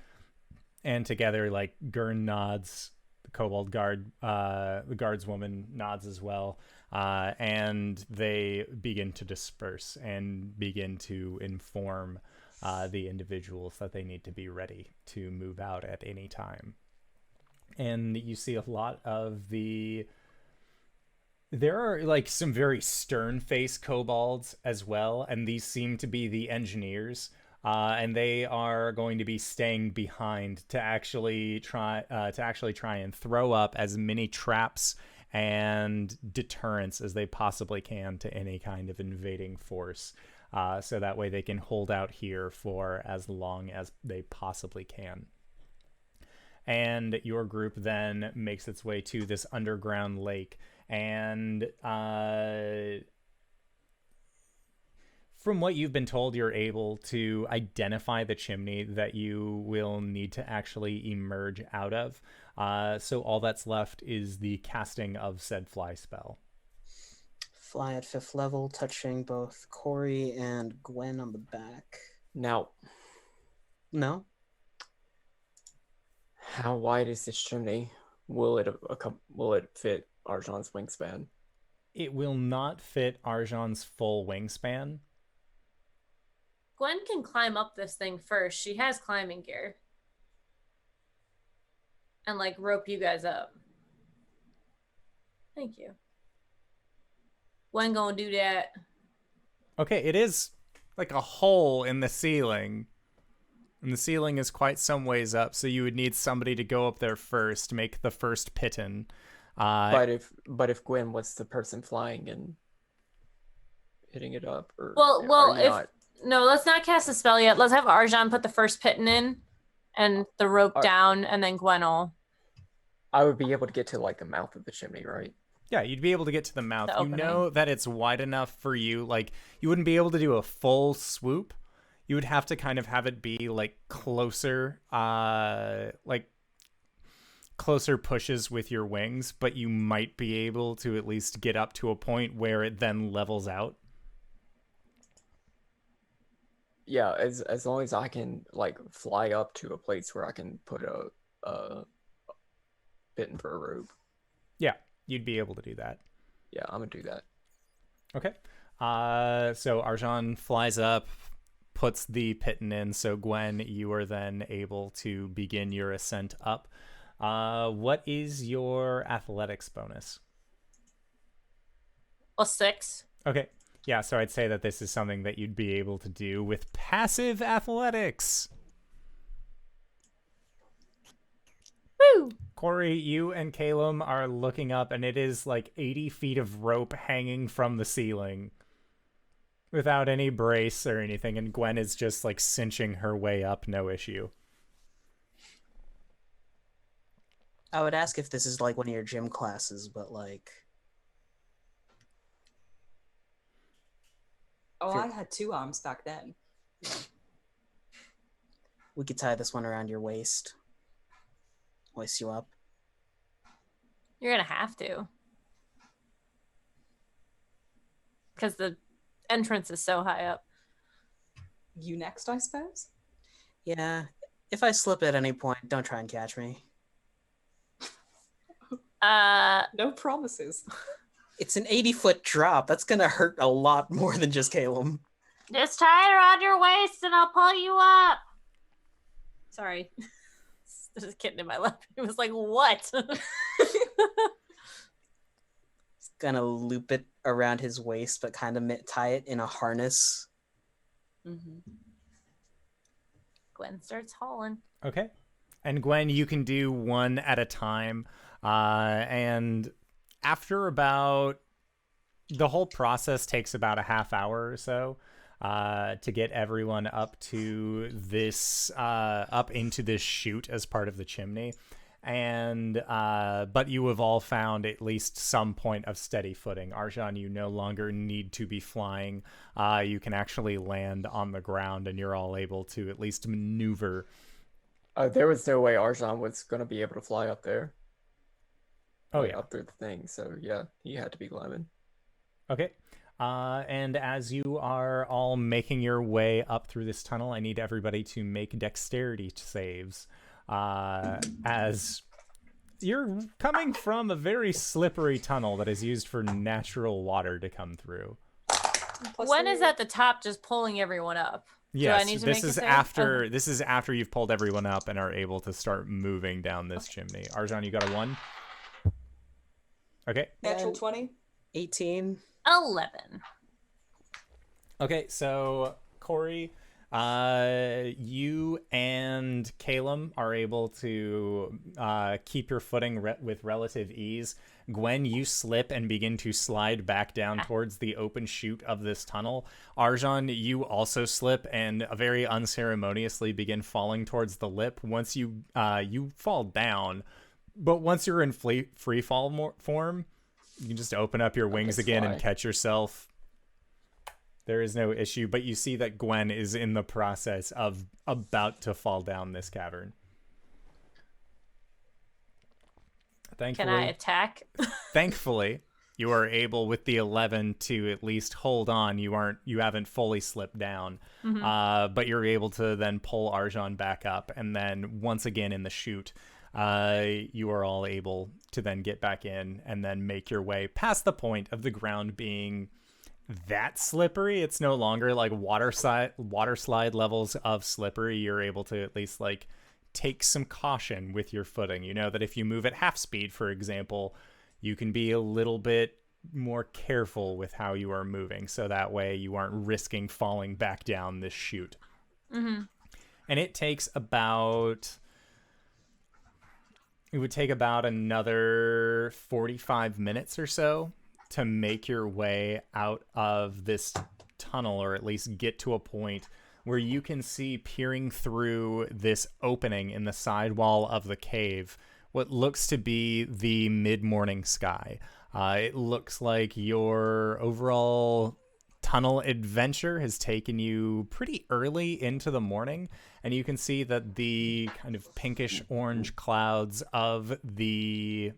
and together, like, Gurn nods, the Kobold Guard, the guardswoman nods as well, and they begin to disperse and begin to inform the individuals that they need to be ready to move out at any time. And you see a lot of there are, like, some very stern-faced kobolds as well, and these seem to be the engineers, and they are going to be staying behind to actually try and throw up as many traps and deterrents as they possibly can to any kind of invading force, so that way they can hold out here for as long as they possibly can. And your group then makes its way to this underground lake. And from what you've been told, you're able to identify the chimney that you will need to actually emerge out of. So all that's left is the casting of said fly spell. Fly at 5th level, touching both Cori and Gwen on the back. Now, No? how wide is this chimney? Will it fit Arjan's wingspan? It will not fit Arjan's full wingspan. Gwen can climb up this thing first. She has climbing gear. And, like, rope you guys up. Thank you. Gwen gonna do that. Okay, it is like a hole in the ceiling. And the ceiling is quite some ways up, so you would need somebody to go up there first, make the first pitten. But if Gwen was the person flying and hitting it up, or no, let's not cast a spell yet. Let's have Arjan put the first pitten in, and the rope down, and then Gwen will. I would be able to get to, like, the mouth of the chimney, right? Yeah, you'd be able to get to the mouth. The You know that it's wide enough for you. Like, you wouldn't be able to do a full swoop. You would have to kind of have it be, like, closer, closer pushes with your wings, but you might be able to at least get up to a point where it then levels out. Yeah, as long as I can, like, fly up to a place where I can put a bitten for a rope. Yeah, you'd be able to do that. Yeah, I'm gonna do that. Okay. So Arjan flies up, puts the pitten in. So Gwen, you are then able to begin your ascent up. What is your athletics bonus? +6. Okay. Yeah, so I'd say that this is something that you'd be able to do with passive athletics. Woo! Cori, you and Caelum are looking up, and it is like 80 feet of rope hanging from the ceiling without any brace or anything, and Gwen is just, like, cinching her way up, no issue. I would ask if this is like one of your gym classes, but, like... Oh, I had 2 arms back then. We could tie this one around your waist. Hoist you up. You're gonna have to. Because the entrance is so high up. You next, I suppose? Yeah. If I slip at any point, don't try and catch me. No promises. It's an 80-foot drop. That's gonna hurt a lot more than just Caelum. Just tie it around your waist and I'll pull you up. Sorry. There's a kitten in my lap. It was like, what? He's gonna loop it around his waist, but kind of tie it in a harness. Mm-hmm. Gwen starts hauling. Okay. And Gwen, you can do one at a time. And after about... The whole process takes about a half hour or so to get everyone up to this... up into this chute as part of the chimney. And but you have all found at least some point of steady footing. Arjan, you no longer need to be flying. You can actually land on the ground, and you're all able to at least maneuver. There was no way Arjan was going to be able to fly up there. Oh, yeah. Up through the thing. So, yeah, he had to be climbing. Okay. And as you are all making your way up through this tunnel, I need everybody to make dexterity saves. As you're coming from a very slippery tunnel that is used for natural water to come through. Gwen is at the top just pulling everyone up. Yes, Do I need to this make a is save? after Okay. this is after you've pulled everyone up and are able to start moving down this chimney. Arjan, you got a 1? Okay. Natural And 20. 18. 11. Okay, so Cori, you and Caelum are able to keep your footing with relative ease. Gwen, you slip and begin to slide back down towards the open chute of this tunnel. Arjan, you also slip and very unceremoniously begin falling towards the lip. Once you fall down, but once you're in free fall form, you can just open up your wings again and catch yourself. There is no issue, but you see that Gwen is in the process of about to fall down this cavern. Thankfully, Can I attack? Thankfully, you are able with the 11 to at least hold on. You haven't fully slipped down, but you're able to then pull Arjan back up, and then once again in the chute, you are all able to then get back in and then make your way past the point of the ground being that slippery. It's no longer like water slide levels of slippery. You're able to at least like take some caution with your footing. You know that if you move at half speed, for example, you can be a little bit more careful with how you are moving, so that way you aren't risking falling back down this chute. And it would take about another 45 minutes or so to make your way out of this tunnel, or at least get to a point where you can see, peering through this opening in the side wall of the cave, what looks to be the mid-morning sky. It looks like your overall tunnel adventure has taken you pretty early into the morning, and you can see that the kind of pinkish orange clouds of the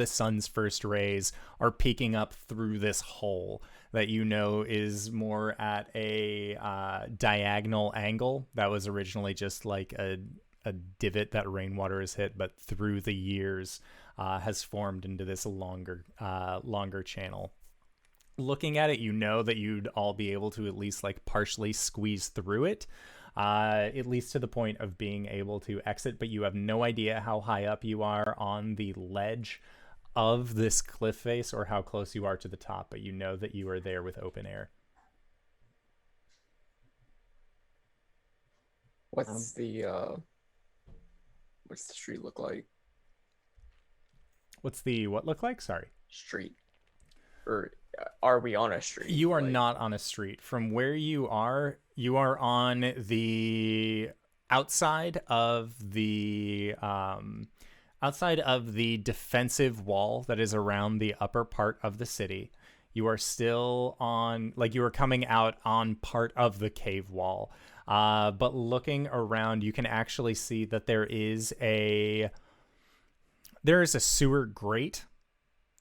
sun's first rays are peeking up through this hole that you know is more at a diagonal angle. That was originally just like a divot that rainwater has hit, but through the years has formed into this longer channel. Looking at it, you know that you'd all be able to at least like partially squeeze through it, at least to the point of being able to exit, but you have no idea how high up you are on the ledge of this cliff face or how close you are to the top, but you know that you are there with open air. What's the street look like? What's the what look like? Sorry. Street. Or are we on a street? You are not on a street. From where you are on the outside of the defensive wall that is around the upper part of the city. You are still on, like, you are coming out on part of the cave wall. But looking around, you can actually see that there is a sewer grate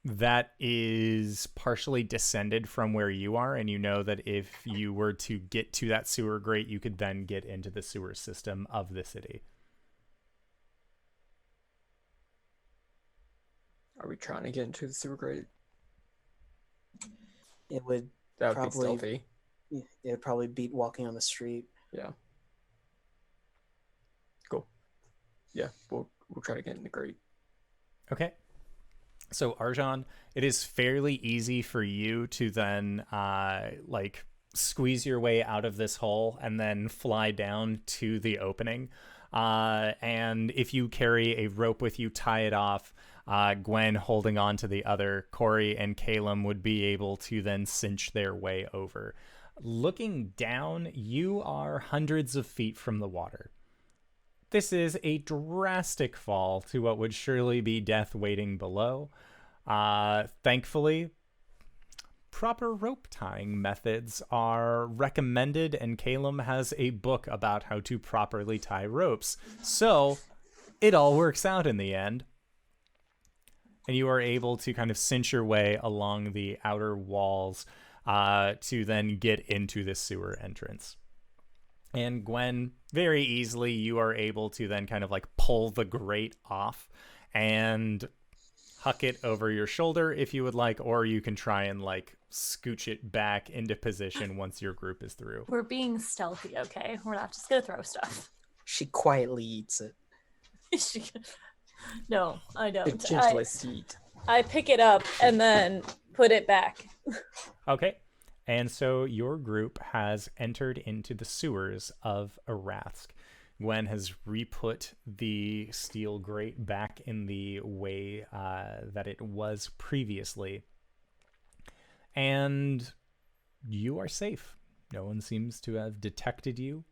that is partially descended from where you are, and you know that if you were to get to that sewer grate, you could then get into the sewer system of the city. Are we trying to get into the sewer grate? It would That would probably be stealthy. it would probably beat walking on the street. Yeah. Cool. Yeah, we'll try to get in the grate. Okay. So Arjan, it is fairly easy for you to then like squeeze your way out of this hole and then fly down to the opening. And if you carry a rope with you, tie it off, Gwen holding on to the other, Cori and Caelum would be able to then cinch their way over. Looking down, you are hundreds of feet from the water. This is a drastic fall to what would surely be death waiting below. Thankfully, proper rope tying methods are recommended, and Caelum has a book about how to properly tie ropes. So it all works out in the end. and you are able to kind of cinch your way along the outer walls to then get into this sewer entrance. And Gwen, very easily, you are able to then kind of like pull the grate off and huck it over your shoulder if you would like, or you can try and like scooch it back into position once your group is through. We're being stealthy, okay? We're not just gonna throw stuff. She quietly eats it. No, I The don't. gentlest eat. I pick it up and then put it back. Okay. And so your group has entered into the sewers of Arathsk. Gwen has re-put the steel grate back in the way that it was previously. And you are safe. No one seems to have detected you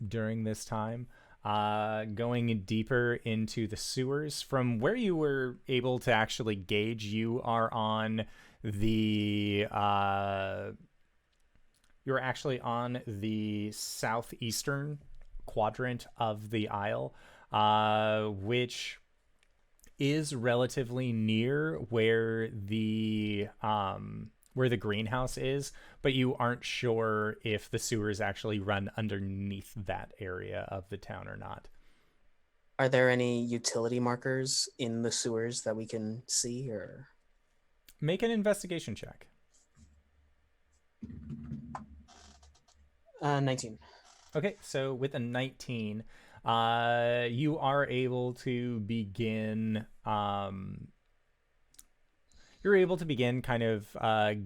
during this time. Going deeper into the sewers, from where you were able to actually gauge, you are on the you're actually on the southeastern quadrant of the Isle, which is relatively near where the greenhouse is, but you aren't sure if the sewers actually run underneath that area of the town or not. Are there any utility markers in the sewers that we can see, or? Make an investigation check. 19. Okay, so with a 19, you are able to begin. You're able to begin kind of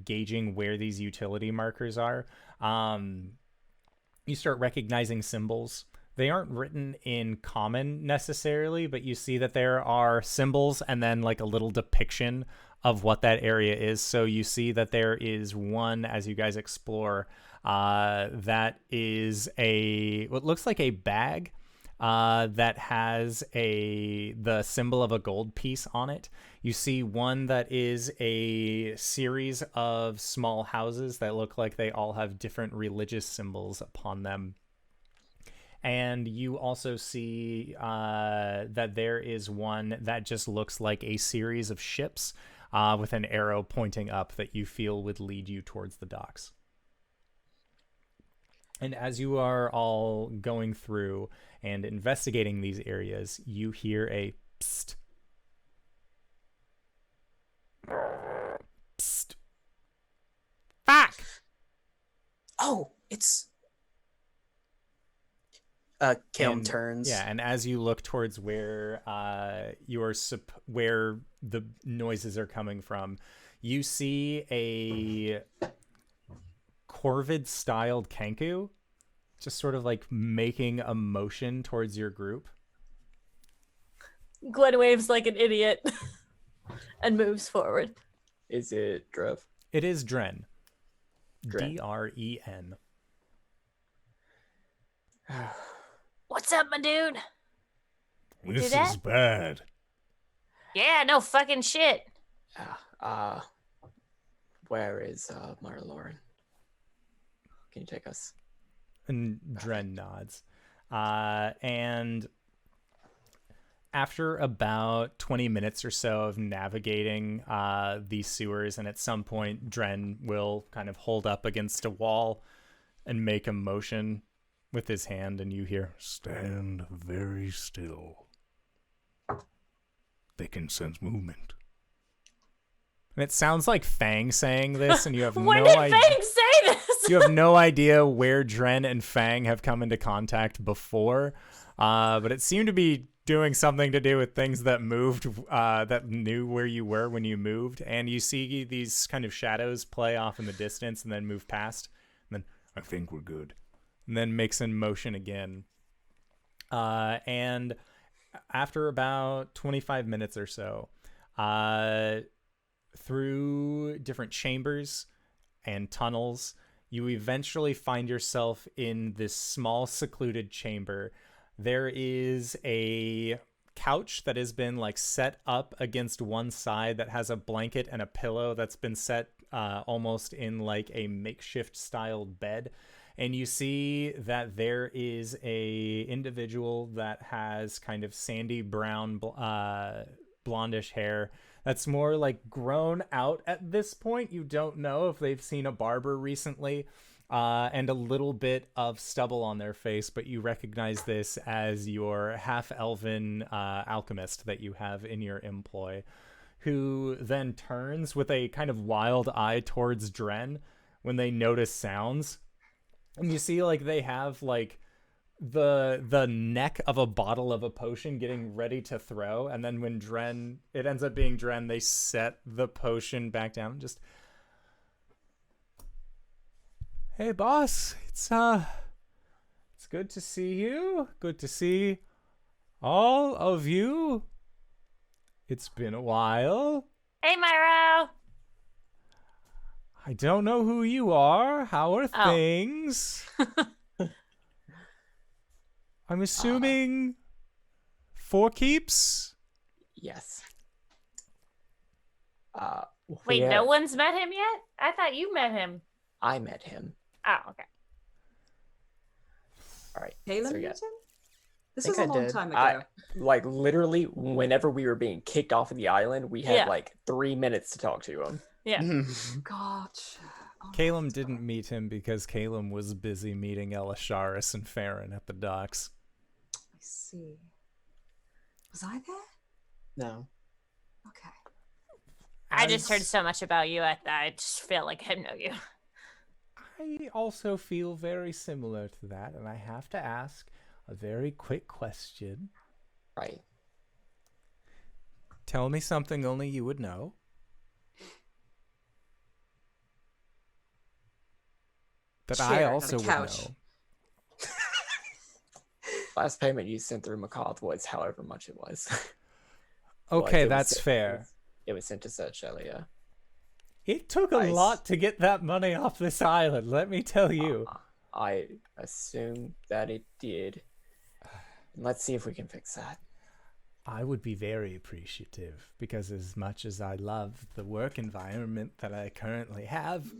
gauging where these utility markers are. You start recognizing symbols. They aren't written in common necessarily, but you see that there are symbols and then like a little depiction of what that area is. So you see that there is one, as you guys explore, that is what looks like a bag that has the symbol of a gold piece on it. You see one that is a series of small houses that look like they all have different religious symbols upon them. And you also see that there is one that just looks like a series of ships with an arrow pointing up that you feel would lead you towards the docks. And as you are all going through and investigating these areas, you hear a psst. Psst. Fuck! Oh, it's... Caelum turns. Yeah, and as you look towards where where the noises are coming from, you see a Corvid-styled Kenku just sort of like making a motion towards your group. Gwen waves like an idiot and moves forward. Is it Drev? It is Dren. Dren. Dren. What's up, my dude? This that? is bad. Yeah, no fucking shit. Where is Mara Lauren? Can you take us? And Dren nods. And after about 20 minutes or so of navigating these sewers, and at some point Dren will kind of hold up against a wall and make a motion with his hand, and you hear, Stand very still. They can sense movement. and it sounds like Fang saying this, and you have When no did idea. Fang say this? You have no idea where Dren and Fang have come into contact before, but it seemed to be doing something to do with things that moved, that knew where you were when you moved, and you see these kind of shadows play off in the distance and then move past, and then I think we're good. and then makes in motion again. And after about 25 minutes or so, through different chambers and tunnels, you eventually find yourself in this small secluded chamber. There is a couch that has been like set up against one side that has a blanket and a pillow that's been set almost in like a makeshift styled bed. and you see that there is a individual that has kind of sandy brown blondish hair that's more like grown out at this point. You don't know if they've seen a barber recently, and a little bit of stubble on their face, but you recognize this as your half-elven alchemist that you have in your employ, who then turns with a kind of wild eye towards Dren when they notice sounds. And you see like they have like the neck of a bottle of a potion getting ready to throw, and then when it ends up being Dren, they set the potion back down and just, hey boss, it's good to see you. Good to see all of you. It's been a while. Hey, Myro. I don't know who you are. How are things? I'm assuming 4 keeps? Yes. Wait, yeah, no one's met him yet? I thought you met him. I met him. Oh, okay. All right. Caelum so yeah. met him? This think was a I long did. time ago. Like literally, whenever we were being kicked off of the island, we had Yeah. like 3 minutes to talk to him. Yeah. Gotcha. Oh, Caelum didn't meet him because Caelum was busy meeting Elisharis and Farron at the docks. I see. Was I there? No. Okay. I just heard so much about you. I just feel like I know you. I also feel very similar to that, and I have to ask a very quick question. Right. Tell me something only you would know. That I Chair, not a also would couch. know. Last payment you sent through Macabre was however much it was. Okay, Like, that's fair. It was sent to Search earlier. It took a Nice. lot to get that money off this island, let me tell you. I assume that it did. Let's see if we can fix that. I would be very appreciative, because as much as I love the work environment that I currently have,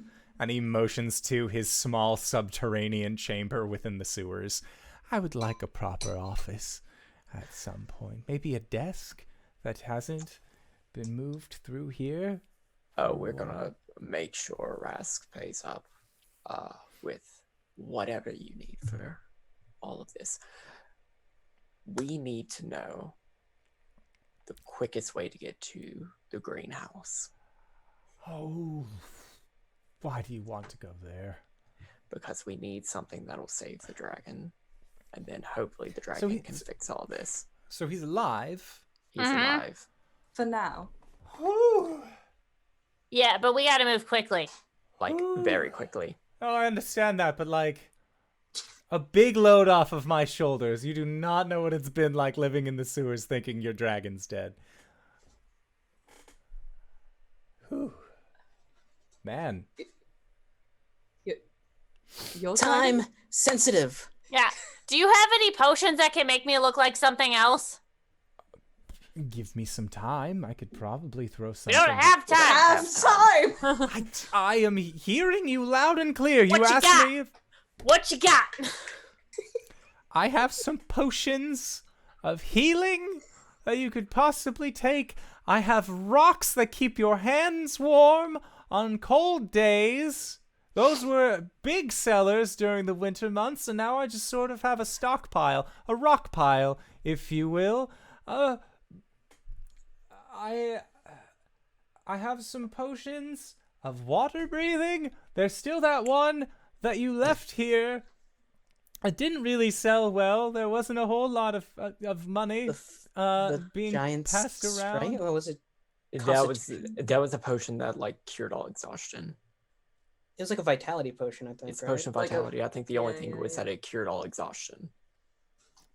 and he motions to his small subterranean chamber within the sewers, I would like a proper office at some point. Maybe a desk that hasn't been moved through here. Oh, we're gonna make sure Rask pays up with whatever you need for all of this. We need to know the quickest way to get to the greenhouse. Oh, why do you want to go there? Because we need something that'll save the dragon. And then hopefully the dragon can fix all this. So he's alive? He's alive. For now. Yeah, but we gotta move quickly. Like, very quickly. Oh, I understand that, but like, a big load off of my shoulders. You do not know what it's been like living in the sewers thinking your dragon's dead. Whew. Man. Your Time dragon? sensitive. Yeah. Do you have any potions that can make me look like something else? Give me some time. I could probably throw We something. don't have time. Have time! I am hearing you loud and clear. What you asked got? me if What you got? I have some potions of healing that you could possibly take. I have rocks that keep your hands warm on cold days. Those were big sellers during the winter months, and now I just sort of have a stockpile, a rock pile, if you will. I have some potions of water breathing. There's still that one that you left here. It didn't really sell well. There wasn't a whole lot of money The being giant passed around. Right? Or was it? That was a potion that like cured all exhaustion. It was like a vitality potion, I think. It's a right? potion of Like a- vitality. I think the only yeah, thing yeah, was yeah. that it cured all exhaustion.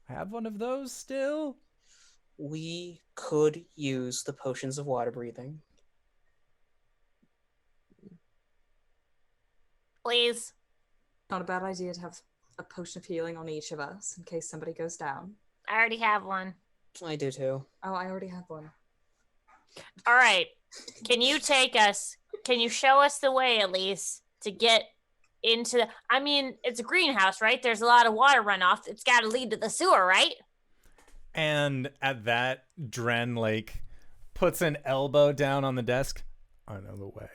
I have one of those still. We could use the potions of water breathing. Please. Not a bad idea to have a potion of healing on each of us in case somebody goes down. I already have one. I do too. Oh, I already have one. All right. Can you take us? Can you show us the way at least to get into the, I mean, it's a greenhouse, right? There's a lot of water runoff. It's got to lead to the sewer, right? And at that, Dren, like, puts an elbow down on the desk. I know the way.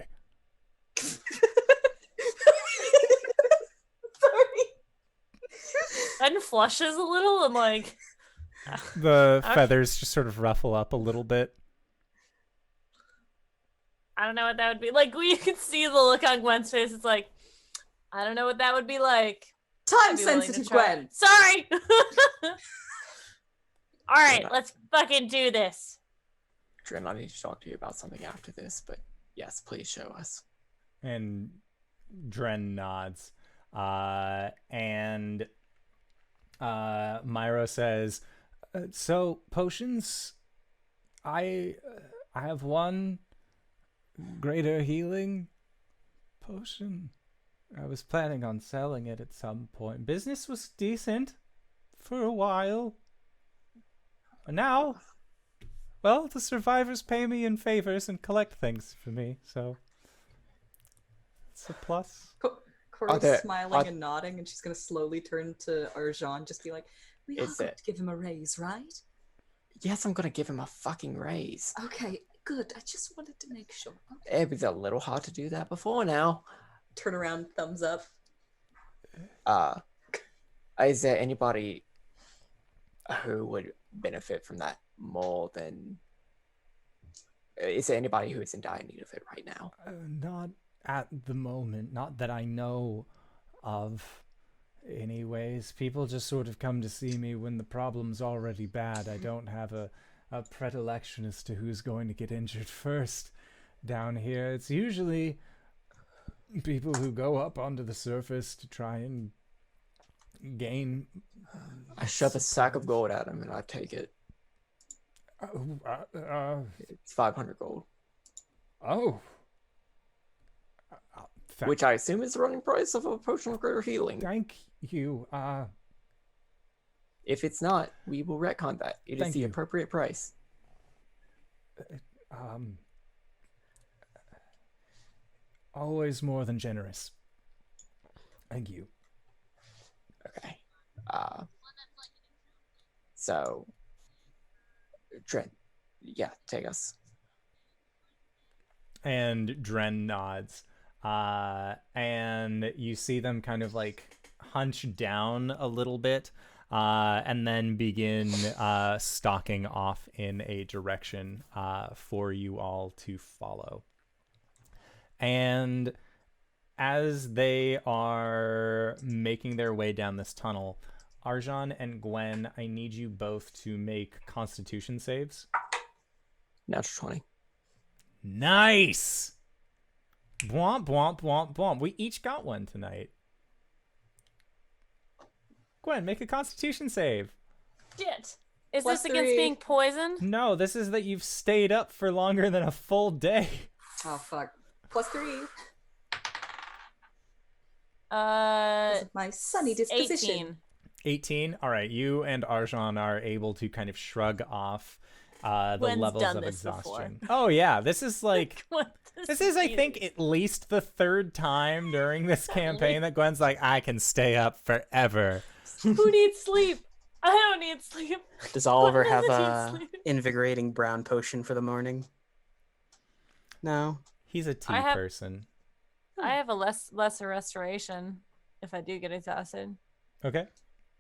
Sorry. And flushes a little and like... The feathers just sort of ruffle up a little bit. I don't know what that would be like. You can see the look on Gwen's face. It's like, I don't know what that would be like. Time sensitive, Gwen. Sorry. All right, let's fucking do this. Dren, I need to talk to you about something after this, but yes, please show us. And Dren nods. And Myro says, so potions, I have one greater healing potion. I was planning on selling it at some point. Business was decent for a while. But now, well, the survivors pay me in favors and collect things for me, so it's a plus. Cori's smiling and nodding, and she's going to slowly turn to Arjan, just be like, we are going to give him a raise, right? Yes, I'm going to give him a fucking raise. Okay, good. I just wanted to make sure. Okay. It was a little hard to do that before now. Turn around, thumbs up. Is there anybody who would benefit from that more than... Is there anybody who is in dire need of it right now? Not at the moment. Not that I know of. Anyways, people just sort of come to see me when the problem's already bad. I don't have a predilection as to who's going to get injured first down here. It's usually people who go up onto the surface to try and gain... I shove a sack of gold at him and I take it. It's 500 gold. Oh. Which I assume is the running price of a potion of greater healing. Thank you. If it's not, we will retcon that. It is the appropriate price. Always more than generous. Thank you. Okay. So, Dren, yeah, take us. And Dren nods. And you see them kind of like hunch down a little bit, and then begin stalking off in a direction for you all to follow. And as they are making their way down this tunnel, Arjan and Gwen, I need you both to make Constitution saves. Natural 20. Nice! Bwomp, bwomp, bwomp, bwomp. We each got one tonight. Gwen, make a Constitution save. Shit. Is Plus this against 3. being poisoned? No, this is that you've stayed up for longer than a full day. Oh, fuck. Plus 3. My sunny disposition. 18. 18. All right, you and Arjan are able to kind of shrug off the Gwen's levels done of this before. exhaustion. Oh yeah, this is like This is I think at least the third time during this campaign that Gwen's like, I can stay up forever. Who needs sleep? I don't need sleep. Does Oliver Gwen have doesn't a need sleep. invigorating brown potion for the morning? No. He's a tea I have- person. I have a lesser restoration if I do get exhausted. Okay.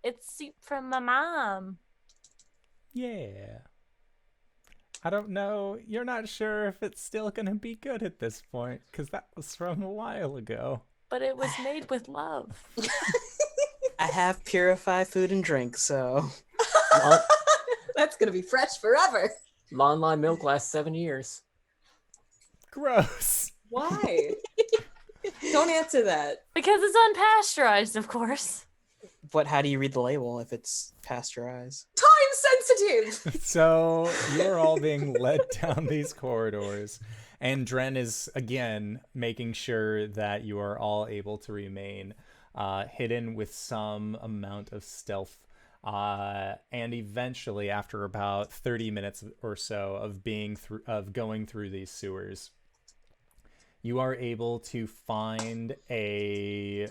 It's soup from my mom. Yeah. I don't know. You're not sure if it's still going to be good at this point, because that was from a while ago. But it was made with love. I have purified food and drink, so... That's gonna be fresh forever. Lon Lime milk lasts 7 years. Gross. Why? Don't answer that. Because it's unpasteurized, of course. But how do you read the label if it's pasteurized? Time sensitive. So you're all being led down these corridors, and Dren is again making sure that you are all able to remain hidden with some amount of stealth. And eventually, after about 30 minutes or so of going through these sewers, you are able to find a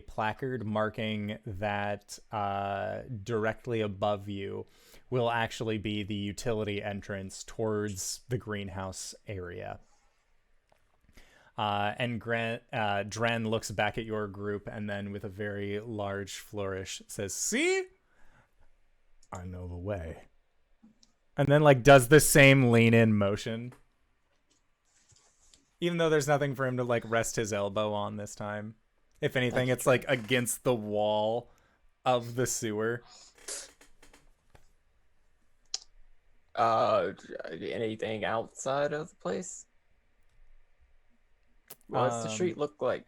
placard marking that directly above you will actually be the utility entrance towards the greenhouse area. And Dren looks back at your group and then with a very large flourish says, "See? I know the way." And then like does the same lean in motion. Even though there's nothing for him to like rest his elbow on this time. If anything, it's like against the wall of the sewer. Anything outside of the place? What's the street look like?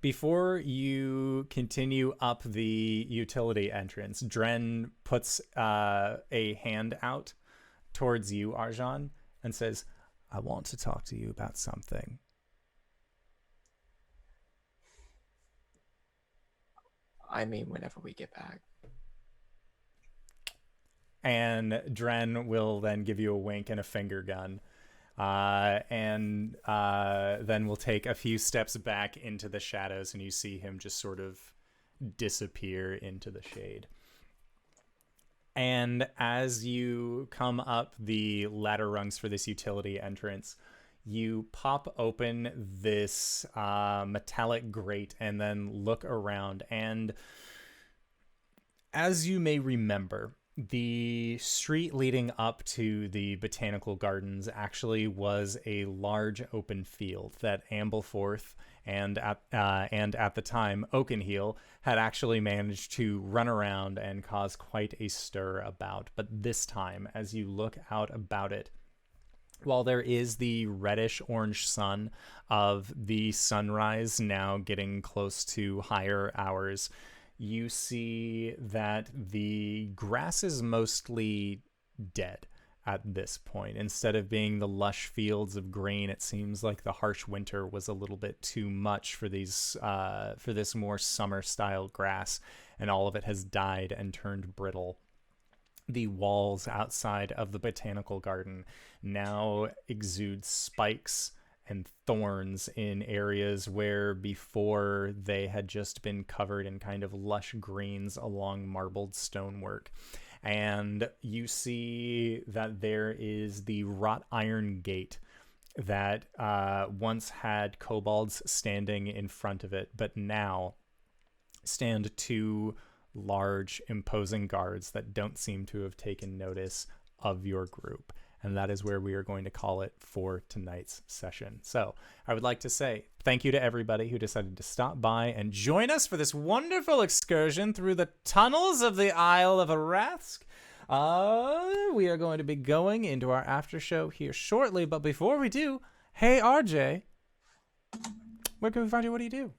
Before you continue up the utility entrance, Dren puts a hand out towards you, Arjan, and says, "I want to talk to you about something." I mean, whenever we get back. And Dren will then give you a wink and a finger gun. And then we'll take a few steps back into the shadows and you see him just sort of disappear into the shade. And as you come up the ladder rungs for this utility entrance, you pop open this metallic grate and then look around. And as you may remember, the street leading up to the botanical gardens actually was a large open field that Ampleforth and at the time Oakenheel had actually managed to run around and cause quite a stir about. But this time, as you look out about it, while there is the reddish orange sun of the sunrise now getting close to higher hours, you see that the grass is mostly dead at this point. Instead of being the lush fields of green, it seems like the harsh winter was a little bit too much for these for this more summer-style grass, and all of it has died and turned brittle. The walls outside of the botanical garden now exude spikes and thorns in areas where before they had just been covered in kind of lush greens along marbled stonework. And you see that there is the wrought iron gate that once had kobolds standing in front of it, but now stand two large, imposing guards that don't seem to have taken notice of your group. And that is where we are going to call it for tonight's session. So I would like to say thank you to everybody who decided to stop by and join us for this wonderful excursion through the tunnels of the Isle of Arask. We are going to be going into our after show here shortly. But before we do, hey, RJ, where can we find you? What do you do?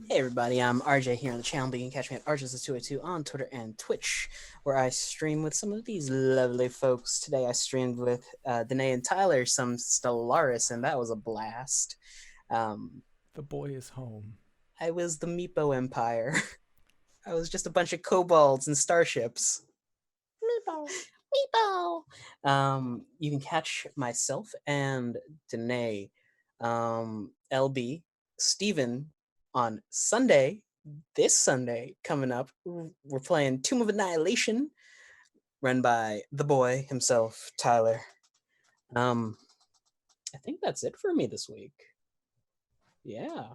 Hey everybody, I'm RJ here on the channel. You can catch me at RJustice282 on Twitter and Twitch, where I stream with some of these lovely folks. Today I streamed with Danae and Tyler, some Stellaris, and that was a blast. The boy is home. I was the Meepo Empire. I was just a bunch of kobolds and starships. Meepo! Meepo! You can catch myself and Danae, LB, Steven, on Sunday, this Sunday coming up. We're playing Tomb of Annihilation, run by the boy himself, Tyler. I think that's it for me this week. Yeah.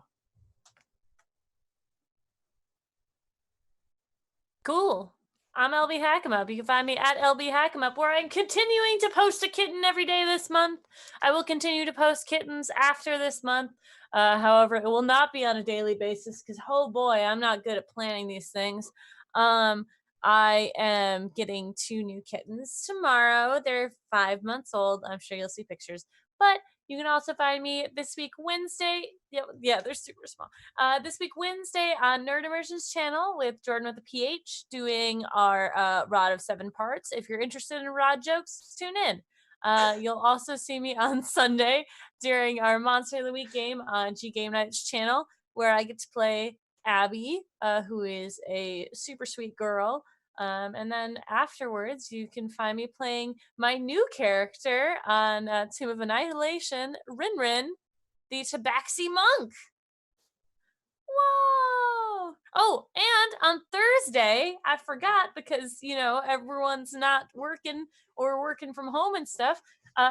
Cool. I'm LBHackEmUp. You can find me at LBHackEmUp, where I'm continuing to post a kitten every day this month. I will continue to post kittens after this month. However, it will not be on a daily basis because, oh boy, I'm not good at planning these things. I am getting 2 new kittens tomorrow. They're 5 months old. I'm sure you'll see pictures. But you can also find me this week Wednesday. Yeah, they're super small. This week Wednesday on Nerd Immersion's channel with Jordan with a PH, doing our Rod of 7 parts. If you're interested in rod jokes, tune in. You'll also see me on Sunday during our Monster of the Week game on G Game Night's channel, where I get to play Abby, who is a super sweet girl And then afterwards, you can find me playing my new character on Tomb of Annihilation, Rin, the Tabaxi Monk. Whoa! Oh, and on Thursday, I forgot because, everyone's not working or working from home and stuff.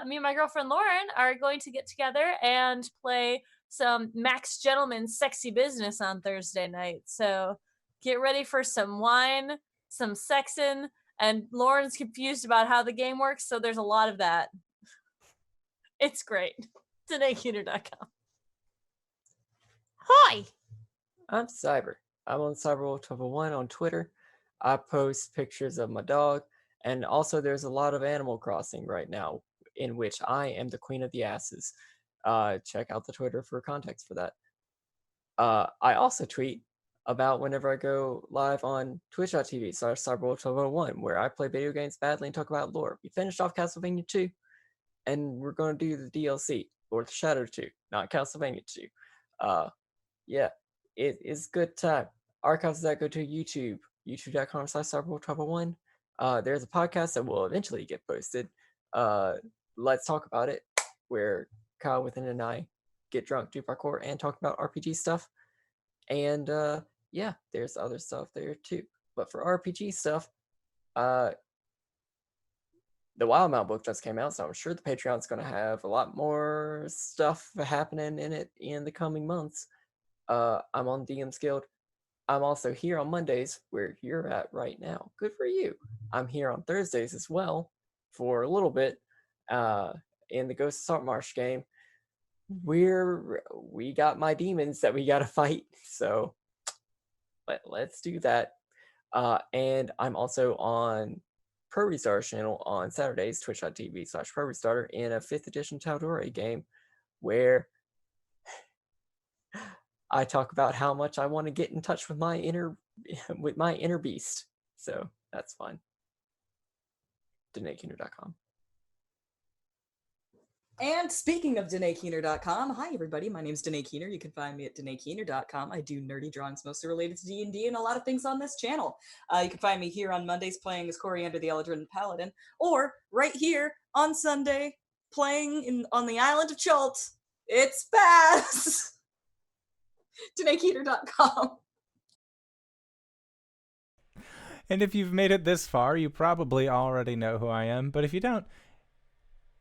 Me and my girlfriend Lauren are going to get together and play some Max Gentleman's Sexy Business on Thursday night. So get ready for some wine, some sexing, and Lauren's confused about how the game works, so there's a lot of that. It's great. DanaeKeener.com. Hi! I'm Cyber. I'm on CyberWolf1 on Twitter. I post pictures of my dog, and also there's a lot of Animal Crossing right now, in which I am the queen of the asses. Check out the Twitter for context for that. I also tweet about whenever I go live on twitch.tv/CyberWolf1, where I play video games badly and talk about lore. We finished off Castlevania 2, and we're going to do the DLC, Lord of the Shadow 2, not Castlevania 2. Yeah, it is good time. Archives that go to YouTube, youtube.com/CyberWolf1. There's a podcast that will eventually get posted. Let's Talk About It, where Kyle, Within, and I get drunk, do parkour, and talk about RPG stuff. And yeah, there's other stuff there too. But for RPG stuff, the Wildmount book just came out, so I'm sure the Patreon's going to have a lot more stuff happening in it in the coming months. I'm on DM's Guild. I'm also here on Mondays, where you're at right now. Good for you. I'm here on Thursdays as well for a little bit in the Ghost of Saltmarsh game. We got my demons that we got to fight, so let's do that. And I'm also on Pro Restarter's channel on Saturdays, twitch.tv/ProRestarter, in a 5th edition Tal'Dorei game where I talk about how much I want to get in touch with my inner beast. So that's fun. DanaeKeener.com. And speaking of DanaeKeener.com, hi everybody, my name is Danae Keener. You can find me at DanaeKeener.com. I do nerdy drawings mostly related to D&D and a lot of things on this channel. You can find me here on Mondays playing as Cori the Eldrin Paladin, or right here on Sunday playing on the island of Chult. It's Baz! DanaeKeener.com. And if you've made it this far, you probably already know who I am. But if you don't,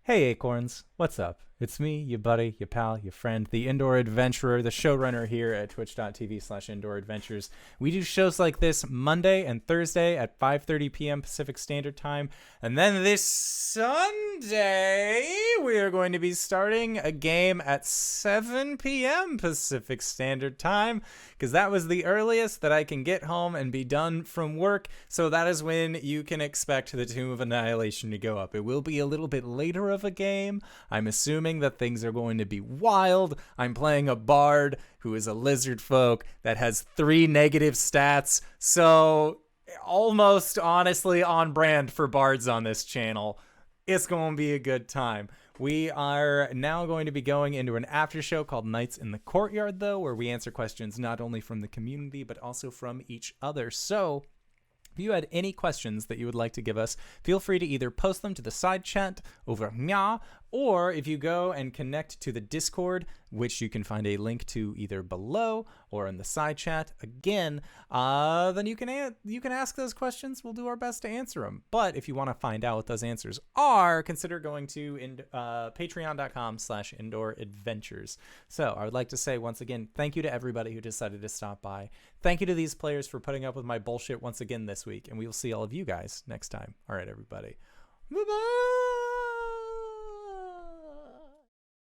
hey Acorns, what's up? It's me, your buddy, your pal, your friend, the Indoor Adventurer, the showrunner here at twitch.tv/Indoor Adventures. We do shows like this Monday and Thursday at 5:30 p.m. Pacific Standard Time. And then this Sunday, we are going to be starting a game at 7 p.m. Pacific Standard Time, because that was the earliest that I can get home and be done from work. So that is when you can expect the Tomb of Annihilation to go up. It will be a little bit later of a game. I'm assuming that things are going to be wild. I'm playing a bard who is a lizard folk that has 3 negative stats, so almost honestly on brand for bards on this channel. It's going to be a good time. We are now going to be going into an after show called Nights in the Courtyard, though, where we answer questions not only from the community but also from each other. So if you had any questions that you would like to give us, feel free to either post them to the side chat over here, or if you go and connect to the Discord, which you can find a link to either below or in the side chat again, then you can ask those questions. We'll do our best to answer them. But if you want to find out what those answers are, consider going to patreon.com/Indoor Adventures. So I would like to say once again, thank you to everybody who decided to stop by. Thank you to these players for putting up with my bullshit once again this week, and we will see all of you guys next time. All right, everybody. Bye-bye!